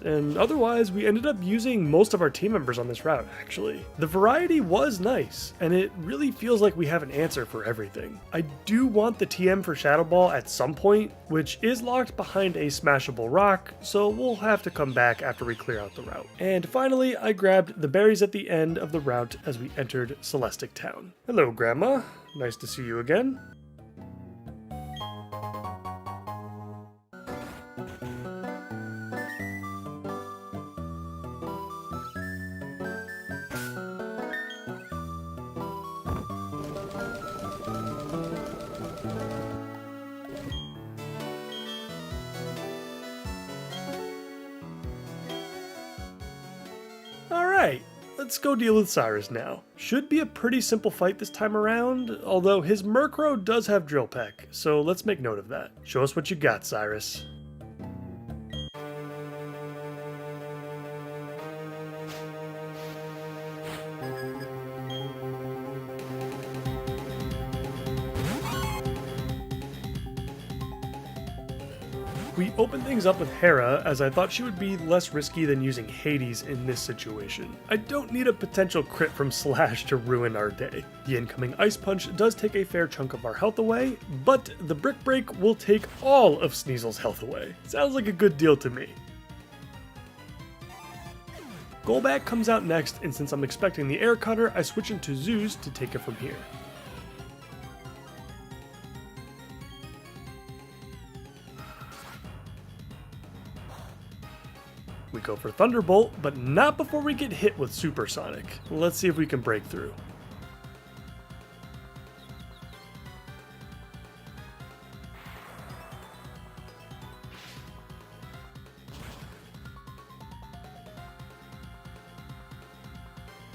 And otherwise, we ended up using most of our team members on this route, actually. The variety was nice, and it really feels like we have an answer for everything. I do want the TM for Shadow Ball at some point, which is locked behind a smashable rock, so we'll have to come back after we clear out the route. And finally, I grabbed the berries at the end of the route as we entered Celestic Town. Hello, Grandma. Nice to see you again. let's go deal with Cyrus now. Should be a pretty simple fight this time around, although his Murkrow does have Drill Peck, so let's make note of that. Show us what you got, Cyrus. We opened things up with Hera, as I thought she would be less risky than using Hades in this situation. I don't need a potential crit from Slash to ruin our day. The incoming Ice Punch does take a fair chunk of our health away, but the Brick Break will take all of Sneasel's health away. Sounds like a good deal to me. Golbat comes out next, and since I'm expecting the Air Cutter, I switch into Zeus to take it from here. We go for Thunderbolt, but not before we get hit with Supersonic. Let's see if we can break through.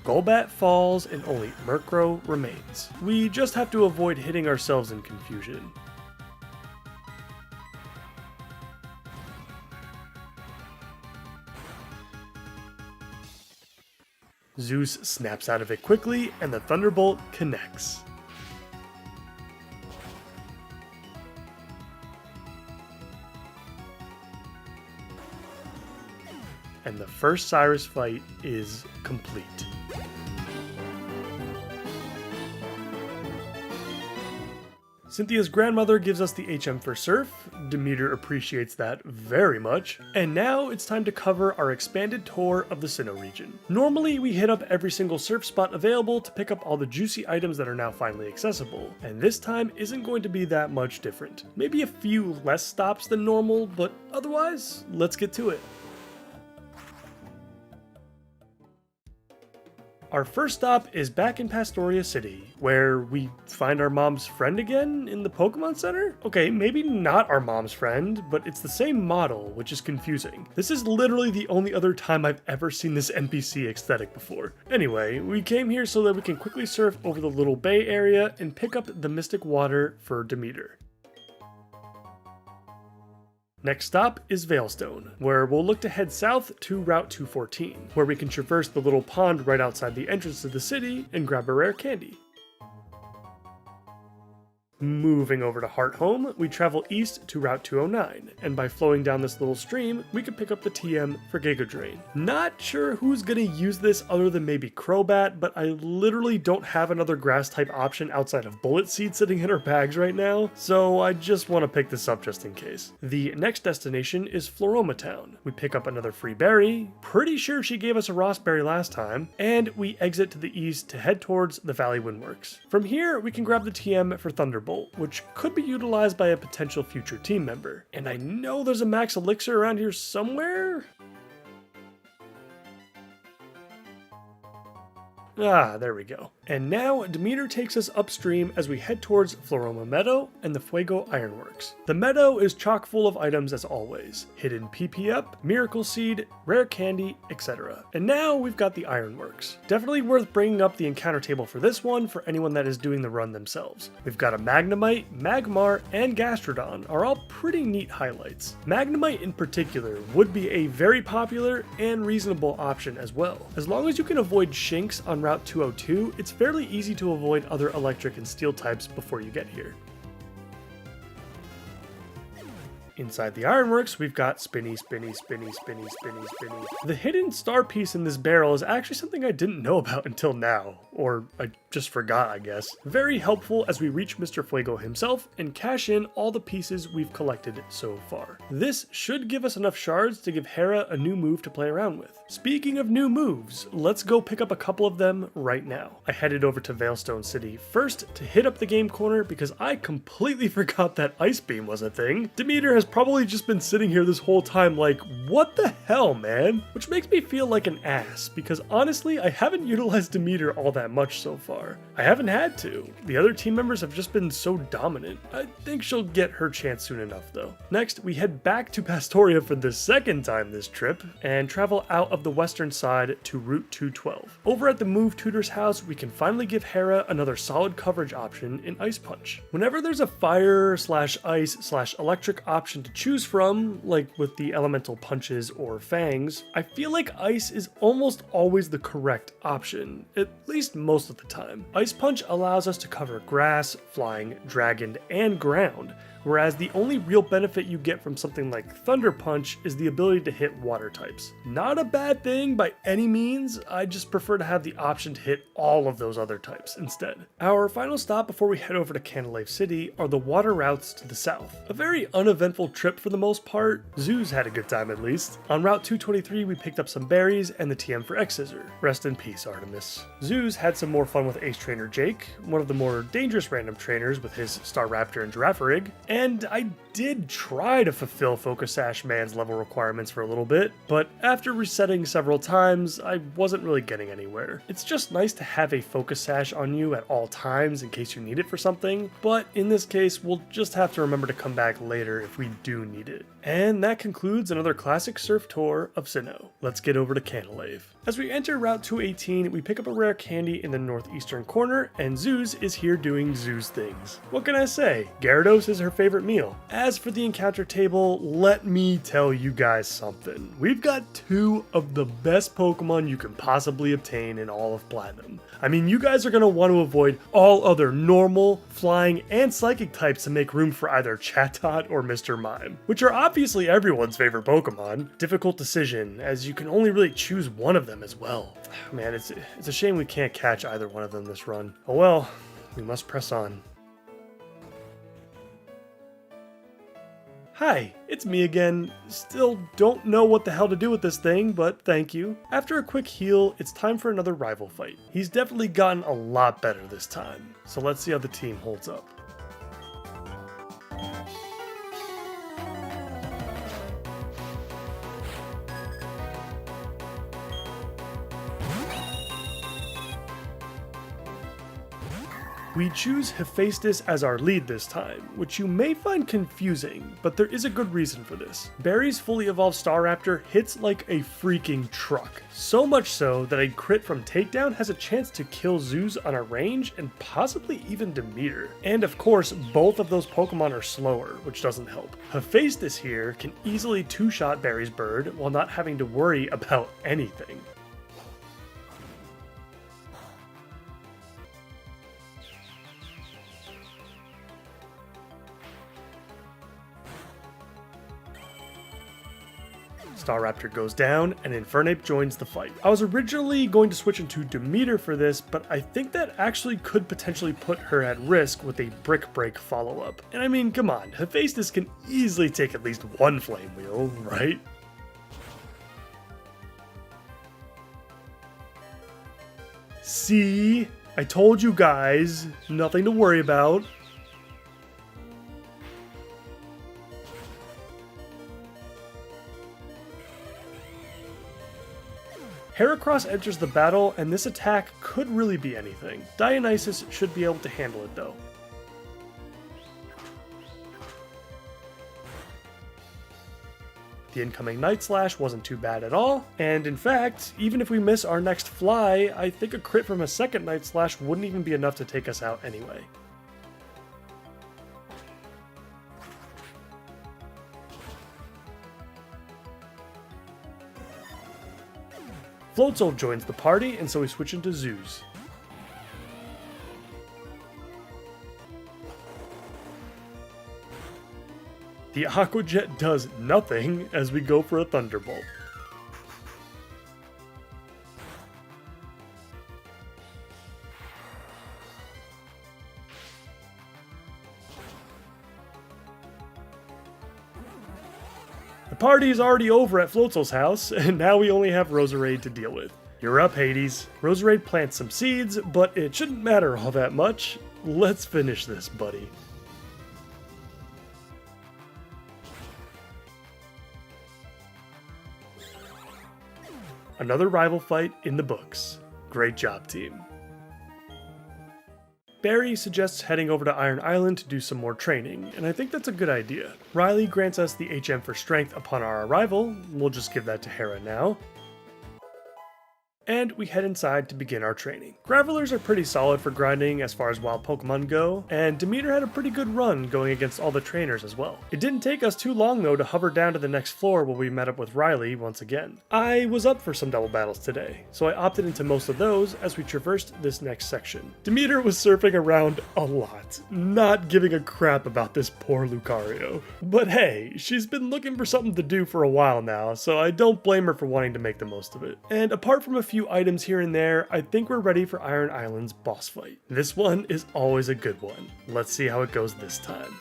Golbat falls and only Murkrow remains. We just have to avoid hitting ourselves in confusion. Zeus snaps out of it quickly, and the Thunderbolt connects. And the first Cyrus fight is complete. Cynthia's grandmother gives us the HM for Surf. Demeter appreciates that very much. And now it's time to cover our expanded tour of the Sinnoh region. Normally we hit up every single surf spot available to pick up all the juicy items that are now finally accessible. And this time isn't going to be that much different. Maybe a few less stops than normal, but otherwise, let's get to it. Our first stop is back in Pastoria City, where we find our mom's friend again in the Pokemon Center? Okay, maybe not our mom's friend, but it's the same model, which is confusing. This is literally the only other time I've ever seen this NPC aesthetic before. Anyway, we came here so that we can quickly surf over the Little Bay area and pick up the Mystic Water for Demeter. Next stop is Veilstone, where we'll look to head south to Route 214, where we can traverse the little pond right outside the entrance to the city and grab a rare candy. Moving over to Hearthome, we travel east to Route 209, and by flowing down this little stream, we can pick up the TM for Giga Drain. Not sure who's gonna use this other than maybe Crobat, but I literally don't have another grass type option outside of Bullet Seed sitting in our bags right now, so I just want to pick this up just in case. The next destination is Floroma Town. We pick up another free berry, pretty sure she gave us a Ross berry last time, and we exit to the east to head towards the Valley Windworks. From here, we can grab the TM for Thunderbolt, which could be utilized by a potential future team member. And I know there's a max elixir around here somewhere. Ah, there we go. And now Demeter takes us upstream as we head towards Floroma Meadow and the Fuego Ironworks. The meadow is chock full of items as always. Hidden PP up, Miracle Seed, rare candy, etc. And now we've got the Ironworks. Definitely worth bringing up the encounter table for this one for anyone that is doing the run themselves. We've got a Magnemite, Magmar, and Gastrodon are all pretty neat highlights. Magnemite in particular would be a very popular and reasonable option as well. As long as you can avoid Shinx on Route 202, it's fairly easy to avoid other electric and steel types before you get here. Inside the Ironworks, we've got Spinny, Spinny, Spinny, Spinny, Spinny, Spinny. The hidden star piece in this barrel is actually something I didn't know about until now. Or I just forgot, I guess. Very helpful as we reach Mr. Fuego himself and cash in all the pieces we've collected so far. This should give us enough shards to give Hera a new move to play around with. Speaking of new moves, let's go pick up a couple of them right now. I headed over to Veilstone City first to hit up the game corner because I completely forgot that Ice Beam was a thing. Demeter has probably just been sitting here this whole time like, what the hell, man? Which makes me feel like an ass because honestly, I haven't utilized Demeter all that much so far. I haven't had to. The other team members have just been so dominant. I think she'll get her chance soon enough though. Next, we head back to Pastoria for the second time this trip and travel out of the western side to Route 212. Over at the Move Tutor's house, we can finally give Hera another solid coverage option in Ice Punch. Whenever there's a fire slash ice slash electric option to choose from, like with the elemental punches or fangs, I feel like ice is almost always the correct option, at least most of the time. Ice Punch allows us to cover grass, flying, dragon, and ground, whereas the only real benefit you get from something like Thunder Punch is the ability to hit water types. Not a bad thing by any means, I just prefer to have the option to hit all of those other types instead. Our final stop before we head over to Candelave City are the water routes to the south. A very uneventful trip for the most part. Zeus had a good time at least. On Route 223 we picked up some berries and the TM for X-Scissor. Rest in peace, Artemis. Zeus had some more fun with Ace Trainer Jake, one of the more dangerous random trainers with his Staraptor and Girafarig, and I did try to fulfill Focus Sash Man's level requirements for a little bit, but after resetting several times, I wasn't really getting anywhere. It's just nice to have a Focus Sash on you at all times in case you need it for something, but in this case, we'll just have to remember to come back later if we do need it. And that concludes another classic surf tour of Sinnoh. Let's get over to Candelave. As we enter Route 218, we pick up a rare candy in the northeastern corner, and Zeus is here doing Zeus things. What can I say? Gyarados is her favorite meal. As for the encounter table, let me tell you guys something. We've got two of the best Pokemon you can possibly obtain in all of Platinum. I mean, you guys are going to want to avoid all other normal, flying, and psychic types to make room for either Chatot or Mr. Mime, which are obviously everyone's favorite Pokemon. Difficult decision, as you can only really choose one of them as well. Man, it's a shame we can't catch either one of them this run. Oh well, we must press on. Hi, it's me again. Still don't know what the hell to do with this thing, but thank you. After a quick heal, it's time for another rival fight. He's definitely gotten a lot better this time, so let's see how the team holds up. We choose Hephaestus as our lead this time, which you may find confusing, but there is a good reason for this. Barry's fully evolved Staraptor hits like a freaking truck. So much so that a crit from Takedown has a chance to kill Zeus on a range and possibly even Demeter. And of course, both of those Pokemon are slower, which doesn't help. Hephaestus here can easily two-shot Barry's bird while not having to worry about anything. Staraptor goes down, and Infernape joins the fight. I was originally going to switch into Demeter for this, but I think that actually could potentially put her at risk with a Brick Break follow-up. And I mean, come on, Hephaestus can easily take at least one Flame Wheel, right? See? I told you guys, nothing to worry about. Heracross enters the battle, and this attack could really be anything. Dionysus should be able to handle it though. The incoming Night Slash wasn't too bad at all, and in fact, even if we miss our next fly, I think a crit from a second Night Slash wouldn't even be enough to take us out anyway. Floatzel joins the party, and so we switch into Zeus. The Aqua Jet does nothing as we go for a Thunderbolt. The party is already over at Floatzel's house, and now we only have Roserade to deal with. You're up, Hades. Roserade plants some seeds, but it shouldn't matter all that much. Let's finish this, buddy. Another rival fight in the books. Great job, team. Barry suggests heading over to Iron Island to do some more training, and I think that's a good idea. Riley grants us the HM for strength upon our arrival. We'll just give that to Hera now. And we head inside to begin our training. Gravelers are pretty solid for grinding as far as wild Pokemon go, and Demeter had a pretty good run going against all the trainers as well. It didn't take us too long though to hover down to the next floor where we met up with Riley once again. I was up for some double battles today, so I opted into most of those as we traversed this next section. Demeter was surfing around a lot, not giving a crap about this poor Lucario. But hey, she's been looking for something to do for a while now, so I don't blame her for wanting to make the most of it. And apart from a few items here and there, I think we're ready for Iron Island's boss fight. This one is always a good one. Let's see how it goes this time.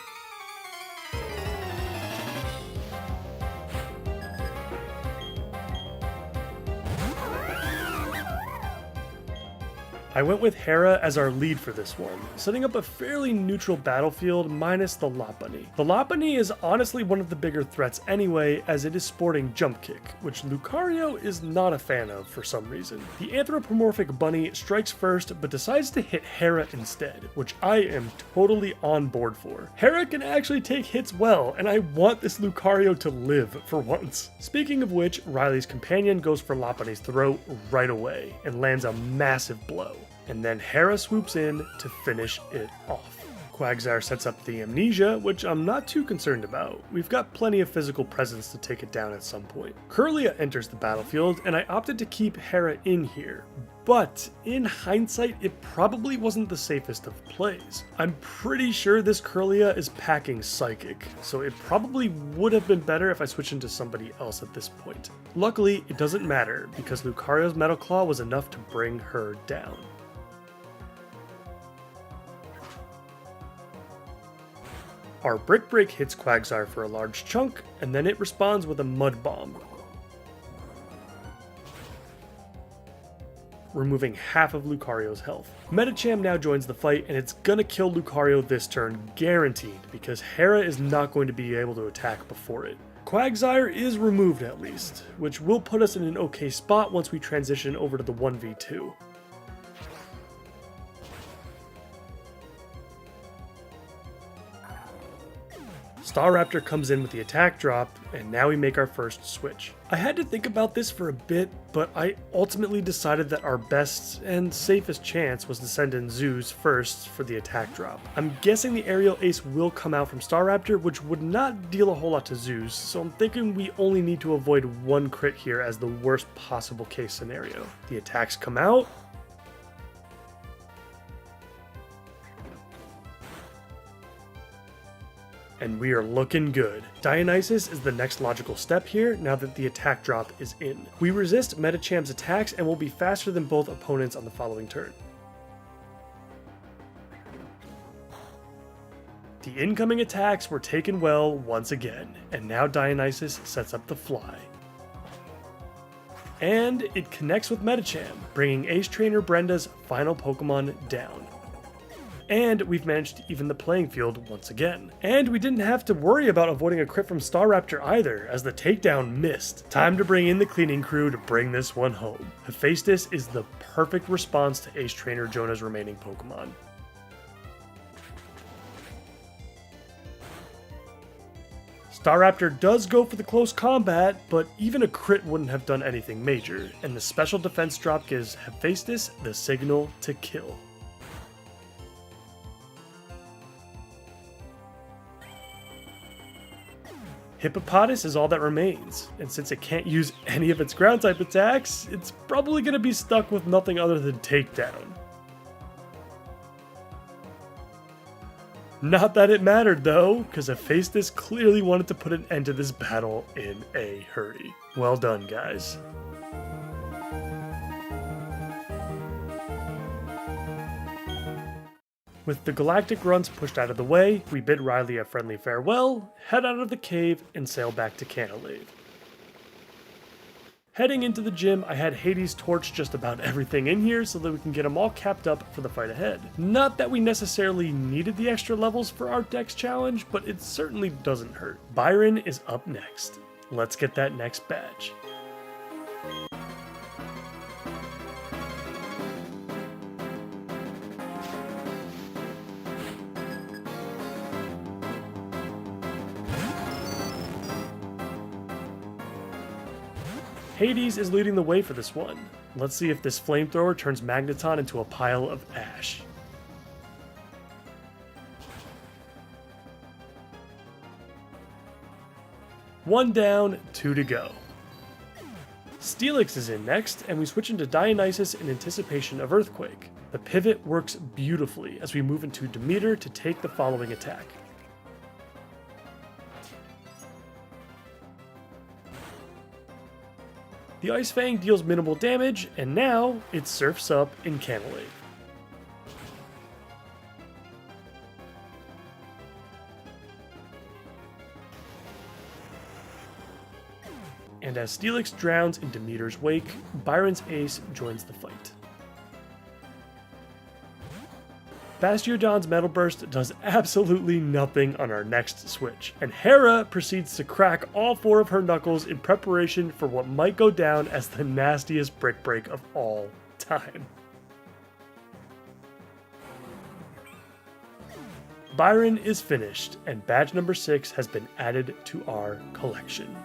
I went with Hera as our lead for this one, setting up a fairly neutral battlefield minus the Lopunny. The Lopunny is honestly one of the bigger threats anyway, as it is sporting Jump Kick, which Lucario is not a fan of for some reason. The anthropomorphic bunny strikes first, but decides to hit Hera instead, which I am totally on board for. Hera can actually take hits well, and I want this Lucario to live for once. Speaking of which, Riley's companion goes for Lopunny's throat right away, and lands a massive blow. And then Hera swoops in to finish it off. Quagsire sets up the Amnesia, which I'm not too concerned about. We've got plenty of physical presence to take it down at some point. Kirlia enters the battlefield, and I opted to keep Hera in here. But in hindsight, it probably wasn't the safest of plays. I'm pretty sure this Kirlia is packing Psychic, so it probably would have been better if I switched into somebody else at this point. Luckily, it doesn't matter, because Lucario's Metal Claw was enough to bring her down. Our Brick Break hits Quagsire for a large chunk, and then it responds with a Mud Bomb, removing half of Lucario's health. Medicham now joins the fight, and it's gonna kill Lucario this turn, guaranteed, because Hera is not going to be able to attack before it. Quagsire is removed at least, which will put us in an okay spot once we transition over to the 1v2. Staraptor comes in with the attack drop, and now we make our first switch. I had to think about this for a bit, but I ultimately decided that our best and safest chance was to send in Zeus first for the attack drop. I'm guessing the aerial ace will come out from Staraptor, which would not deal a whole lot to Zeus, so I'm thinking we only need to avoid one crit here as the worst possible case scenario. The attacks come out, and we are looking good. Dionysus is the next logical step here now that the attack drop is in. We resist Medicham's attacks and will be faster than both opponents on the following turn. The incoming attacks were taken well once again, and now Dionysus sets up the fly. And it connects with Medicham, bringing Ace Trainer Brenda's final Pokemon down. And we've managed to even the playing field once again. And we didn't have to worry about avoiding a crit from Staraptor either, as the takedown missed. Time to bring in the cleaning crew to bring this one home. Hephaestus is the perfect response to Ace Trainer Jonah's remaining Pokemon. Staraptor does go for the close combat, but even a crit wouldn't have done anything major, and the special defense drop gives Hephaestus the signal to kill. Hippopotas is all that remains, and since it can't use any of its ground type attacks, it's probably going to be stuck with nothing other than takedown. Not that it mattered though, because Hephaestus clearly wanted to put an end to this battle in a hurry. Well done, guys. With the galactic runs pushed out of the way, we bid Riley a friendly farewell, head out of the cave, and sail back to Canalave. Heading into the gym, I had Hades torch just about everything in here so that we can get them all capped up for the fight ahead. Not that we necessarily needed the extra levels for our Dex challenge, but it certainly doesn't hurt. Byron is up next. Let's get that next badge. Hades is leading the way for this one. Let's see if this flamethrower turns Magneton into a pile of ash. One down, 2 to go. Steelix is in next, and we switch into Dionysus in anticipation of Earthquake. The pivot works beautifully as we move into Demeter to take the following attack. The Ice Fang deals minimal damage, and now it surfs up in Cannelave. And as Steelix drowns in Demeter's wake, Byron's ace joins the fight. Bastiodon's Metal Burst does absolutely nothing on our next switch, and Hera proceeds to crack all 4 of her knuckles in preparation for what might go down as the nastiest brick break of all time. Byron is finished, and badge number 6 has been added to our collection.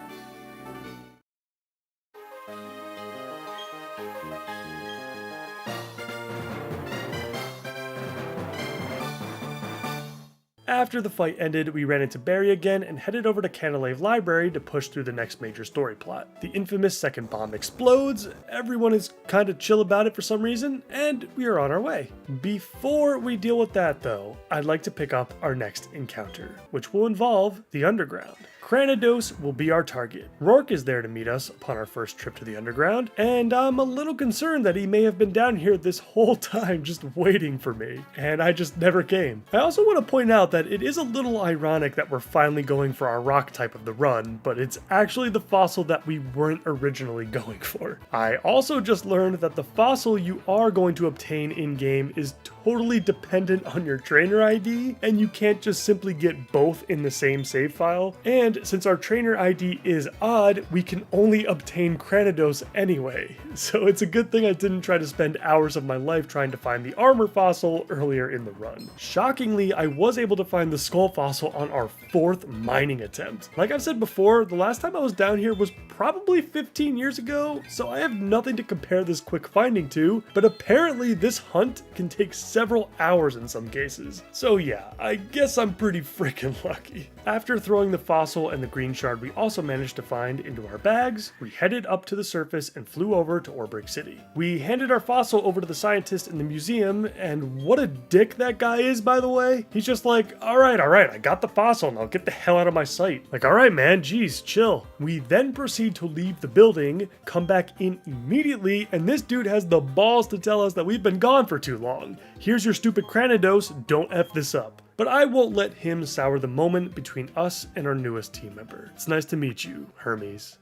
After the fight ended, we ran into Barry again and headed over to Cannelave Library to push through the next major story plot. The infamous second bomb explodes, everyone is kinda chill about it for some reason, and we are on our way. Before we deal with that though, I'd like to pick up our next encounter, which will involve the Underground. Cranidos will be our target. Rourke is there to meet us upon our first trip to the Underground, and I'm a little concerned that he may have been down here this whole time just waiting for me, and I just never came. I also want to point out that it is a little ironic that we're finally going for our rock type of the run, but it's actually the fossil that we weren't originally going for. I also just learned that the fossil you are going to obtain in-game is totally dependent on your trainer ID, and you can't just simply get both in the same save file, and since our trainer ID is odd, we can only obtain Cranidos anyway. So it's a good thing I didn't try to spend hours of my life trying to find the armor fossil earlier in the run. Shockingly, I was able to find the skull fossil on our 4th mining attempt. Like I've said before, the last time I was down here was probably 15 years ago, so I have nothing to compare this quick finding to, but apparently this hunt can take several hours in some cases. So yeah, I guess I'm pretty freaking lucky. After throwing the fossil and the green shard we also managed to find into our bags, we headed up to the surface and flew over to Orbrick City. We handed our fossil over to the scientist in the museum, and what a dick that guy is, by the way. He's just like, alright, I got the fossil, now get the hell out of my sight. Like, alright man, geez, chill. We then proceed to leave the building, come back in immediately, and this dude has the balls to tell us that we've been gone for too long. Here's your stupid Cranidos, don't F this up. But I won't let him sour the moment between us and our newest team member. It's nice to meet you, Hermes.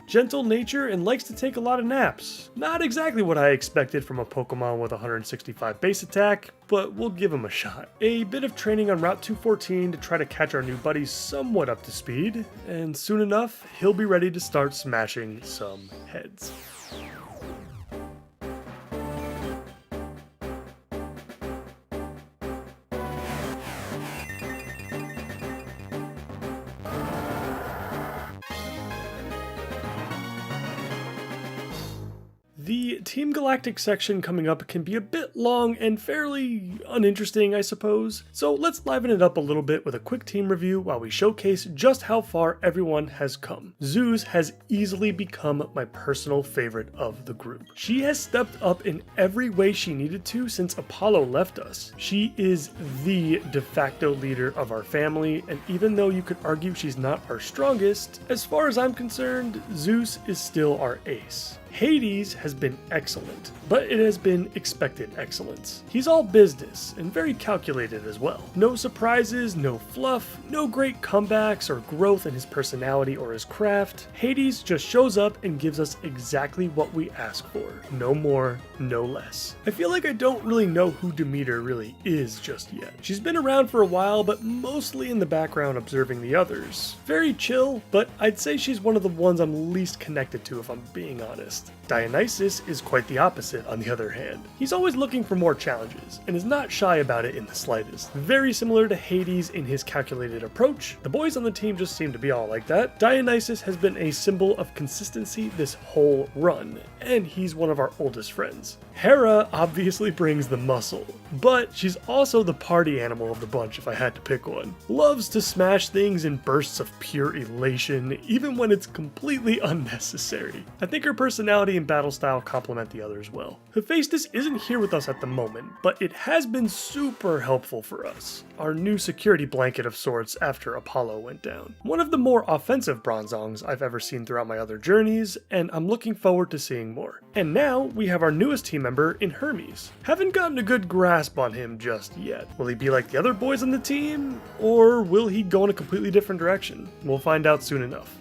Gentle nature and likes to take a lot of naps. Not exactly what I expected from a Pokemon with 165 base attack, but we'll give him a shot. A bit of training on Route 214 to try to catch our new buddies somewhat up to speed, and soon enough, he'll be ready to start smashing some heads. The Team Galactic section coming up can be a bit long and fairly uninteresting, I suppose, so let's liven it up a little bit with a quick team review while we showcase just how far everyone has come. Zeus has easily become my personal favorite of the group. She has stepped up in every way she needed to since Apollo left us. She is the de facto leader of our family, and even though you could argue she's not our strongest, as far as I'm concerned, Zeus is still our ace. Hades has been excellent, but it has been expected excellence. He's all business, and very calculated as well. No surprises, no fluff, no great comebacks or growth in his personality or his craft. Hades just shows up and gives us exactly what we ask for. No more, no less. I feel like I don't really know who Demeter really is just yet. She's been around for a while, but mostly in the background observing the others. Very chill, but I'd say she's one of the ones I'm least connected to if I'm being honest. Dionysus is quite the opposite on the other hand. He's always looking for more challenges, and is not shy about it in the slightest. Very similar to Hades in his calculated approach, the boys on the team just seem to be all like that. Dionysus has been a symbol of consistency this whole run, and he's one of our oldest friends. Hera obviously brings the muscle, but she's also the party animal of the bunch if I had to pick one. Loves to smash things in bursts of pure elation, even when it's completely unnecessary. I think her personality and battle style complement the others well. Hephaestus isn't here with us at the moment, but it has been super helpful for us. Our new security blanket of sorts after Apollo went down. One of the more offensive Bronzongs I've ever seen throughout my other journeys, and I'm looking forward to seeing more. And now we have our newest team member in Hermes. Haven't gotten a good grasp on him just yet. Will he be like the other boys on the team, or will he go in a completely different direction? We'll find out soon enough.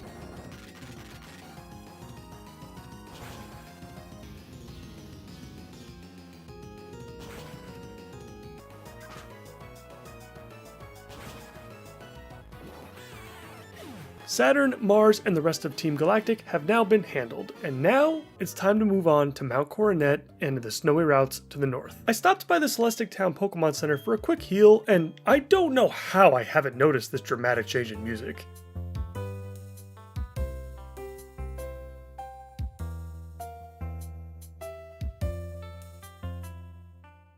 Saturn, Mars, and the rest of Team Galactic have now been handled, and now it's time to move on to Mount Coronet and the snowy routes to the north. I stopped by the Celestic Town Pokemon Center for a quick heal, and I don't know how I haven't noticed this dramatic change in music.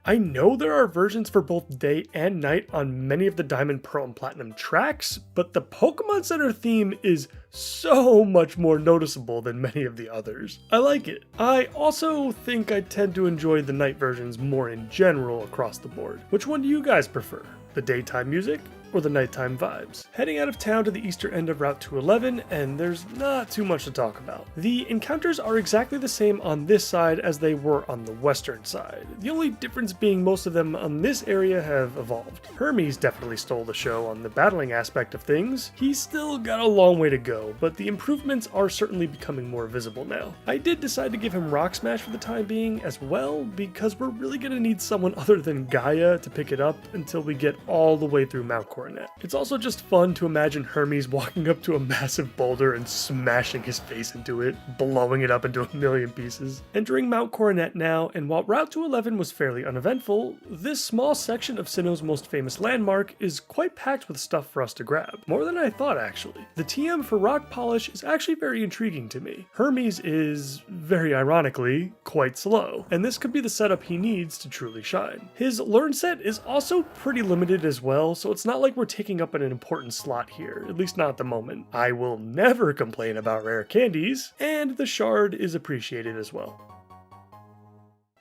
I know there are versions for both day and night on many of the Diamond, Pearl, and Platinum tracks, but the Pokemon Center theme is so much more noticeable than many of the others. I like it. I also think I tend to enjoy the night versions more in general across the board. Which one do you guys prefer? The daytime music or the nighttime vibes? Heading out of town to the eastern end of Route 211, and there's not too much to talk about. The encounters are exactly the same on this side as they were on the western side, the only difference being most of them on this area have evolved. Hermes definitely stole the show on the battling aspect of things. He's still got a long way to go, but the improvements are certainly becoming more visible now. I did decide to give him Rock Smash for the time being as well, because we're really gonna need someone other than Gaia to pick it up until we get all the way through Mount Coronet. It's also just fun to imagine Hermes walking up to a massive boulder and smashing his face into it, blowing it up into a million pieces. Entering Mount Coronet now, and while Route 211 was fairly uneventful, this small section of Sinnoh's most famous landmark is quite packed with stuff for us to grab. More than I thought, actually. The TM for Rock Polish is actually very intriguing to me. Hermes is, very ironically, quite slow, and this could be the setup he needs to truly shine. His Learn set is also pretty limited as well, so it's not like we're taking up an important slot here, at least not at the moment. I will never complain about rare candies, and the shard is appreciated as well.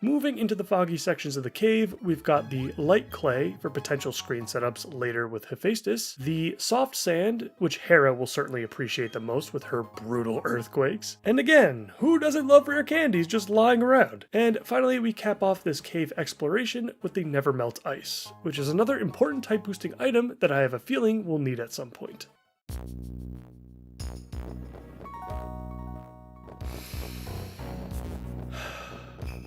Moving into the foggy sections of the cave, we've got the light clay for potential screen setups later with Hephaestus, the soft sand, which Hera will certainly appreciate the most with her brutal earthquakes, and again, who doesn't love rare candies just lying around? And finally, we cap off this cave exploration with the Never Melt Ice, which is another important type boosting item that I have a feeling we'll need at some point.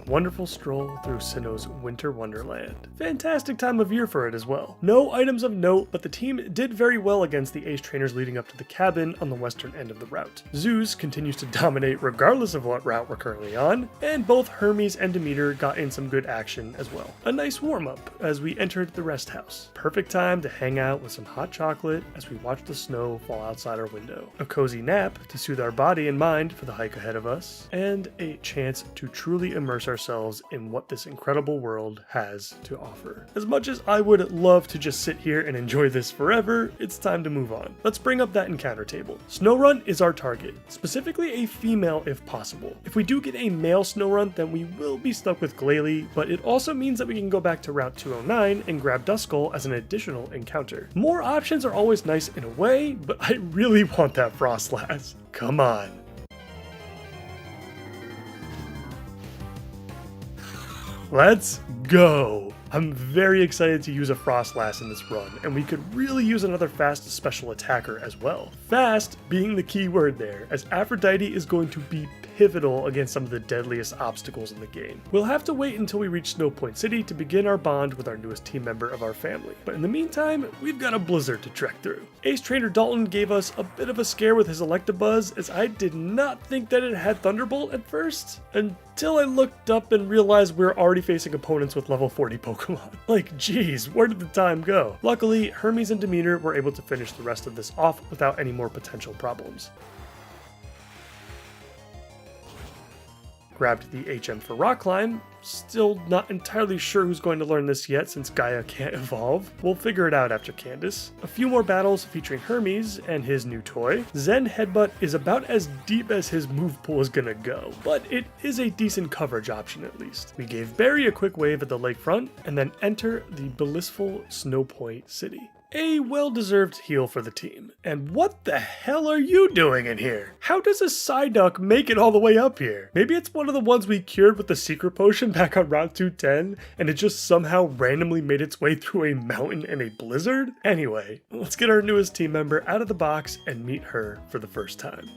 Wonderful stroll through Sinnoh's winter wonderland. Fantastic time of year for it as well. No items of note, but the team did very well against the ace trainers leading up to the cabin on the western end of the route. Zeus continues to dominate regardless of what route we're currently on, and both Hermes and Demeter got in some good action as well. A nice warm-up as we entered the rest house. Perfect time to hang out with some hot chocolate as we watch the snow fall outside our window. A cozy nap to soothe our body and mind for the hike ahead of us, and a chance to truly immerse ourselves in what this incredible world has to offer. As much as I would love to just sit here and enjoy this forever, it's time to move on. Let's bring up that encounter table. Snow is our target, specifically a female if possible. If we do get a male Snow, then we will be stuck with Glalie, but it also means that we can go back to Route 209 and grab Duskull as an additional encounter. More options are always nice in a way, but I really want that Frostlass. Come on. Let's go! I'm very excited to use a Frostlass in this run, and we could really use another fast special attacker as well. Fast being the key word there, as Aphrodite is going to be pivotal against some of the deadliest obstacles in the game. We'll have to wait until we reach Snow Point City to begin our bond with our newest team member of our family. But in the meantime, we've got a blizzard to trek through. Ace Trainer Dalton gave us a bit of a scare with his Electabuzz, as I did not think that it had Thunderbolt at first, until I looked up and realized we're already facing opponents with level 40 Pokemon. Like, geez, where did the time go? Luckily, Hermes and Demeter were able to finish the rest of this off without any more potential problems. Grabbed the HM for Rock Climb. Still not entirely sure who's going to learn this yet since Gaia can't evolve. We'll figure it out after Candace. A few more battles featuring Hermes and his new toy. Zen Headbutt is about as deep as his move pool is gonna go, but it is a decent coverage option at least. We gave Barry a quick wave at the lakefront and then enter the blissful Snow Point City. A well-deserved heal for the team. And what the hell are you doing in here? How does a Psyduck make it all the way up here? Maybe it's one of the ones we cured with the secret potion back on Route 210, and it just somehow randomly made its way through a mountain and a blizzard? Anyway, let's get our newest team member out of the box and meet her for the first time.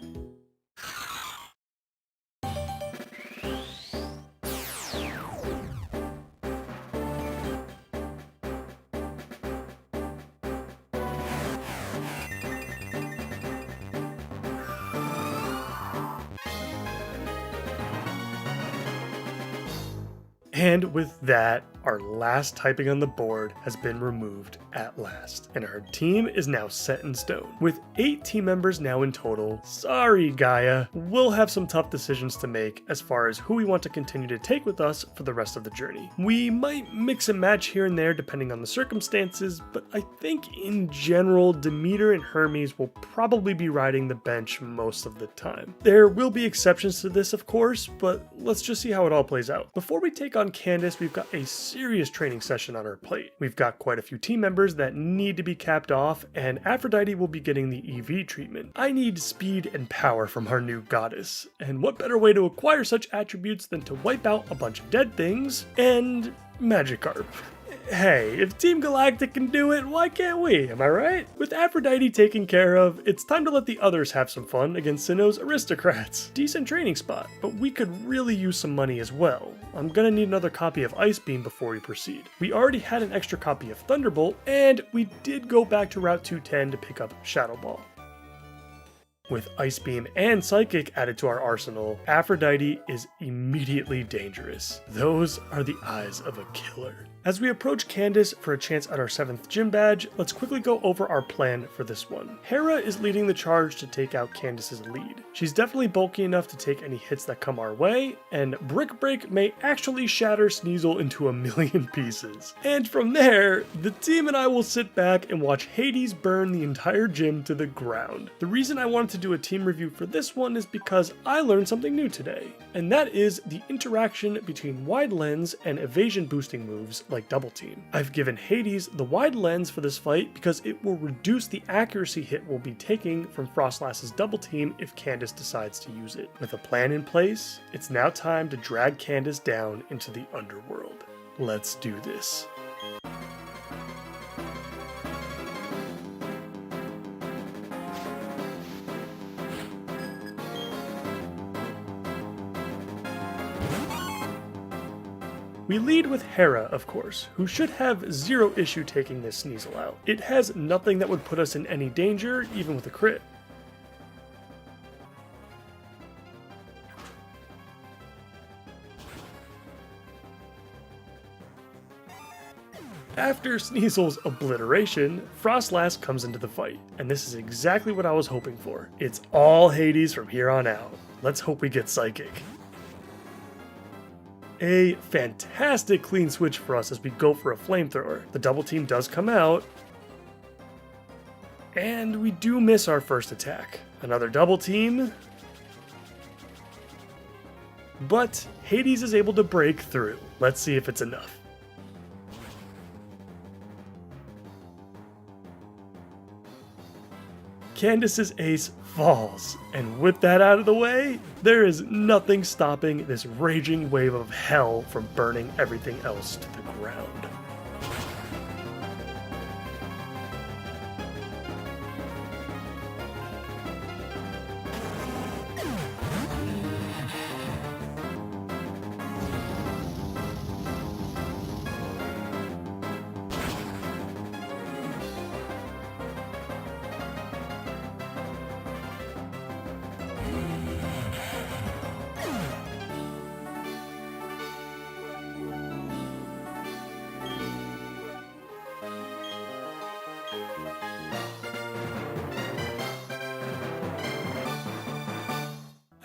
And with that, our last typing on the board has been removed at last, and our team is now set in stone. With 8 team members now in total, sorry Gaia, we'll have some tough decisions to make as far as who we want to continue to take with us for the rest of the journey. We might mix and match here and there depending on the circumstances, but I think in general, Demeter and Hermes will probably be riding the bench most of the time. There will be exceptions to this, of course, but let's just see how it all plays out. Before we take on Candace, we've got a serious training session on our plate. We've got quite a few team members that need to be capped off, and Aphrodite will be getting the EV treatment. I need speed and power from our new goddess, and what better way to acquire such attributes than to wipe out a bunch of dead things and Magikarp. Hey, if Team Galactic can do it, why can't we? Am I right? With Aphrodite taken care of, it's time to let the others have some fun against Sinnoh's aristocrats. Decent training spot, but we could really use some money as well. I'm gonna need another copy of Ice Beam before we proceed. We already had an extra copy of Thunderbolt, and we did go back to Route 210 to pick up Shadow Ball. With Ice Beam and Psychic added to our arsenal, Aphrodite is immediately dangerous. Those are the eyes of a killer. As we approach Candace for a chance at our 7th gym badge, let's quickly go over our plan for this one. Hera is leading the charge to take out Candace's lead. She's definitely bulky enough to take any hits that come our way, and Brick Break may actually shatter Sneasel into a million pieces. And from there, the team and I will sit back and watch Hades burn the entire gym to the ground. The reason I wanted to do a team review for this one is because I learned something new today, and that is the interaction between Wide Lens and evasion boosting moves like Double Team. I've given Hades the Wide Lens for this fight because it will reduce the accuracy hit we'll be taking from Frostlass's Double Team if Candace decides to use it. With a plan in place, it's now time to drag Candace down into the underworld. Let's do this. We lead with Hera, of course, who should have zero issue taking this Sneasel out. It has nothing that would put us in any danger, even with a crit. After Sneasel's obliteration, Frostlass comes into the fight, and this is exactly what I was hoping for. It's all Hades from here on out. Let's hope we get Psychic. A fantastic clean switch for us as we go for a flamethrower. The Double Team does come out, and we do miss our first attack. Another Double Team, but Hades is able to break through. Let's see if it's enough. Candace's ace falls, and with that out of the way, there is nothing stopping this raging wave of hell from burning everything else to the ground.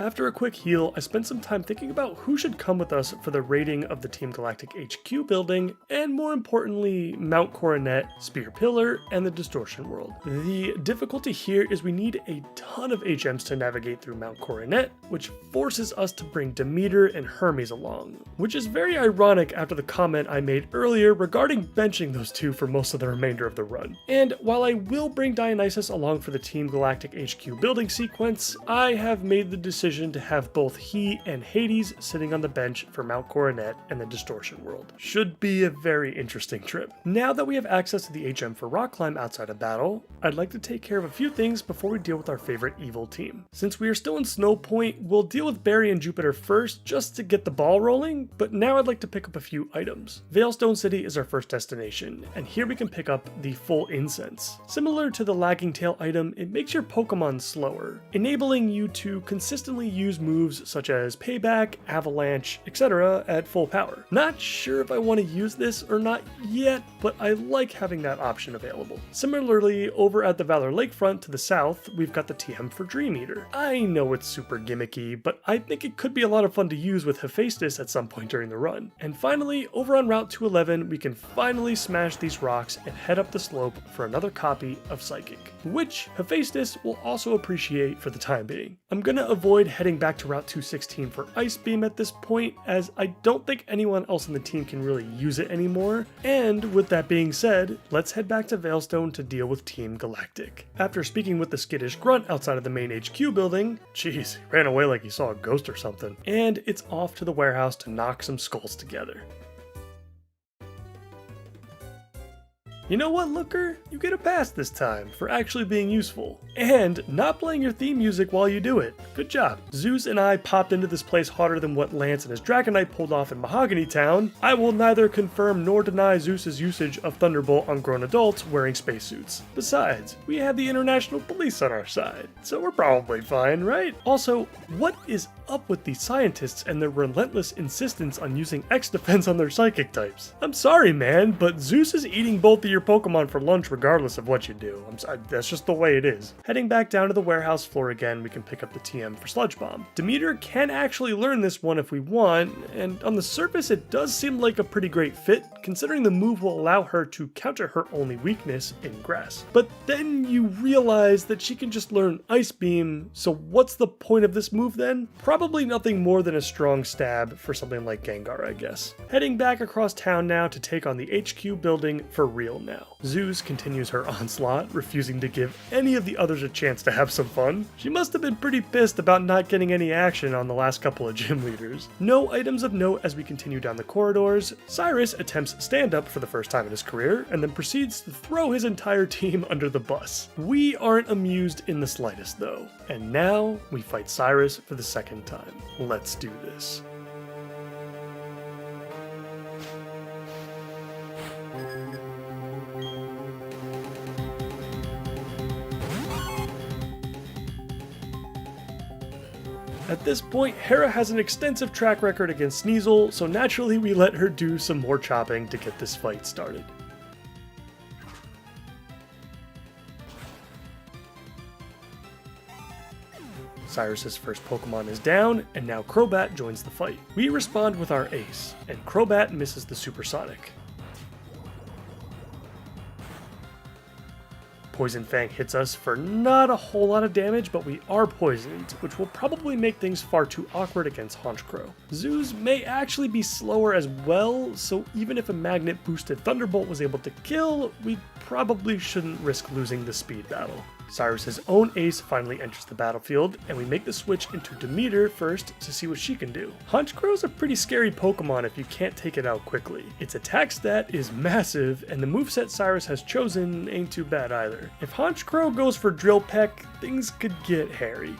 After a quick heal, I spent some time thinking about who should come with us for the raiding of the Team Galactic HQ building, and more importantly, Mount Coronet, Spear Pillar, and the Distortion World. The difficulty here is we need a ton of HMs to navigate through Mount Coronet, which forces us to bring Demeter and Hermes along, which is very ironic after the comment I made earlier regarding benching those two for most of the remainder of the run. And while I will bring Dionysus along for the Team Galactic HQ building sequence, I have made the decision to have both he and Hades sitting on the bench for Mount Coronet and the Distortion World. Should be a very interesting trip. Now that we have access to the HM for Rock Climb outside of battle, I'd like to take care of a few things before we deal with our favorite evil team. Since we are still in Snow Point, we'll deal with Barry and Jupiter first just to get the ball rolling, but now I'd like to pick up a few items. Veilstone City is our first destination, and here we can pick up the Full Incense. Similar to the Lagging Tail item, it makes your Pokemon slower, enabling you to consistently use moves such as Payback, Avalanche, etc. at full power. Not sure if I want to use this or not yet, but I like having that option available. Similarly, over at the Valor Lakefront to the south, we've got the TM for Dream Eater. I know it's super gimmicky, but I think it could be a lot of fun to use with Hephaestus at some point during the run. And finally, over on Route 211, we can finally smash these rocks and head up the slope for another copy of Psychic, which Hephaestus will also appreciate for the time being. I'm gonna avoid heading back to Route 216 for Ice Beam at this point, as I don't think anyone else in the team can really use it anymore. And with that being said, let's head back to Veilstone to deal with Team Galactic. After speaking with the skittish grunt outside of the main HQ building, jeez, he ran away like he saw a ghost or something, and it's off to the warehouse to knock some skulls together. You know what, Looker? You get a pass this time for actually being useful. And not playing your theme music while you do it. Good job. Zeus and I popped into this place harder than what Lance and his Dragonite pulled off in Mahogany Town. I will neither confirm nor deny Zeus's usage of Thunderbolt on grown adults wearing spacesuits. Besides, we have the international police on our side, so we're probably fine, right? Also, what is up with these scientists and their relentless insistence on using X defense on their psychic types? I'm sorry, man, but Zeus is eating both of your Pokemon for lunch regardless of what you do. That's just the way it is. Heading back down to the warehouse floor again, we can pick up the TM for Sludge Bomb. Demeter can actually learn this one if we want, and on the surface it does seem like a pretty great fit, considering the move will allow her to counter her only weakness in Grass. But then you realize that she can just learn Ice Beam, so what's the point of this move then? Probably nothing more than a strong stab for something like Gengar, I guess. Heading back across town now to take on the HQ building for real now. Zeus continues her onslaught, refusing to give any of the others a chance to have some fun. She must have been pretty pissed about not getting any action on the last couple of gym leaders. No items of note as we continue down the corridors. Cyrus attempts stand-up for the first time in his career, and then proceeds to throw his entire team under the bus. We aren't amused in the slightest though. And now we fight Cyrus for the second time. Let's do this. At this point, Hera has an extensive track record against Sneasel, so naturally we let her do some more chopping to get this fight started. Cyrus's first Pokemon is down, and now Crobat joins the fight. We respond with our Ace, and Crobat misses the Supersonic. Poison Fang hits us for not a whole lot of damage, but we are poisoned, which will probably make things far too awkward against Honchkrow. Zeus may actually be slower as well, so even if a magnet-boosted Thunderbolt was able to kill, we probably shouldn't risk losing the speed battle. Cyrus's own Ace finally enters the battlefield, and we make the switch into Demeter first to see what she can do. Honchkrow's a pretty scary Pokemon if you can't take it out quickly. Its attack stat is massive, and the moveset Cyrus has chosen ain't too bad either. If Honchkrow goes for Drill Peck, things could get hairy.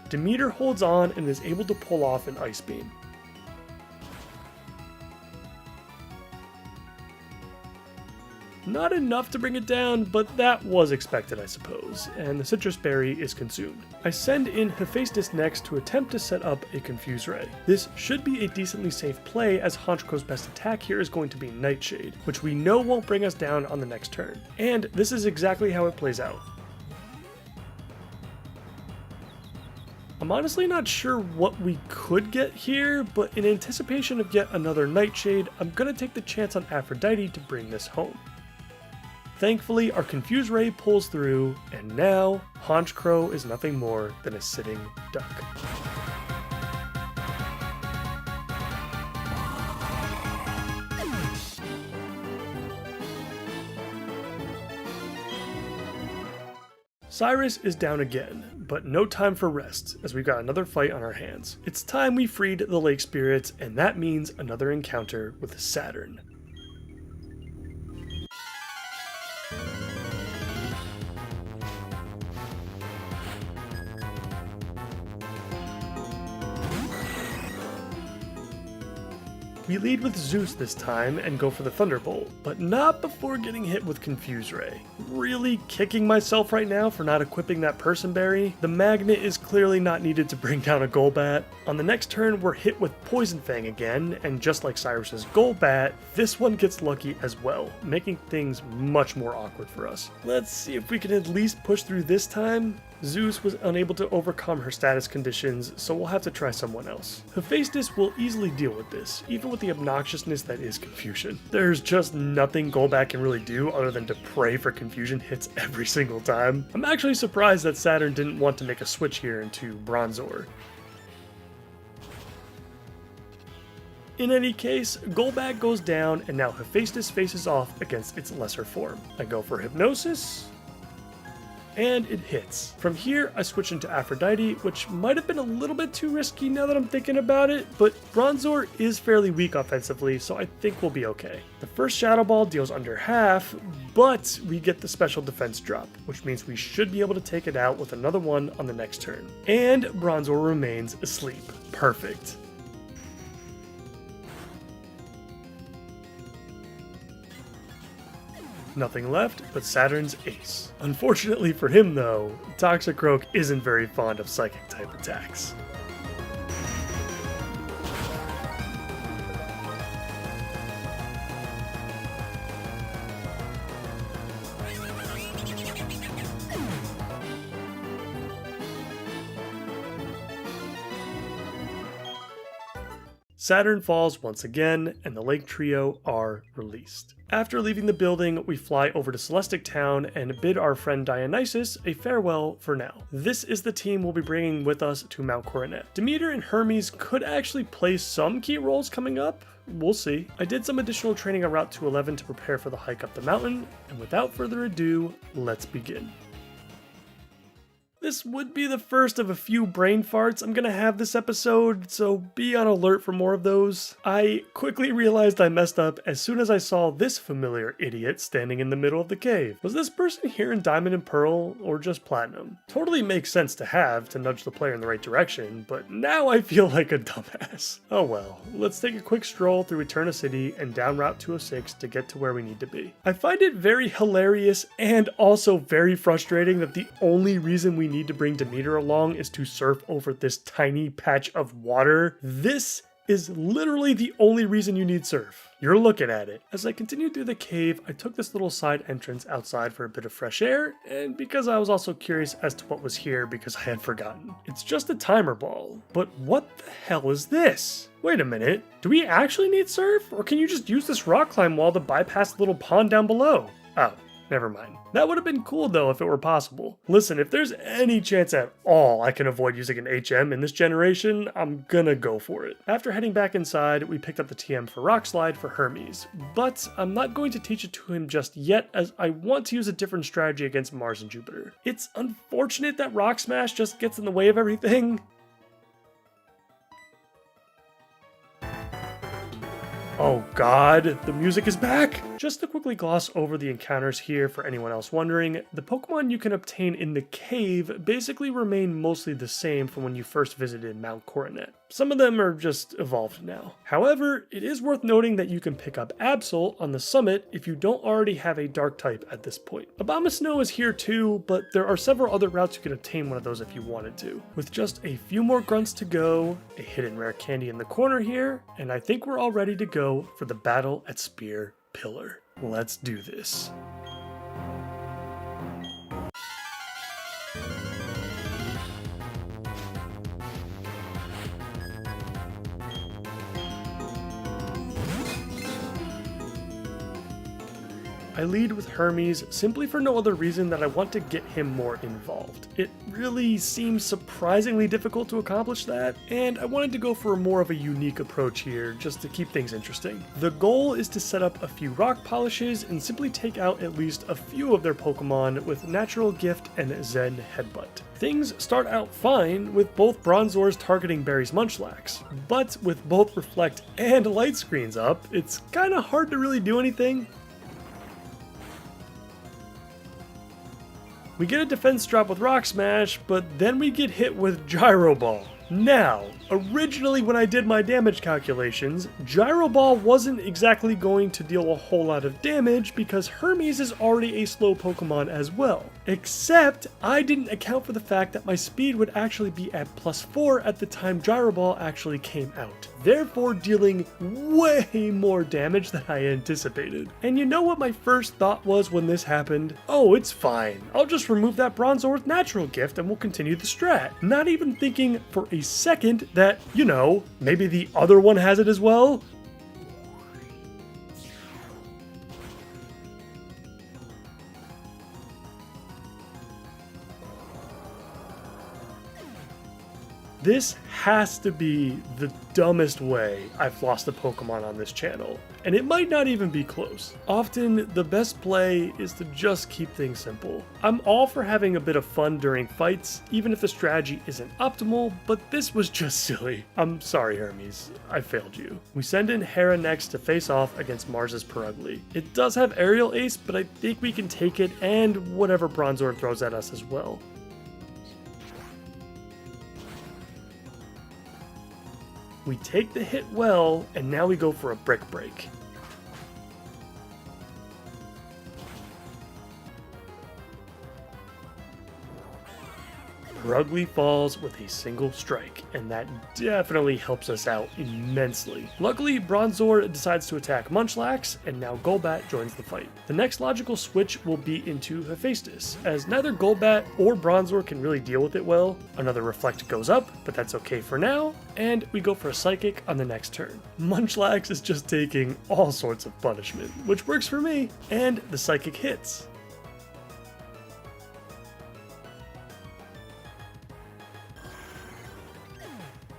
Demeter holds on and is able to pull off an Ice Beam. Not enough to bring it down, but that was expected, I suppose, and the citrus berry is consumed. I send in Hephaestus next to attempt to set up a Confuse Ray. This should be a decently safe play, as Honchkro's best attack here is going to be Nightshade, which we know won't bring us down on the next turn. And this is exactly how it plays out. I'm honestly not sure what we could get here, but in anticipation of yet another Nightshade, I'm gonna take the chance on Aphrodite to bring this home. Thankfully, our Confuse Ray pulls through, and now Honchkro is nothing more than a sitting duck. Cyrus is down again, but no time for rest, as we've got another fight on our hands. It's time we freed the lake spirits, and that means another encounter with Saturn. We lead with Zeus this time and go for the Thunderbolt, but not before getting hit with Confuse Ray. Really kicking myself right now for not equipping that Person Berry. The Magnet is clearly not needed to bring down a Golbat. On the next turn, we're hit with Poison Fang again, and just like Cyrus's Golbat, this one gets lucky as well, making things much more awkward for us. Let's see if we can at least push through this time. Zeus was unable to overcome her status conditions, so we'll have to try someone else. Hephaestus will easily deal with this, even with the obnoxiousness that is Confusion. There's just nothing Golbat can really do other than to pray for Confusion hits every single time. I'm actually surprised that Saturn didn't want to make a switch here into Bronzor. In any case, Golbat goes down, and now Hephaestus faces off against its lesser form. I go for Hypnosis, and it hits. From here, I switch into Aphrodite, which might have been a little bit too risky now that I'm thinking about it, but Bronzor is fairly weak offensively, so I think we'll be okay. The first Shadow Ball deals under half, but we get the special defense drop, which means we should be able to take it out with another one on the next turn. And Bronzor remains asleep. Perfect. Nothing left but Saturn's Ace. Unfortunately for him though, Toxicroak isn't very fond of psychic type attacks. Saturn falls once again, and the Lake Trio are released. After leaving the building, we fly over to Celestic Town and bid our friend Dionysus a farewell for now. This is the team we'll be bringing with us to Mount Coronet. Demeter and Hermes could actually play some key roles coming up. We'll see. I did some additional training on Route 211 to prepare for the hike up the mountain, and without further ado, let's begin. This would be the first of a few brain farts I'm gonna have this episode, so be on alert for more of those. I quickly realized I messed up as soon as I saw this familiar idiot standing in the middle of the cave. Was this person here in Diamond and Pearl, or just Platinum? Totally makes sense to have to nudge the player in the right direction, but now I feel like a dumbass. Oh well, let's take a quick stroll through Eterna City and down Route 206 to get to where we need to be. I find it very hilarious and also very frustrating that the only reason we need to bring Demeter along is to surf over this tiny patch of water. This is literally the only reason you need surf. You're looking at it. As I continued through the cave, I took this little side entrance outside for a bit of fresh air, and because I was also curious as to what was here because I had forgotten. It's just a timer ball, but what the hell is this? Wait a minute, do we actually need surf, or can you just use this rock climb wall to bypass the little pond down below? Oh. Never mind. That would have been cool though if it were possible. Listen, if there's any chance at all I can avoid using an HM in this generation, I'm gonna go for it. After heading back inside, we picked up the TM for Rock Slide for Hermes, but I'm not going to teach it to him just yet as I want to use a different strategy against Mars and Jupiter. It's unfortunate that Rock Smash just gets in the way of everything. Oh god, the music is back! Just to quickly gloss over the encounters here for anyone else wondering, the Pokemon you can obtain in the cave basically remain mostly the same from when you first visited Mount Coronet. Some of them are just evolved now. However, it is worth noting that you can pick up Absol on the summit if you don't already have a dark type at this point. Abomasnow is here too, but there are several other routes you can obtain one of those if you wanted to. With just a few more grunts to go, a hidden rare candy in the corner here, and I think we're all ready to go for the battle at Spear Pillar. Let's do this. I lead with Hermes simply for no other reason than I want to get him more involved. It really seems surprisingly difficult to accomplish that, and I wanted to go for more of a unique approach here just to keep things interesting. The goal is to set up a few rock polishes and simply take out at least a few of their Pokemon with Natural Gift and Zen Headbutt. Things start out fine with both Bronzors targeting Barry's Munchlax, but with both Reflect and Light Screens up, it's kinda hard to really do anything. We get a defense drop with Rock Smash, but then we get hit with Gyro Ball. Now, originally when I did my damage calculations, Gyro Ball wasn't exactly going to deal a whole lot of damage because Hermes is already a slow Pokemon as well. Except, I didn't account for the fact that my speed would actually be at +4 at the time Gyro Ball actually came out, therefore dealing way more damage than I anticipated. And you know what my first thought was when this happened? Oh, it's fine. I'll just remove that Bronzor with Natural Gift and we'll continue the strat. Not even thinking for a second that, you know, maybe the other one has it as well. This has to be the dumbest way I've lost a Pokemon on this channel, and it might not even be close. Often, the best play is to just keep things simple. I'm all for having a bit of fun during fights, even if the strategy isn't optimal, but this was just silly. I'm sorry, Hermes. I failed you. We send in Hera next to face off against Mars's Perugly. It does have Aerial Ace, but I think we can take it and whatever Bronzor throws at us as well. We take the hit well, and now we go for a Brick Break. Perugly falls with a single strike, and that definitely helps us out immensely. Luckily, Bronzor decides to attack Munchlax, and now Golbat joins the fight. The next logical switch will be into Hephaestus, as neither Golbat or Bronzor can really deal with it well. Another Reflect goes up, but that's okay for now, and we go for a Psychic on the next turn. Munchlax is just taking all sorts of punishment, which works for me, and the Psychic hits.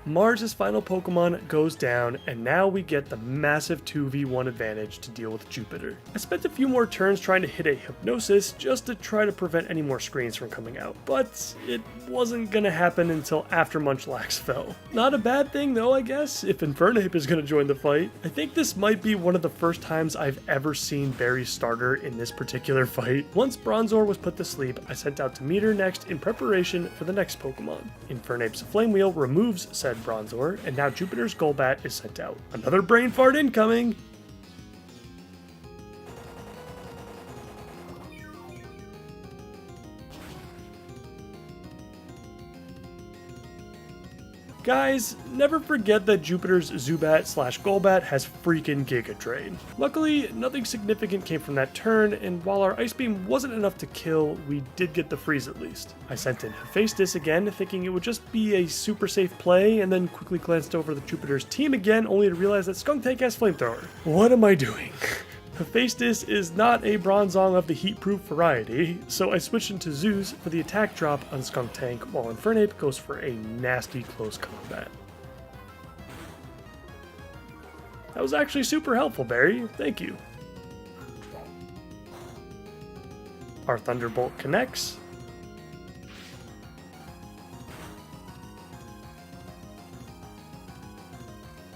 Mars' final Pokemon goes down, and now we get the massive 2v1 advantage to deal with Jupiter. I spent a few more turns trying to hit a Hypnosis just to try to prevent any more screens from coming out, but it wasn't gonna happen until after Munchlax fell. Not a bad thing though, I guess, if Infernape is gonna join the fight. I think this might be one of the first times I've ever seen Barry's starter in this particular fight. Once Bronzor was put to sleep, I sent out to Meter next in preparation for the next Pokemon. Infernape's Flame Wheel removes said Bronzor, and now Jupiter's Golbat is sent out. Another brain fart incoming! Guys, never forget that Jupiter's Zubat/Golbat has freaking Giga Drain. Luckily, nothing significant came from that turn, and while our Ice Beam wasn't enough to kill, we did get the freeze at least. I sent in Hephaestus again, thinking it would just be a super safe play, and then quickly glanced over the Jupiter's team again, only to realize that Skuntank has Flamethrower. What am I doing? Hephaestus is not a Bronzong of the heat-proof variety, so I switched into Zeus for the attack drop on Skuntank, while Infernape goes for a nasty close combat. That was actually super helpful, Barry. Thank you. Our Thunderbolt connects.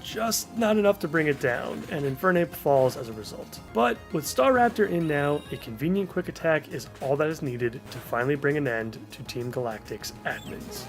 just not enough to bring it down, and Infernape falls as a result. But with Staraptor in now, a convenient quick attack is all that is needed to finally bring an end to Team Galactic's admins.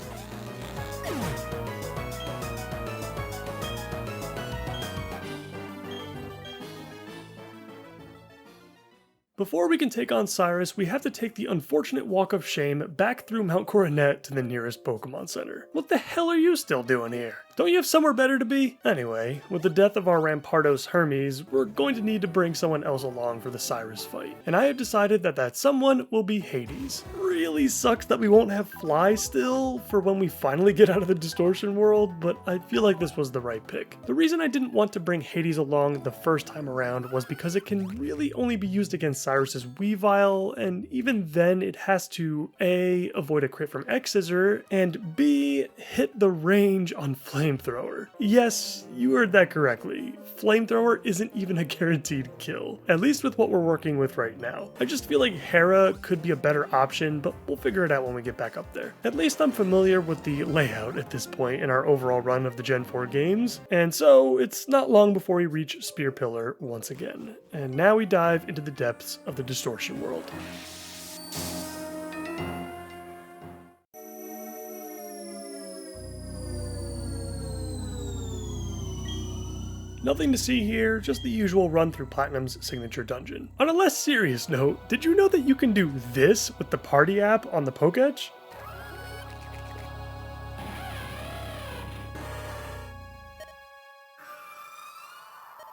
Before we can take on Cyrus, we have to take the unfortunate walk of shame back through Mount Coronet to the nearest Pokemon Center. What the hell are you still doing here? Don't you have somewhere better to be? Anyway, with the death of our Rampardos Hermes, we're going to need to bring someone else along for the Cyrus fight. And I have decided that that someone will be Hades. Really sucks that we won't have Fly still for when we finally get out of the Distortion world, but I feel like this was the right pick. The reason I didn't want to bring Hades along the first time around was because it can really only be used against Cyrus's Weavile, and even then it has to A, avoid a crit from X-Scissor, and B, hit the range on Flamethrower. Yes, you heard that correctly. Flamethrower isn't even a guaranteed kill, at least with what we're working with right now. I just feel like Hera could be a better option, but we'll figure it out when we get back up there. At least I'm familiar with the layout at this point in our overall run of the Gen 4 games, and so it's not long before we reach Spear Pillar once again. And now we dive into the depths of the Distortion world. Nothing to see here, just the usual run through Platinum's signature dungeon. On a less serious note, did you know that you can do this with the party app on the Pokédex?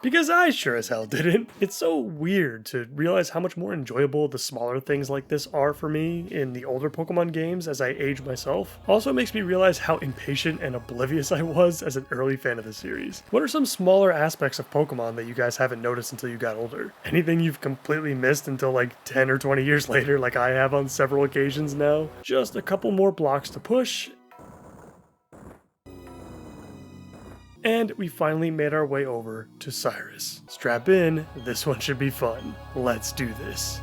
Because I sure as hell didn't. It's so weird to realize how much more enjoyable the smaller things like this are for me in the older Pokemon games as I age myself. Also makes me realize how impatient and oblivious I was as an early fan of the series. What are some smaller aspects of Pokemon that you guys haven't noticed until you got older? Anything you've completely missed until like 10 or 20 years later like I have on several occasions now? Just a couple more blocks to push, and we finally made our way over to Cyrus. Strap in, this one should be fun. Let's do this.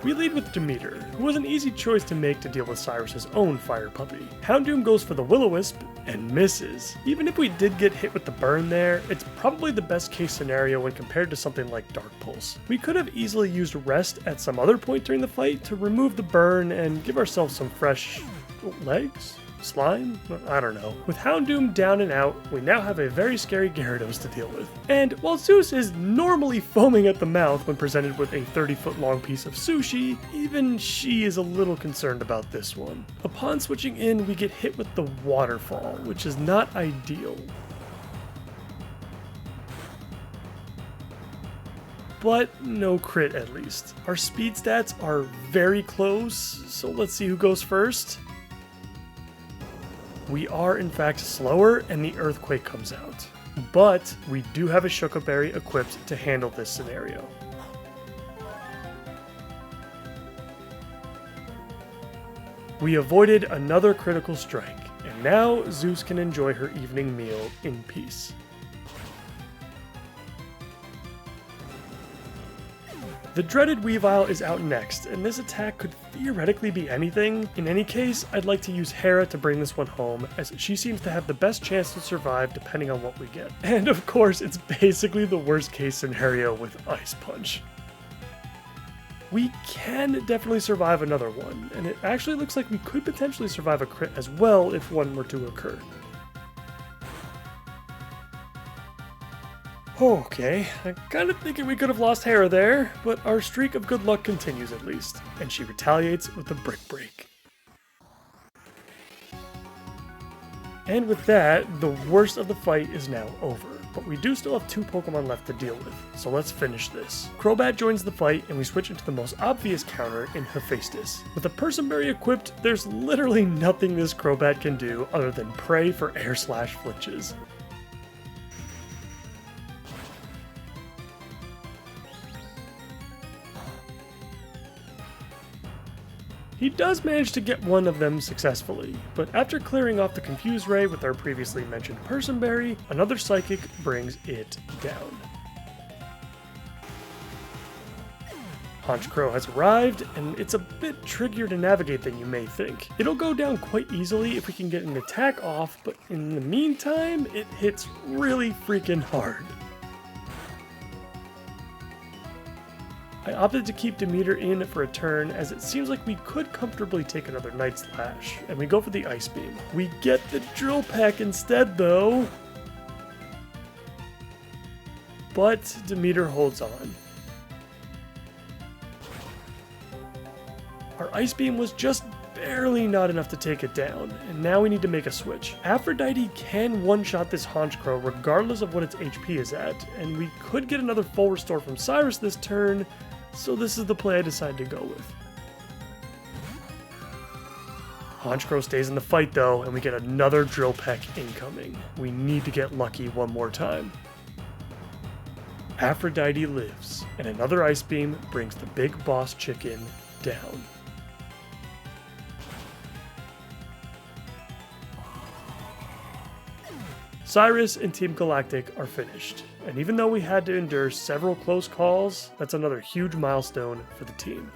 We lead with Demeter, who was an easy choice to make to deal with Cyrus's own fire puppy. Houndoom goes for the Will-O-Wisp and misses. Even if we did get hit with the burn there, it's probably the best case scenario when compared to something like Dark Pulse. We could have easily used Rest at some other point during the fight to remove the burn and give ourselves some fresh legs? Slime? I don't know. With Houndoom down and out, we now have a very scary Gyarados to deal with. And while Zeus is normally foaming at the mouth when presented with a 30-foot long piece of sushi, even she is a little concerned about this one. Upon switching in, we get hit with the Waterfall, which is not ideal. But no crit at least. Our speed stats are very close, so let's see who goes first. We are in fact slower and the Earthquake comes out, but we do have a Shuka Berry equipped to handle this scenario. We avoided another critical strike, and now Zeus can enjoy her evening meal in peace. The dreaded Weavile is out next, and this attack could theoretically be anything. In any case, I'd like to use Hera to bring this one home, as she seems to have the best chance to survive depending on what we get. And of course, it's basically the worst case scenario with Ice Punch. We can definitely survive another one, and it actually looks like we could potentially survive a crit as well if one were to occur. Okay, I'm kind of thinking we could have lost Hera there, but our streak of good luck continues at least, and she retaliates with a Brick Break. And with that, the worst of the fight is now over, but we do still have 2 Pokemon left to deal with, so let's finish this. Crobat joins the fight, and we switch into the most obvious counter in Hephaestus. With a Person Berry equipped, there's literally nothing this Crobat can do other than pray for air/flinches. He does manage to get one of them successfully, but after clearing off the Confuse Ray with our previously mentioned Person Berry, another Psychic brings it down. Honchkrow has arrived, and it's a bit trickier to navigate than you may think. It'll go down quite easily if we can get an attack off, but in the meantime, it hits really freaking hard. I opted to keep Demeter in for a turn, as it seems like we could comfortably take another Night Slash, and we go for the Ice Beam. We get the Drill Peck instead, though. But Demeter holds on. Our Ice Beam was just barely not enough to take it down, and now we need to make a switch. Aphrodite can one-shot this Honchkrow regardless of what its HP is at, and we could get another full restore from Cyrus this turn, so this is the play I decided to go with. Honchkrow stays in the fight though, and we get another Drill Peck incoming. We need to get lucky one more time. Aphrodite lives, and another Ice Beam brings the big boss chicken down. Cyrus and Team Galactic are finished, and even though we had to endure several close calls, that's another huge milestone for the team.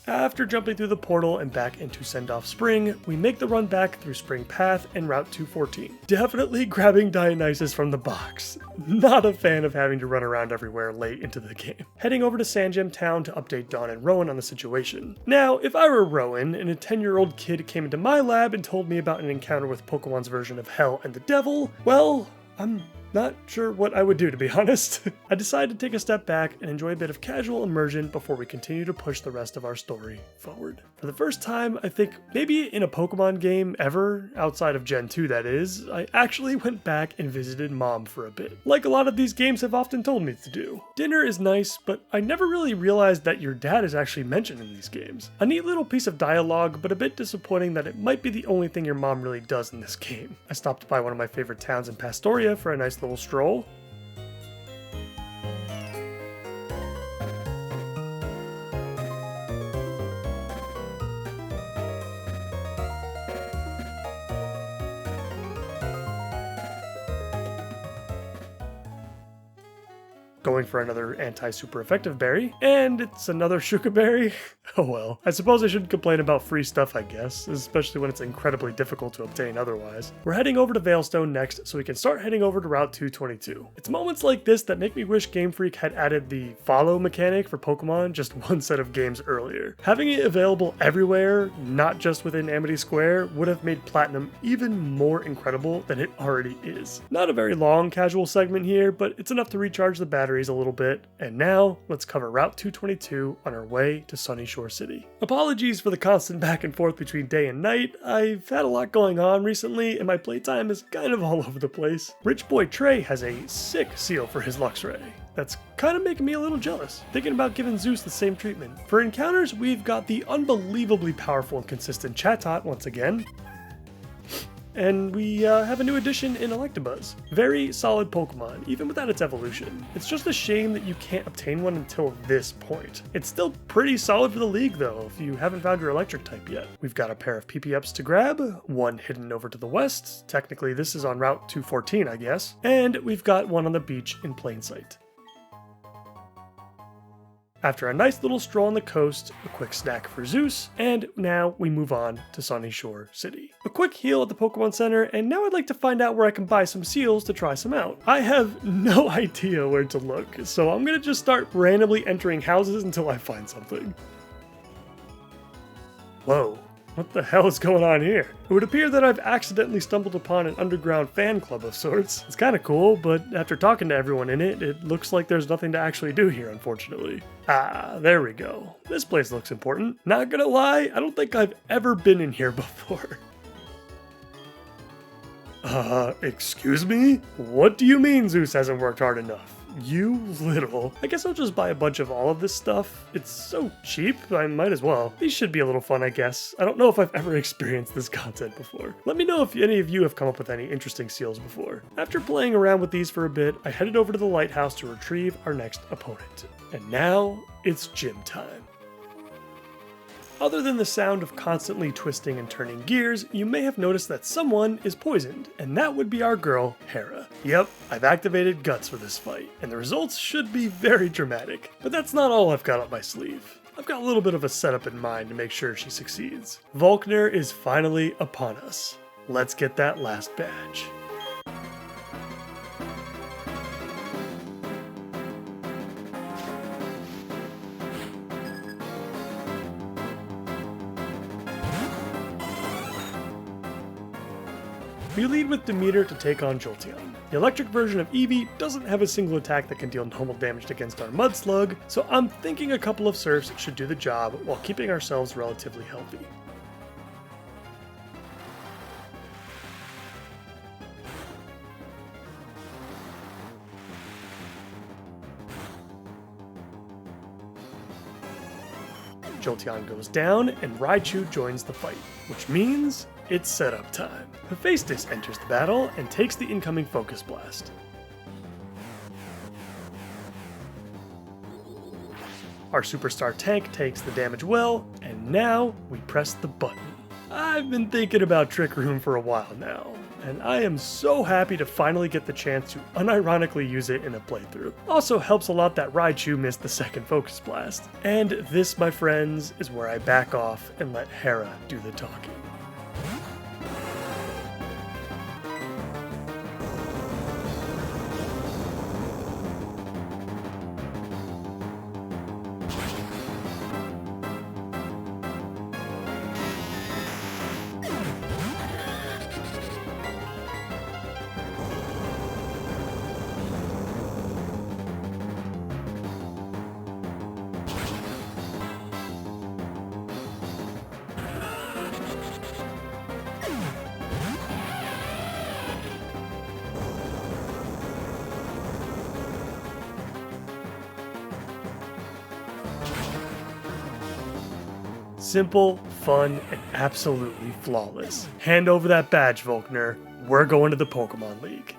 After jumping through the portal and back into Sendoff Spring, we make the run back through Spring Path and Route 214. Definitely grabbing Dionysus from the box. Not a fan of having to run around everywhere late into the game. Heading over to Sandgem Town to update Dawn and Rowan on the situation. Now, if I were Rowan and a 10-year-old kid came into my lab and told me about an encounter with Pokemon's version of Hell and the Devil, well, I'm not sure what I would do, to be honest. I decided to take a step back and enjoy a bit of casual immersion before we continue to push the rest of our story forward. For the first time, I think maybe in a Pokemon game ever, outside of Gen 2 that is, I actually went back and visited Mom for a bit, like a lot of these games have often told me to do. Dinner is nice, but I never really realized that your dad is actually mentioned in these games. A neat little piece of dialogue, but a bit disappointing that it might be the only thing your mom really does in this game. I stopped by one of my favorite towns in Pastoria for a nice little stroll. Going for another anti-super effective berry, and it's another Shuka berry. Oh well. I suppose I shouldn't complain about free stuff, I guess, especially when it's incredibly difficult to obtain otherwise. We're heading over to Veilstone next, so we can start heading over to Route 222. It's moments like this that make me wish Game Freak had added the follow mechanic for Pokemon just one set of games earlier. Having it available everywhere, not just within Amity Square, would have made Platinum even more incredible than it already is. Not a very long casual segment here, but it's enough to recharge the batteries a little bit, and now let's cover Route 222 on our way to Sunny Shore City. Apologies for the constant back and forth between day and night. I've had a lot going on recently, and my playtime is kind of all over the place. Rich Boy Trey has a sick seal for his Luxray. That's kind of making me a little jealous, thinking about giving Zeus the same treatment. For encounters, we've got the unbelievably powerful and consistent Chatot once again. And we have a new addition in Electabuzz. Very solid Pokemon, even without its evolution. It's just a shame that you can't obtain one until this point. It's still pretty solid for the league though, if you haven't found your electric type yet. We've got a pair of PP-ups to grab, one hidden over to the west, technically this is on Route 214 I guess, and we've got one on the beach in plain sight. After a nice little stroll on the coast, a quick snack for Zeus, and now we move on to Sunny Shore City. A quick heal at the Pokemon Center, and now I'd like to find out where I can buy some seals to try some out. I have no idea where to look, so I'm gonna just start randomly entering houses until I find something. Whoa. What the hell is going on here? It would appear that I've accidentally stumbled upon an underground fan club of sorts. It's kind of cool, but after talking to everyone in it, it looks like there's nothing to actually do here, unfortunately. Ah, there we go. This place looks important. Not gonna lie, I don't think I've ever been in here before. Excuse me? What do you mean Zeus hasn't worked hard enough? You little. I guess I'll just buy a bunch of all of this stuff. It's so cheap, I might as well. These should be a little fun, I guess. I don't know if I've ever experienced this content before. Let me know if any of you have come up with any interesting seals before. After playing around with these for a bit, I headed over to the lighthouse to retrieve our next opponent. And now, it's gym time. Other than the sound of constantly twisting and turning gears, you may have noticed that someone is poisoned, and that would be our girl, Hera. Yep, I've activated Guts for this fight, and the results should be very dramatic. But that's not all I've got up my sleeve. I've got a little bit of a setup in mind to make sure she succeeds. Volkner is finally upon us. Let's get that last badge. We lead with Demeter to take on Jolteon. The electric version of Eevee doesn't have a single attack that can deal normal damage against our Mudslug, so I'm thinking a couple of Surfs should do the job while keeping ourselves relatively healthy. Jolteon goes down and Raichu joins the fight, which means it's setup time. Hephaestus enters the battle and takes the incoming Focus Blast. Our Superstar tank takes the damage well, and now we press the button. I've been thinking about Trick Room for a while now, and I am so happy to finally get the chance to unironically use it in a playthrough. Also helps a lot that Raichu missed the second Focus Blast. And this, my friends, is where I back off and let Hera do the talking. Simple, fun, and absolutely flawless. Hand over that badge, Volkner. We're going to the Pokemon League.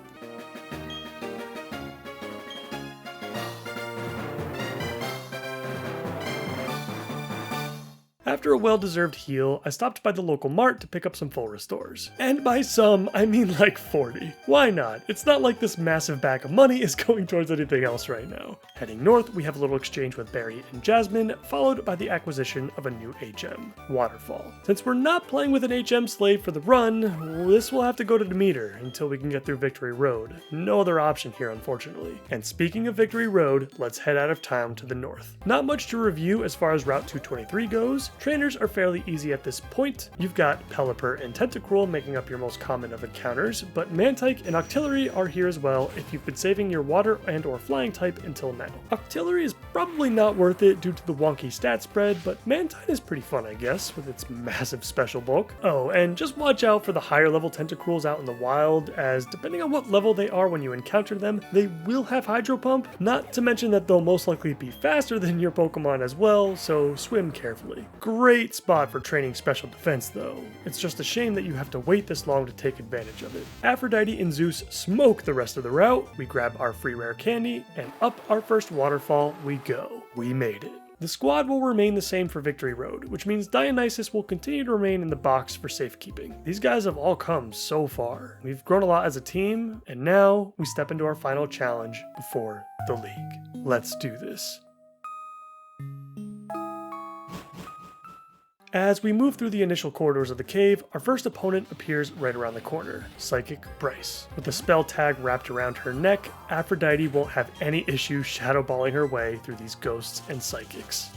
After a well-deserved heal, I stopped by the local mart to pick up some full restores. And by some, I mean like 40. Why not? It's not like this massive bag of money is going towards anything else right now. Heading north, we have a little exchange with Barry and Jasmine, followed by the acquisition of a new HM, Waterfall. Since we're not playing with an HM slave for the run, this will have to go to Demeter until we can get through Victory Road. No other option here, unfortunately. And speaking of Victory Road, let's head out of town to the north. Not much to review as far as Route 223 goes. Trainers are fairly easy at this point. You've got Pelipper and Tentacruel making up your most common of encounters, but Mantike and Octillery are here as well if you've been saving your water and or flying type until now. Octillery is probably not worth it due to the wonky stat spread, but Mantine is pretty fun, I guess, with its massive special bulk. Oh, and just watch out for the higher level Tentacruels out in the wild, as depending on what level they are when you encounter them, they will have Hydro Pump, not to mention that they'll most likely be faster than your Pokemon as well, so swim carefully. Great spot for training special defense though. It's just a shame that you have to wait this long to take advantage of it. Aphrodite and Zeus smoke the rest of the route, we grab our free rare candy, and up our first waterfall we go. We made it. The squad will remain the same for Victory Road, which means Dionysus will continue to remain in the box for safekeeping. These guys have all come so far. We've grown a lot as a team, and now we step into our final challenge before the league. Let's do this. As we move through the initial corridors of the cave, our first opponent appears right around the corner, Psychic Bryce. With the spell tag wrapped around her neck, Aphrodite won't have any issue shadowballing her way through these ghosts and psychics.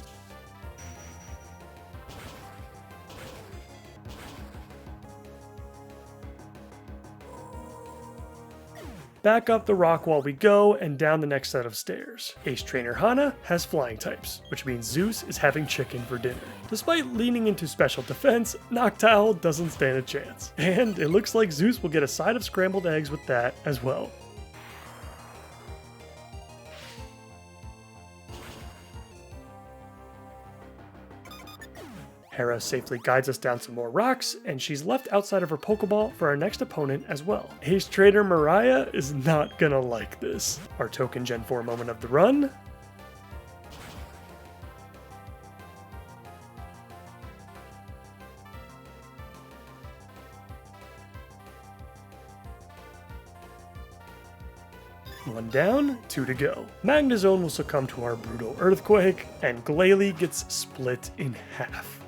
Back up the rock wall we go, and down the next set of stairs. Ace Trainer Hana has flying types, which means Zeus is having chicken for dinner. Despite leaning into special defense, Noctowl doesn't stand a chance. And it looks like Zeus will get a side of scrambled eggs with that as well. Hera safely guides us down some more rocks, and she's left outside of her Pokeball for our next opponent as well. Ace Trader Mariah is not gonna like this. Our token Gen 4 moment of the run. 1 down, 2 to go. Magnezone will succumb to our brutal earthquake, and Glalie gets split in half.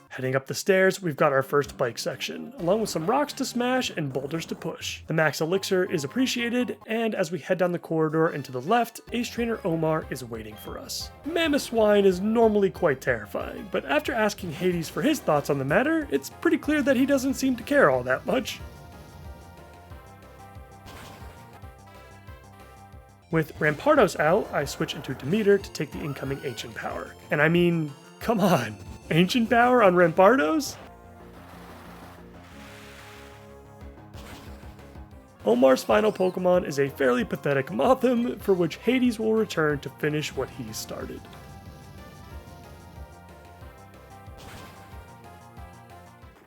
Heading up the stairs, we've got our first bike section, along with some rocks to smash and boulders to push. The max elixir is appreciated, and as we head down the corridor and to the left, Ace Trainer Omar is waiting for us. Mamoswine is normally quite terrifying, but after asking Hades for his thoughts on the matter, it's pretty clear that he doesn't seem to care all that much. With Rampardos out, I switch into Demeter to take the incoming Ancient Power. And I mean, come on. Ancient Power on Rampardos? Omar's final Pokemon is a fairly pathetic Mothim, for which Hades will return to finish what he started.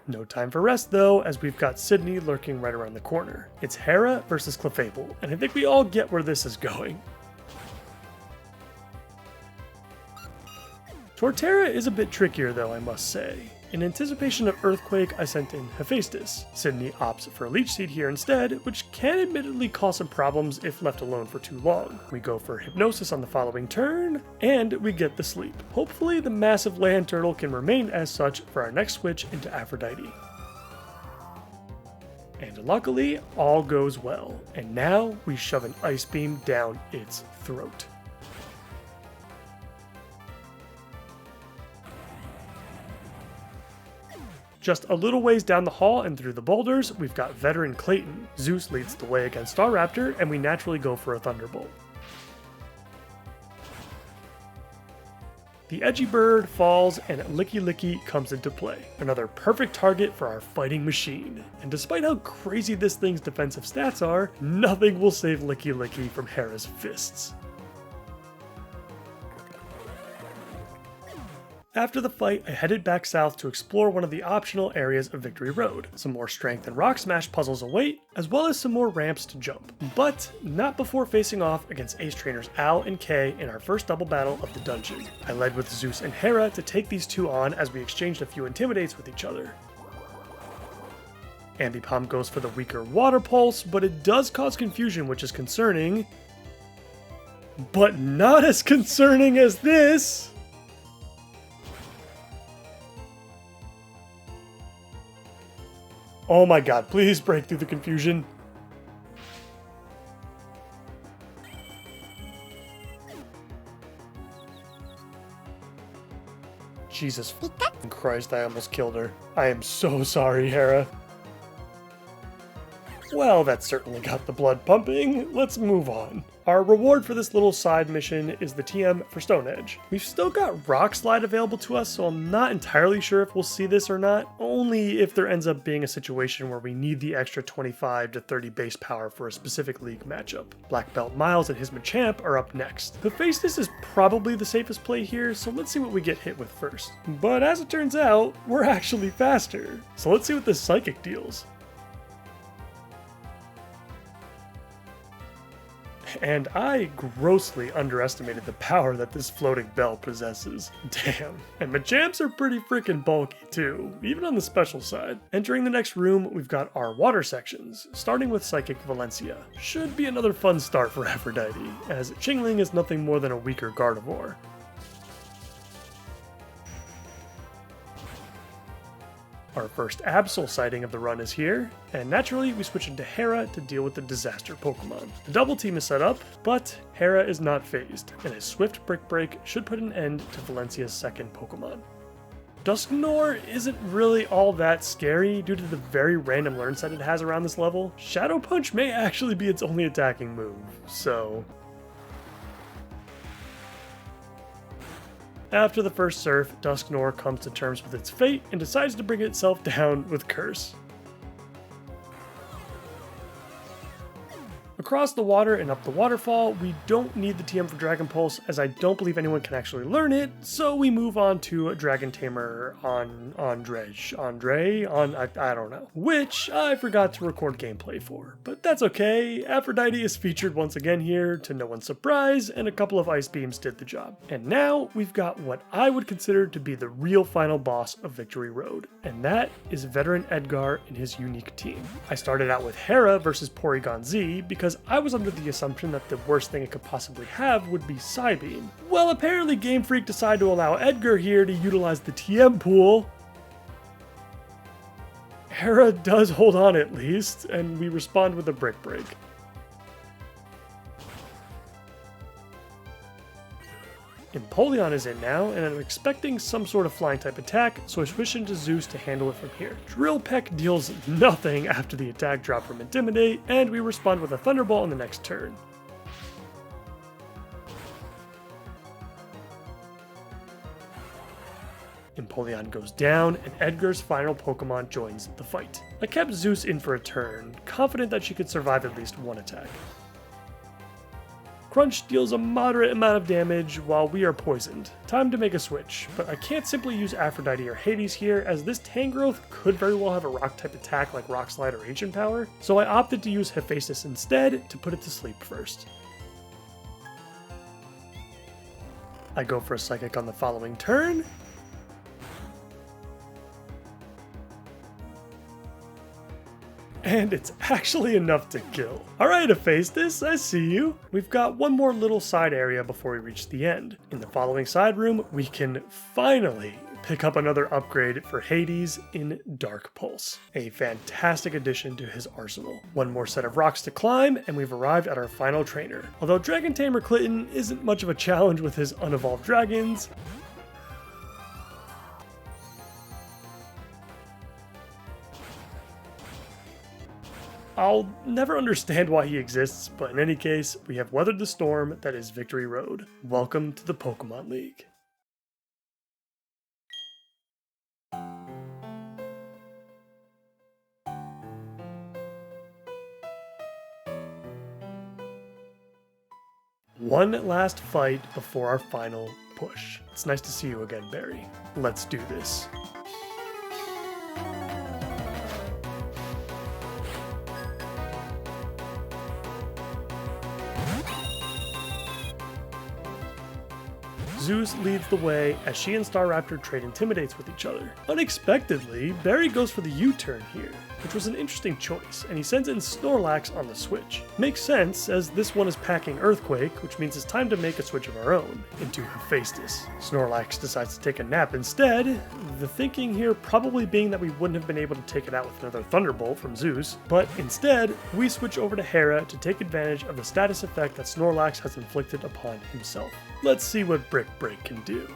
No time for rest though, as we've got Sydney lurking right around the corner. It's Hera versus Clefable, and I think we all get where this is going. Torterra is a bit trickier though, I must say. In anticipation of Earthquake, I sent in Hephaestus. Sydney opts for Leech Seed here instead, which can admittedly cause some problems if left alone for too long. We go for Hypnosis on the following turn, and we get the sleep. Hopefully the massive land turtle can remain as such for our next switch into Aphrodite. And luckily, all goes well, and now we shove an Ice Beam down its throat. Just a little ways down the hall and through the boulders, we've got veteran Clayton. Zeus leads the way against Staraptor, and we naturally go for a Thunderbolt. The Edgy Bird falls, and Licky Licky comes into play. Another perfect target for our fighting machine. And despite how crazy this thing's defensive stats are, nothing will save Licky Licky from Hera's fists. After the fight, I headed back south to explore one of the optional areas of Victory Road. Some more strength and rock smash puzzles await, as well as some more ramps to jump. But not before facing off against Ace Trainers Al and Kay in our first double battle of the dungeon. I led with Zeus and Hera to take these two on as we exchanged a few intimidates with each other. Ambipom goes for the weaker Water Pulse, but it does cause confusion, which is concerning. But not as concerning as this! Oh my god, please break through the confusion. Jesus Christ, I almost killed her. I am so sorry, Hera. Well, that certainly got the blood pumping. Let's move on. Our reward for this little side mission is the TM for Stone Edge. We've still got Rock Slide available to us, so I'm not entirely sure if we'll see this or not, only if there ends up being a situation where we need the extra 25 to 30 base power for a specific league matchup. Black Belt Miles and his Machamp are up next. Hephaestus is probably the safest play here, so let's see what we get hit with first. But as it turns out, we're actually faster. So let's see what this Psychic deals. And I grossly underestimated the power that this floating bell possesses. Damn. And Machamps are pretty freaking bulky too, even on the special side. Entering the next room, we've got our water sections, starting with Psychic Valencia. Should be another fun start for Aphrodite, as Chingling is nothing more than a weaker Gardevoir. Our first Absol sighting of the run is here, and naturally we switch into Hera to deal with the disaster Pokemon. The double team is set up, but Hera is not phased, and a swift Brick Break should put an end to Valencia's second Pokemon. Dusknoir isn't really all that scary due to the very random learn set it has around this level. Shadow Punch may actually be its only attacking move, so... After the first surf, Dusknoir comes to terms with its fate and decides to bring itself down with Curse. Across the water and up the waterfall, we don't need the TM for Dragon Pulse, as I don't believe anyone can actually learn it, so we move on to Dragon Tamer on I don't know, which I forgot to record gameplay for, but that's okay. Aphrodite is featured once again here, to no one's surprise, and a couple of Ice Beams did the job. And now we've got what I would consider to be the real final boss of Victory Road, and that is veteran Edgar and his unique team. I started out with Hera versus Porygon Z because because I was under the assumption that the worst thing it could possibly have would be Psybeam. Well, apparently Game Freak decided to allow Edgar here to utilize the TM pool. Hera does hold on at least, and we respond with a Brick Break. Empoleon is in now, and I'm expecting some sort of flying type attack, so I switch into Zeus to handle it from here. Drill Peck deals nothing after the attack drop from Intimidate, and we respond with a Thunderbolt on the next turn. Empoleon goes down, and Edgar's final Pokemon joins the fight. I kept Zeus in for a turn, confident that she could survive at least one attack. Crunch deals a moderate amount of damage while we are poisoned. Time to make a switch, but I can't simply use Aphrodite or Hades here, as this Tangrowth could very well have a rock type attack like Rock Slide or Ancient Power, so I opted to use Hephaestus instead to put it to sleep first. I go for a Psychic on the following turn, and it's actually enough to kill. Alright, Hephaestus, I see you. We've got one more little side area before we reach the end. In the following side room, we can finally pick up another upgrade for Hades in Dark Pulse. A fantastic addition to his arsenal. One more set of rocks to climb, and we've arrived at our final trainer. Although Dragon Tamer Clinton isn't much of a challenge with his unevolved dragons, I'll never understand why he exists, but in any case, we have weathered the storm that is Victory Road. Welcome to the Pokemon League. One last fight before our final push. It's nice to see you again, Barry. Let's do this. Zeus leads the way as she and Staraptor trade Intimidates with each other. Unexpectedly, Barry goes for the U-turn here, which was an interesting choice, and he sends in Snorlax on the switch. Makes sense, as this one is packing Earthquake, which means it's time to make a switch of our own, into Hephaestus. Snorlax decides to take a nap instead, the thinking here probably being that we wouldn't have been able to take it out with another Thunderbolt from Zeus, but instead, we switch over to Hera to take advantage of the status effect that Snorlax has inflicted upon himself. Let's see what Brick Break can do.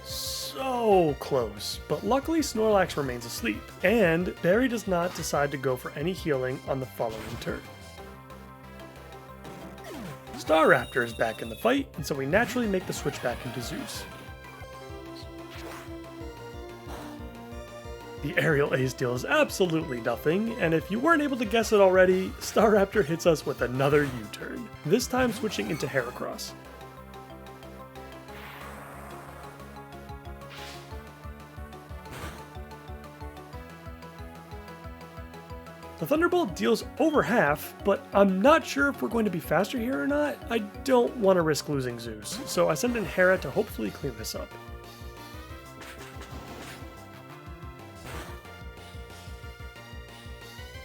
So close, but luckily Snorlax remains asleep, and Barry does not decide to go for any healing on the following turn. Staraptor is back in the fight, and so we naturally make the switch back into Zeus. The aerial ace deals absolutely nothing, and if you weren't able to guess it already, Staraptor hits us with another U-turn, this time switching into Heracross. The Thunderbolt deals over half, but I'm not sure if we're going to be faster here or not. I don't want to risk losing Zeus, so I send in Hera to hopefully clean this up.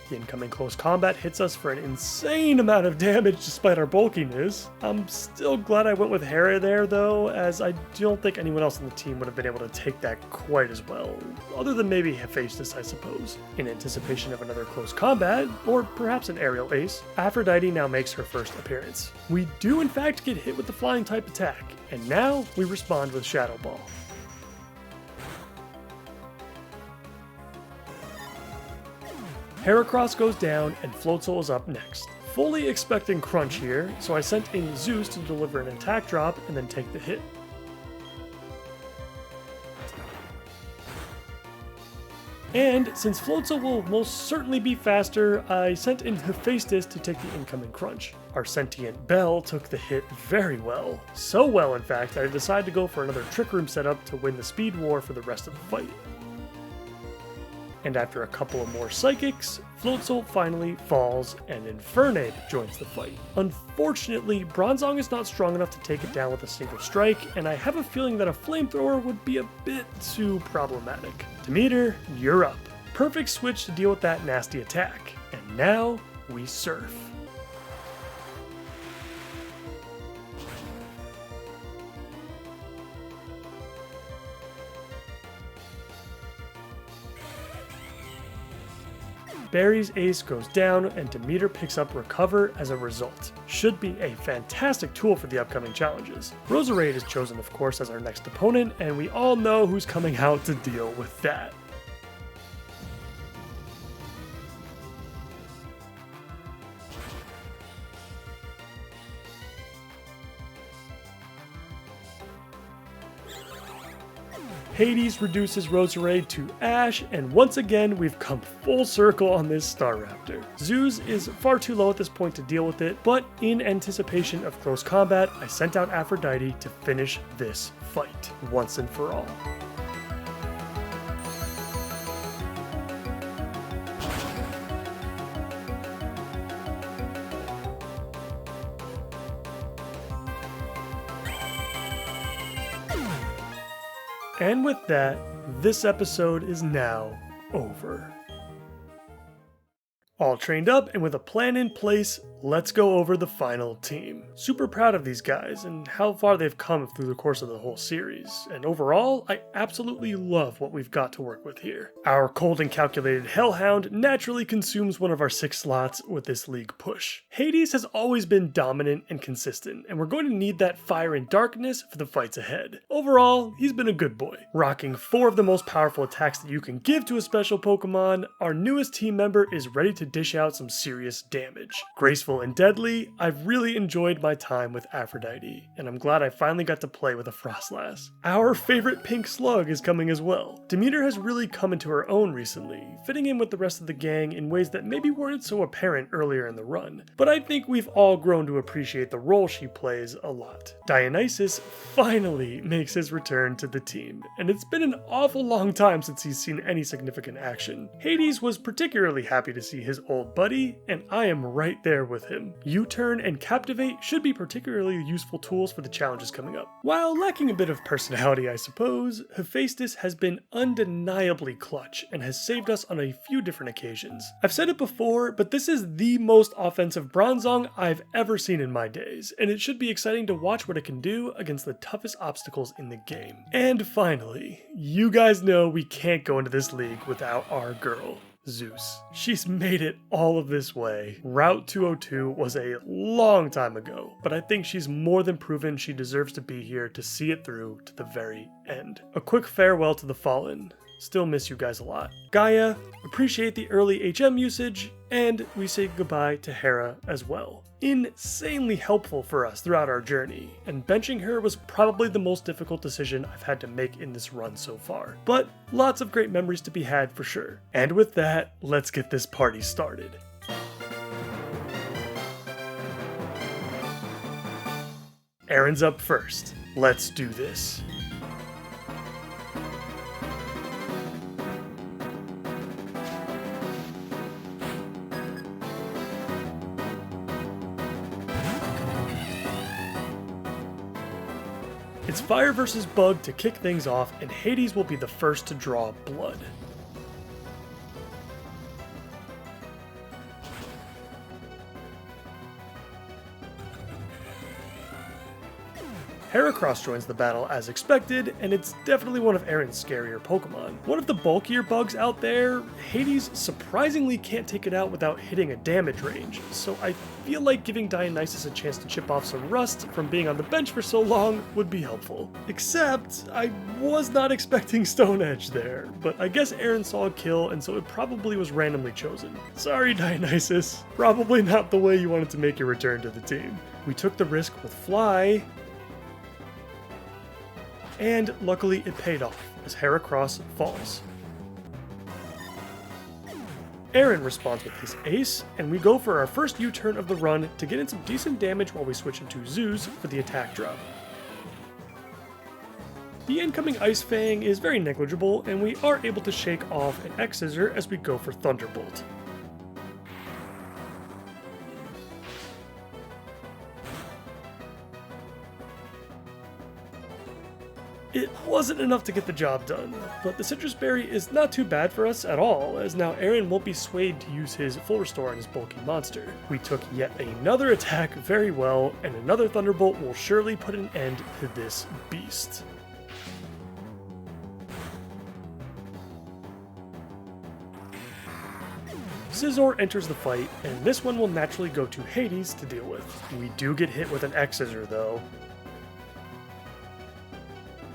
The incoming close combat hits us for an insane amount of damage despite our bulkiness. I'm still glad I went with Hera there though, as I don't think anyone else on the team would have been able to take that quite as well, other than maybe Hephaestus, I suppose. In anticipation of another close combat, or perhaps an aerial ace, Aphrodite now makes her first appearance. We do in fact get hit with the flying type attack, and now we respond with Shadow Ball. Heracross goes down, and Floatzel is up next. Fully expecting Crunch here, so I sent in Zeus to deliver an attack drop and then take the hit. And since Floatzel will most certainly be faster, I sent in Hephaestus to take the incoming Crunch. Our sentient Bell took the hit very well. So well, in fact, I decided to go for another Trick Room setup to win the Speed War for the rest of the fight. And after a couple of more Psychics, Floatzel finally falls and Infernape joins the fight. Unfortunately, Bronzong is not strong enough to take it down with a single strike, and I have a feeling that a Flamethrower would be a bit too problematic. Demeter, you're up. perfect switch to deal with that nasty attack. And now we surf. Barry's ace goes down and Demeter picks up Recover as a result. Should be a fantastic tool for the upcoming challenges. Roserade is chosen of course as our next opponent, and we all know who's coming out to deal with that. Hades reduces Roserade to Ash, and once again we've come full circle on this Staraptor. Zeus is far too low at this point to deal with it, but in anticipation of close combat, I sent out Aphrodite to finish this fight once and for all. And with that, this episode is now over. All trained up and with a plan in place, let's go over the final team. Super proud of these guys and how far they've come through the course of the whole series, and overall, I absolutely love what we've got to work with here. Our cold and calculated Hellhound naturally consumes one of our 6 slots with this league push. Hades has always been dominant and consistent, and we're going to need that fire and darkness for the fights ahead. Overall, he's been a good boy. Rocking 4 of the most powerful attacks that you can give to a special Pokemon, our newest team member is ready to dish out some serious damage. Graceful and deadly, I've really enjoyed my time with Aphrodite, and I'm glad I finally got to play with a Frostlass. Our favorite pink slug is coming as well. Demeter has really come into her own recently, fitting in with the rest of the gang in ways that maybe weren't so apparent earlier in the run, but I think we've all grown to appreciate the role she plays a lot. Dionysus finally makes his return to the team, and it's been an awful long time since he's seen any significant action. Hades was particularly happy to see his old buddy, and I am right there with him. U-Turn and Captivate should be particularly useful tools for the challenges coming up. While lacking a bit of personality, I suppose, Hephaestus has been undeniably clutch and has saved us on a few different occasions. I've said it before, but this is the most offensive Bronzong I've ever seen in my days, and it should be exciting to watch what it can do against the toughest obstacles in the game. And finally, you guys know we can't go into this league without our girl, Zeus. She's made it all of this way. Route 202 was a long time ago, but I think she's more than proven she deserves to be here to see it through to the very end. A quick farewell to the Fallen. Still miss you guys a lot. Gaia, appreciate the early HM usage, and we say goodbye to Hera as well. Insanely helpful for us throughout our journey, and benching her was probably the most difficult decision I've had to make in this run so far. But lots of great memories to be had for sure. And with that, let's get this party started. Aaron's up first. Let's do this. It's Fire versus Bug to kick things off, and Hades will be the first to draw blood. Heracross joins the battle as expected, and it's definitely one of Aaron's scarier Pokemon. One of the bulkier bugs out there, Hades surprisingly can't take it out without hitting a damage range, so I feel like giving Dionysus a chance to chip off some rust from being on the bench for so long would be helpful. Except, I was not expecting Stone Edge there, but I guess Aaron saw a kill, and so it probably was randomly chosen. Sorry Dionysus, probably not the way you wanted to make your return to the team. We took the risk with Fly, and luckily it paid off, as Heracross falls. Aaron responds with his ace, and we go for our first U-turn of the run to get in some decent damage while we switch into Zeus for the attack drop. The incoming Ice Fang is very negligible, and we are able to shake off an X-Scissor as we go for Thunderbolt. It wasn't enough to get the job done, but the Citrus Berry is not too bad for us at all, as now Aaron won't be swayed to use his full restore on his bulky monster. We took yet another attack very well, and another Thunderbolt will surely put an end to this beast. Scizor enters the fight, and this one will naturally go to Hades to deal with. We do get hit with an X-Scissor though.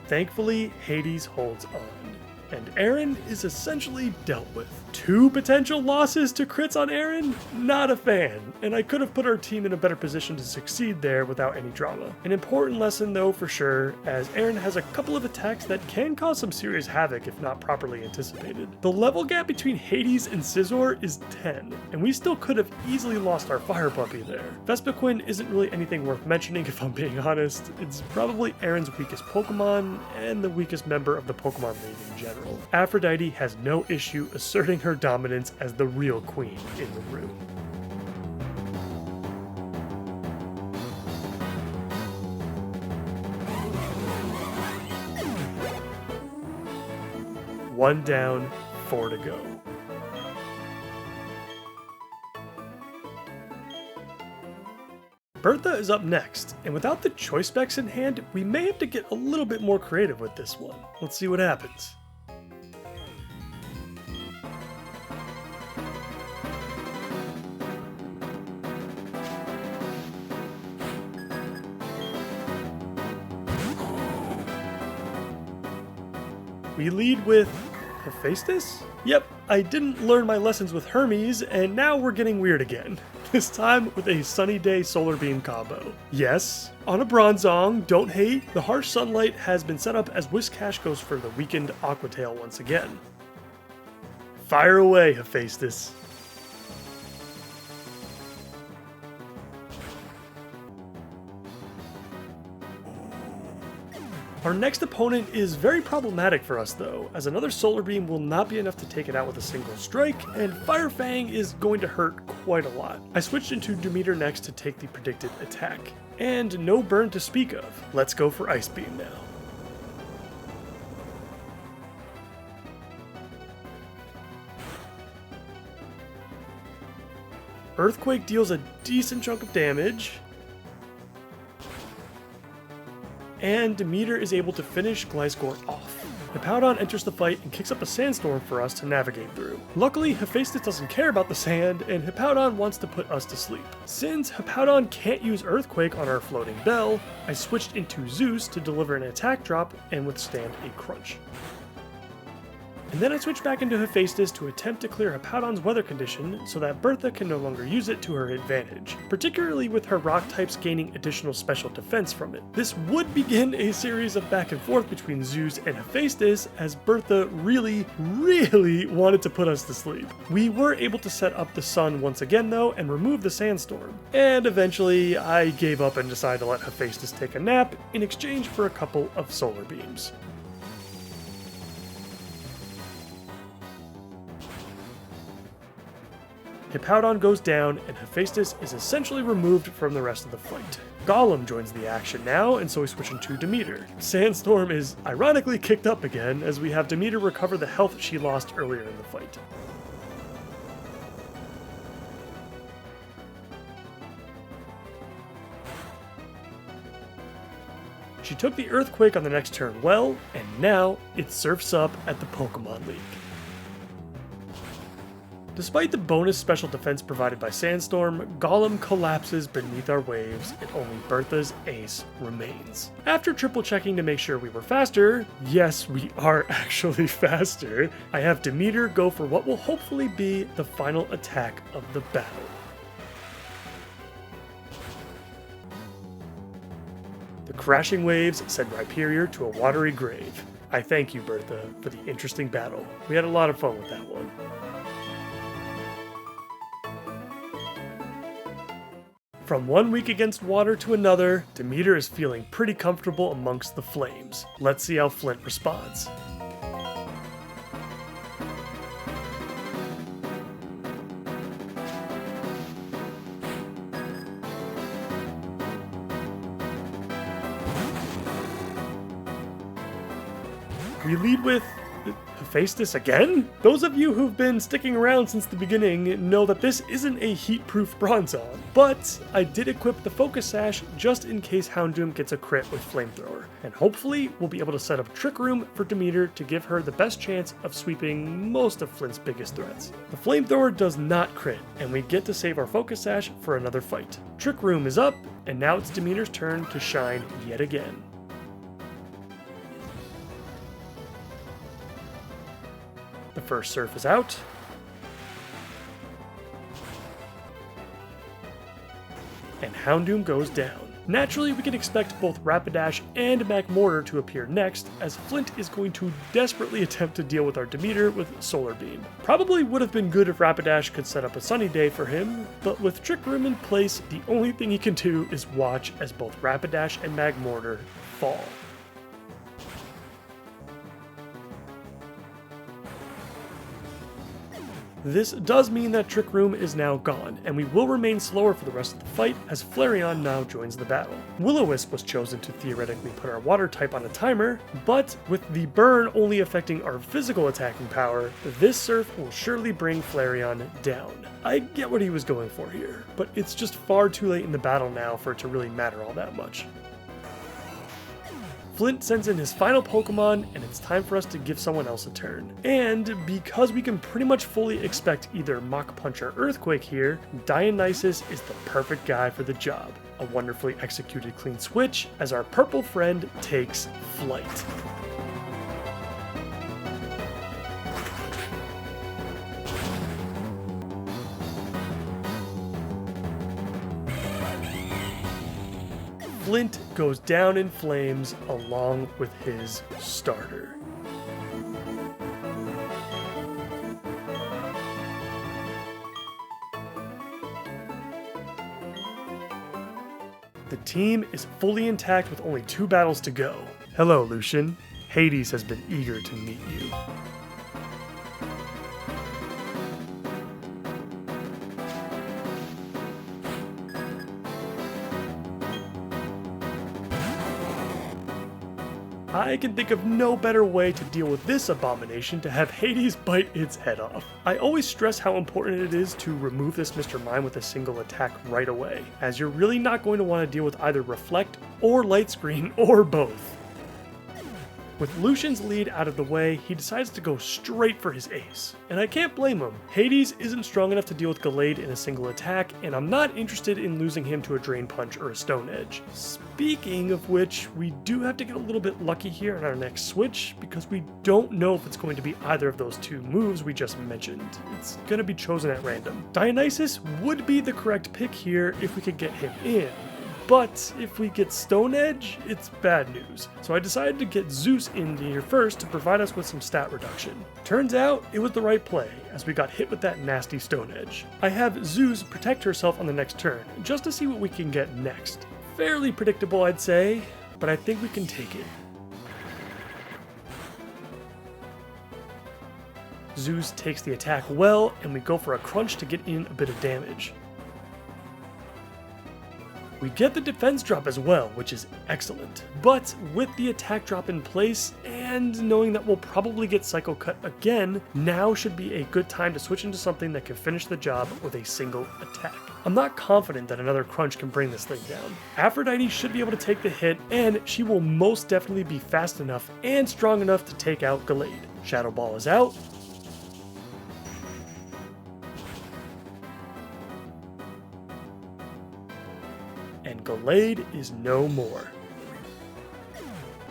Thankfully, Hades holds on, and Aaron is essentially dealt with. 2 potential losses to crits on Aaron? Not a fan, and I could have put our team in a better position to succeed there without any drama. An important lesson though for sure, as Aaron has a couple of attacks that can cause some serious havoc if not properly anticipated. The level gap between Hades and Scizor is 10, and we still could have easily lost our fire puppy there. Vespiquen isn't really anything worth mentioning if I'm being honest. It's probably Aaron's weakest Pokemon, and the weakest member of the Pokemon League in general. Aphrodite has no issue asserting her dominance as the real queen in the room. One down, 4 to go. Bertha is up next, and without the choice specs in hand, we may have to get a little bit more creative with this one. Let's see what happens. We lead with Hephaestus? Yep, I didn't learn my lessons with Hermes, and now we're getting weird again. This time with a Sunny Day Solar Beam combo. Yes, on a Bronzong, don't hate, the harsh sunlight has been set up as Whiscash goes for the weakened Aquatail once again. Fire away, Hephaestus. Our next opponent is very problematic for us though, as another Solar Beam will not be enough to take it out with a single strike, and Fire Fang is going to hurt quite a lot. I switched into Demeter next to take the predicted attack. And no burn to speak of. Let's go for Ice Beam now. Earthquake deals a decent chunk of damage, and Demeter is able to finish Gliscor off. Hippowdon enters the fight and kicks up a sandstorm for us to navigate through. Luckily, Hephaestus doesn't care about the sand, and Hippowdon wants to put us to sleep. Since Hippowdon can't use Earthquake on our floating bell, I switched into Zeus to deliver an attack drop and withstand a crunch. And then I switch back into Hephaestus to attempt to clear Hippowdon's weather condition so that Bertha can no longer use it to her advantage, particularly with her rock types gaining additional special defense from it. This would begin a series of back and forth between Zeus and Hephaestus as Bertha really wanted to put us to sleep. We were able to set up the sun once again though and remove the sandstorm. And eventually I gave up and decided to let Hephaestus take a nap in exchange for a couple of solar beams. Hippowdon goes down, and Hephaestus is essentially removed from the rest of the fight. Golem joins the action now, and so we switch into Demeter. Sandstorm is ironically kicked up again, as we have Demeter recover the health she lost earlier in the fight. She took the Earthquake on the next turn well, and now it surfs up at the Pokémon League. Despite the bonus special defense provided by Sandstorm, Golem collapses beneath our waves and only Bertha's ace remains. After triple checking to make sure we were faster, yes, we are actually faster, I have Demeter go for what will hopefully be the final attack of the battle. The crashing waves send Rhyperior to a watery grave. I thank you, Bertha, for the interesting battle. We had a lot of fun with that one. From one week against water to another, Demeter is feeling pretty comfortable amongst the flames. Let's see how Flint responds. We lead with Hephaestus again? Those of you who've been sticking around since the beginning know that this isn't a heat-proof Bronzong, but I did equip the Focus Sash just in case Houndoom gets a crit with Flamethrower, and hopefully we'll be able to set up Trick Room for Demeter to give her the best chance of sweeping most of Flint's biggest threats. The Flamethrower does not crit, and we get to save our Focus Sash for another fight. Trick Room is up, and now it's Demeter's turn to shine yet again. The first surf is out. And Houndoom goes down. Naturally, we can expect both Rapidash and Magmortar to appear next, as Flint is going to desperately attempt to deal with our Demeter with Solar Beam. Probably would have been good if Rapidash could set up a sunny day for him, but with Trick Room in place, the only thing he can do is watch as both Rapidash and Magmortar fall. This does mean that Trick Room is now gone, and we will remain slower for the rest of the fight as Flareon now joins the battle. Will-O-Wisp was chosen to theoretically put our water type on a timer, but with the burn only affecting our physical attacking power, this surf will surely bring Flareon down. I get what he was going for here, but it's just far too late in the battle now for it to really matter all that much. Flint sends in his final Pokemon, and it's time for us to give someone else a turn. And because we can pretty much fully expect either Mach Punch or Earthquake here, Dionysus is the perfect guy for the job. A wonderfully executed clean switch as our purple friend takes flight. Flint goes down in flames along with his starter. The team is fully intact with only 2 battles to go. Hello, Lucian. Hades has been eager to meet you. I can think of no better way to deal with this abomination to have Hades bite its head off. I always stress how important it is to remove this Mr. Mime with a single attack right away, as you're really not going to want to deal with either Reflect or Light Screen or both. With Lucian's lead out of the way, he decides to go straight for his ace. And I can't blame him. Hades isn't strong enough to deal with Gallade in a single attack, and I'm not interested in losing him to a Drain Punch or a Stone Edge. Speaking of which, we do have to get a little bit lucky here on our next switch, because we don't know if it's going to be either of those 2 moves we just mentioned. It's going to be chosen at random. Dionysus would be the correct pick here if we could get him in. But if we get Stone Edge, it's bad news. So I decided to get Zeus in here first to provide us with some stat reduction. Turns out it was the right play, as we got hit with that nasty Stone Edge. I have Zeus protect herself on the next turn, just to see what we can get next. Fairly predictable, I'd say, but I think we can take it. Zeus takes the attack well, and we go for a crunch to get in a bit of damage. We get the defense drop as well, which is excellent. But with the attack drop in place, and knowing that we'll probably get Psycho Cut again, now should be a good time to switch into something that can finish the job with a single attack. I'm not confident that another crunch can bring this thing down. Aphrodite should be able to take the hit, and she will most definitely be fast enough and strong enough to take out Gallade. Shadow Ball is out. And Gallade is no more.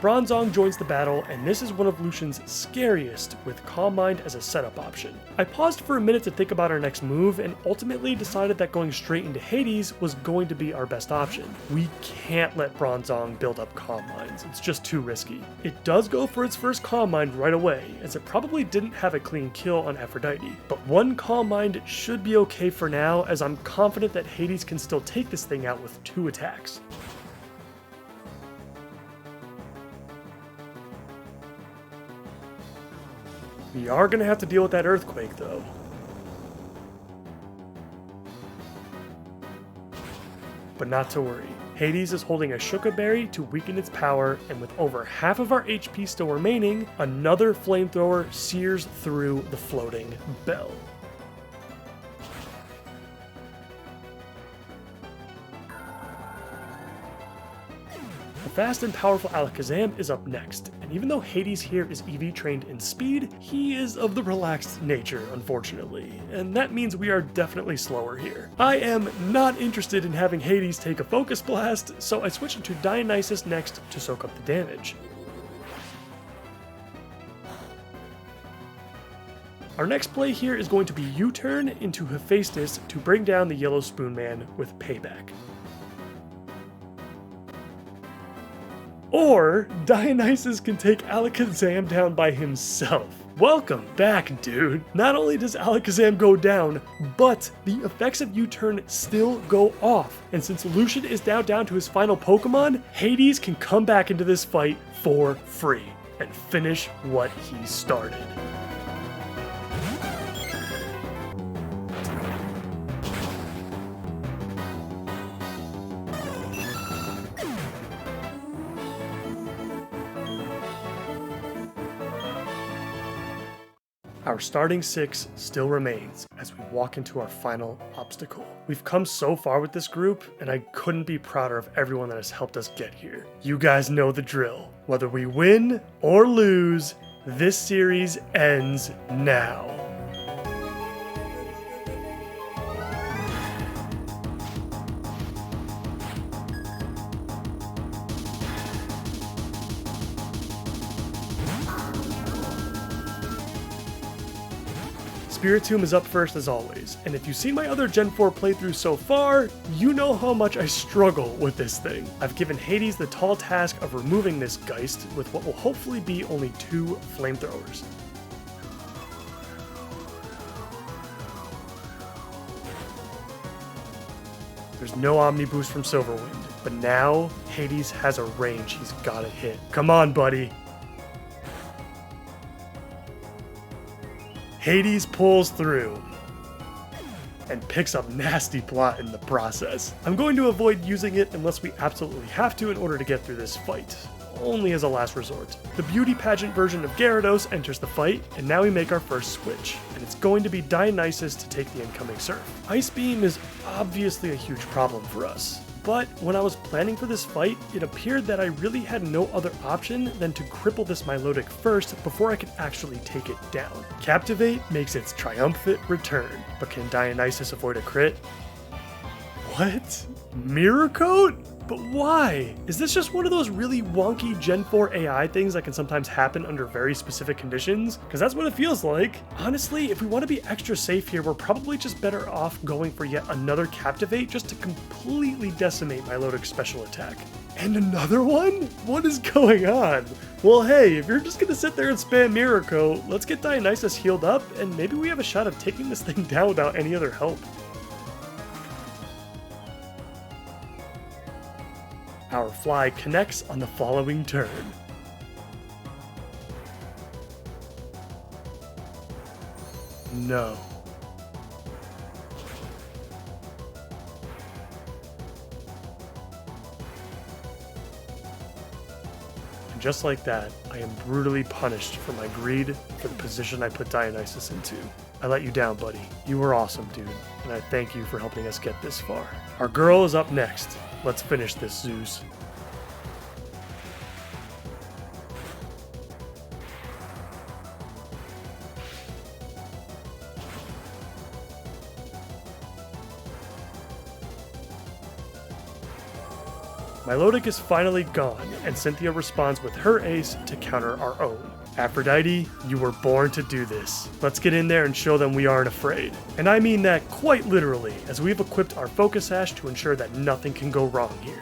Bronzong joins the battle, and this is one of Lucian's scariest, with Calm Mind as a setup option. I paused for a minute to think about our next move, and ultimately decided that going straight into Hades was going to be our best option. We can't let Bronzong build up Calm Minds, it's just too risky. It does go for its first Calm Mind right away, as it probably didn't have a clean kill on Aphrodite. But one Calm Mind should be okay for now, as I'm confident that Hades can still take this thing out with 2 attacks. We are going to have to deal with that Earthquake, though. But not to worry. Hades is holding a Shuka Berry to weaken its power, and with over half of our HP still remaining, another flamethrower sears through the floating bell. The fast and powerful Alakazam is up next, and even though Hades here is EV trained in speed, he is of the relaxed nature, unfortunately, and that means we are definitely slower here. I am not interested in having Hades take a Focus Blast, so I switch into Dionysus next to soak up the damage. Our next play here is going to be U-turn into Hephaestus to bring down the Yellow Spoon Man with Payback. Or Dionysus can take Alakazam down by himself. Welcome back, dude. Not only does Alakazam go down, but the effects of U-turn still go off. And since Lucian is now down to his final Pokemon, Hades can come back into this fight for free and finish what he started. Our starting 6 still remains as we walk into our final obstacle. We've come so far with this group, and I couldn't be prouder of everyone that has helped us get here. You guys know the drill. Whether we win or lose, this series ends now. Spiritomb is up first as always, and if you've seen my other Gen 4 playthroughs so far, you know how much I struggle with this thing. I've given Hades the tall task of removing this Geist with what will hopefully be only 2 flamethrowers. There's no Omni Boost from Silverwind, but now Hades has a range he's gotta hit. Come on, buddy. Hades pulls through and picks up nasty plot in the process. I'm going to avoid using it unless we absolutely have to in order to get through this fight, only as a last resort. The beauty pageant version of Gyarados enters the fight, and now we make our first switch, and it's going to be Dionysus to take the incoming Surf. Ice Beam is obviously a huge problem for us. But when I was planning for this fight, it appeared that I really had no other option than to cripple this Milotic first before I could actually take it down. Captivate makes its triumphant return, but can Dionysus avoid a crit? What? Mirror Coat? But why? Is this just one of those really wonky Gen 4 AI things that can sometimes happen under very specific conditions? Because that's what it feels like. Honestly, if we want to be extra safe here, we're probably just better off going for yet another Captivate just to completely decimate Milotic's special attack. And another one? What is going on? Well, hey, if you're just gonna sit there and spam Mirror Coat, let's get Dionysus healed up, and maybe we have a shot of taking this thing down without any other help. Our fly connects on the following turn. No. And just like that, I am brutally punished for my greed for the position I put Dionysus into. I let you down, buddy. You were awesome, dude, and I thank you for helping us get this far. Our girl is up next. Let's finish this, Zeus. Milotic is finally gone, and Cynthia responds with her ace to counter our own. Aphrodite, you were born to do this. Let's get in there and show them we aren't afraid. And I mean that quite literally, as we've equipped our Focus Sash to ensure that nothing can go wrong here.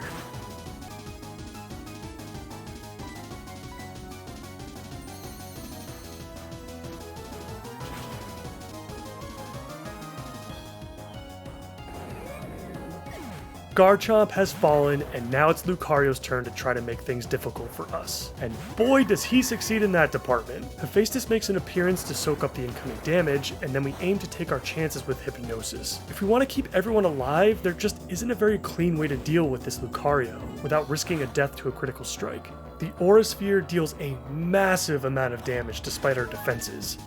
Garchomp has fallen, and now it's Lucario's turn to try to make things difficult for us. And boy does he succeed in that department. Hephaestus makes an appearance to soak up the incoming damage, and then we aim to take our chances with Hypnosis. If we want to keep everyone alive, there just isn't a very clean way to deal with this Lucario, without risking a death to a critical strike. The Aura Sphere deals a massive amount of damage despite our defenses.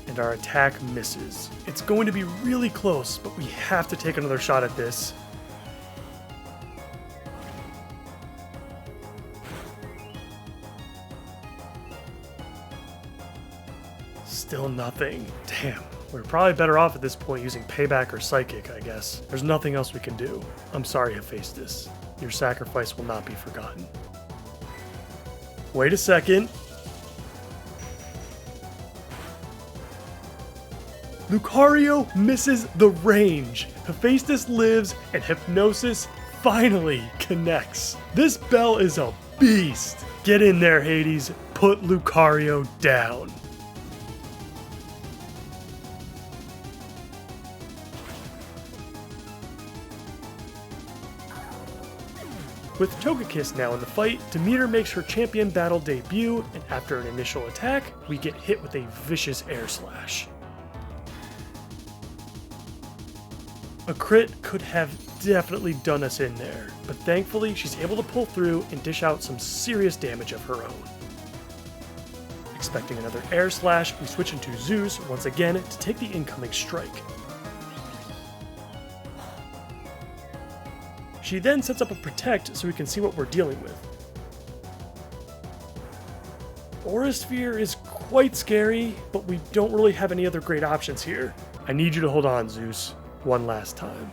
And our attack misses. It's going to be really close, but we have to take another shot at this. Still nothing. Damn. We're probably better off at this point using Payback or Psychic, I guess. There's nothing else we can do. I'm sorry, Hephaestus. Your sacrifice will not be forgotten. Wait a second. Lucario misses the range. Hephaestus lives, and Hypnosis finally connects. This bell is a beast. Get in there, Hades. Put Lucario down. With Togekiss now in the fight, Demeter makes her champion battle debut, and after an initial attack, we get hit with a vicious Air Slash. A crit could have definitely done us in there, but thankfully she's able to pull through and dish out some serious damage of her own. Expecting another Air Slash, we switch into Zeus once again to take the incoming strike. She then sets up a Protect so we can see what we're dealing with. Aura Sphere is quite scary, but we don't really have any other great options here. I need you to hold on, Zeus, one last time.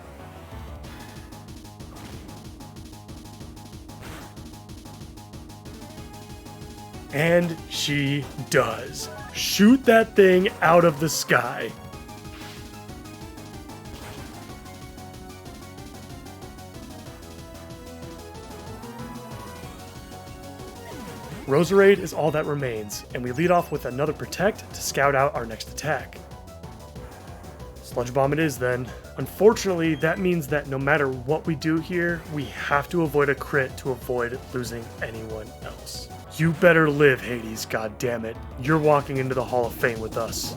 And she does. Shoot that thing out of the sky. Roserade is all that remains, and we lead off with another Protect to scout out our next attack. Sludge Bomb it is then. Unfortunately, that means that no matter what we do here, we have to avoid a crit to avoid losing anyone else. You better live, Hades, goddammit. You're walking into the Hall of Fame with us.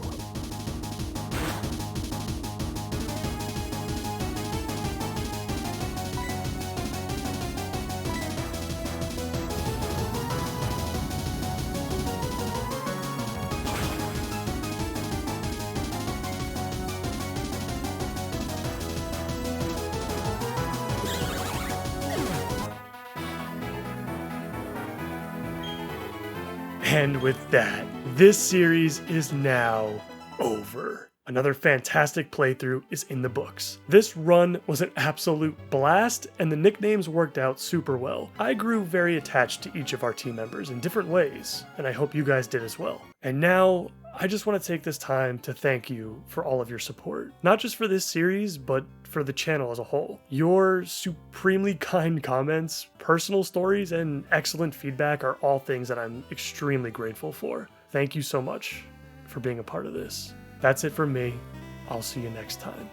And with that, this series is now over. Another fantastic playthrough is in the books. This run was an absolute blast, and the nicknames worked out super well. I grew very attached to each of our team members in different ways, and I hope you guys did as well. And now, I just want to take this time to thank you for all of your support. Not just for this series, but for the channel as a whole. Your supremely kind comments, personal stories, and excellent feedback are all things that I'm extremely grateful for. Thank you so much for being a part of this. That's it from me. I'll see you next time.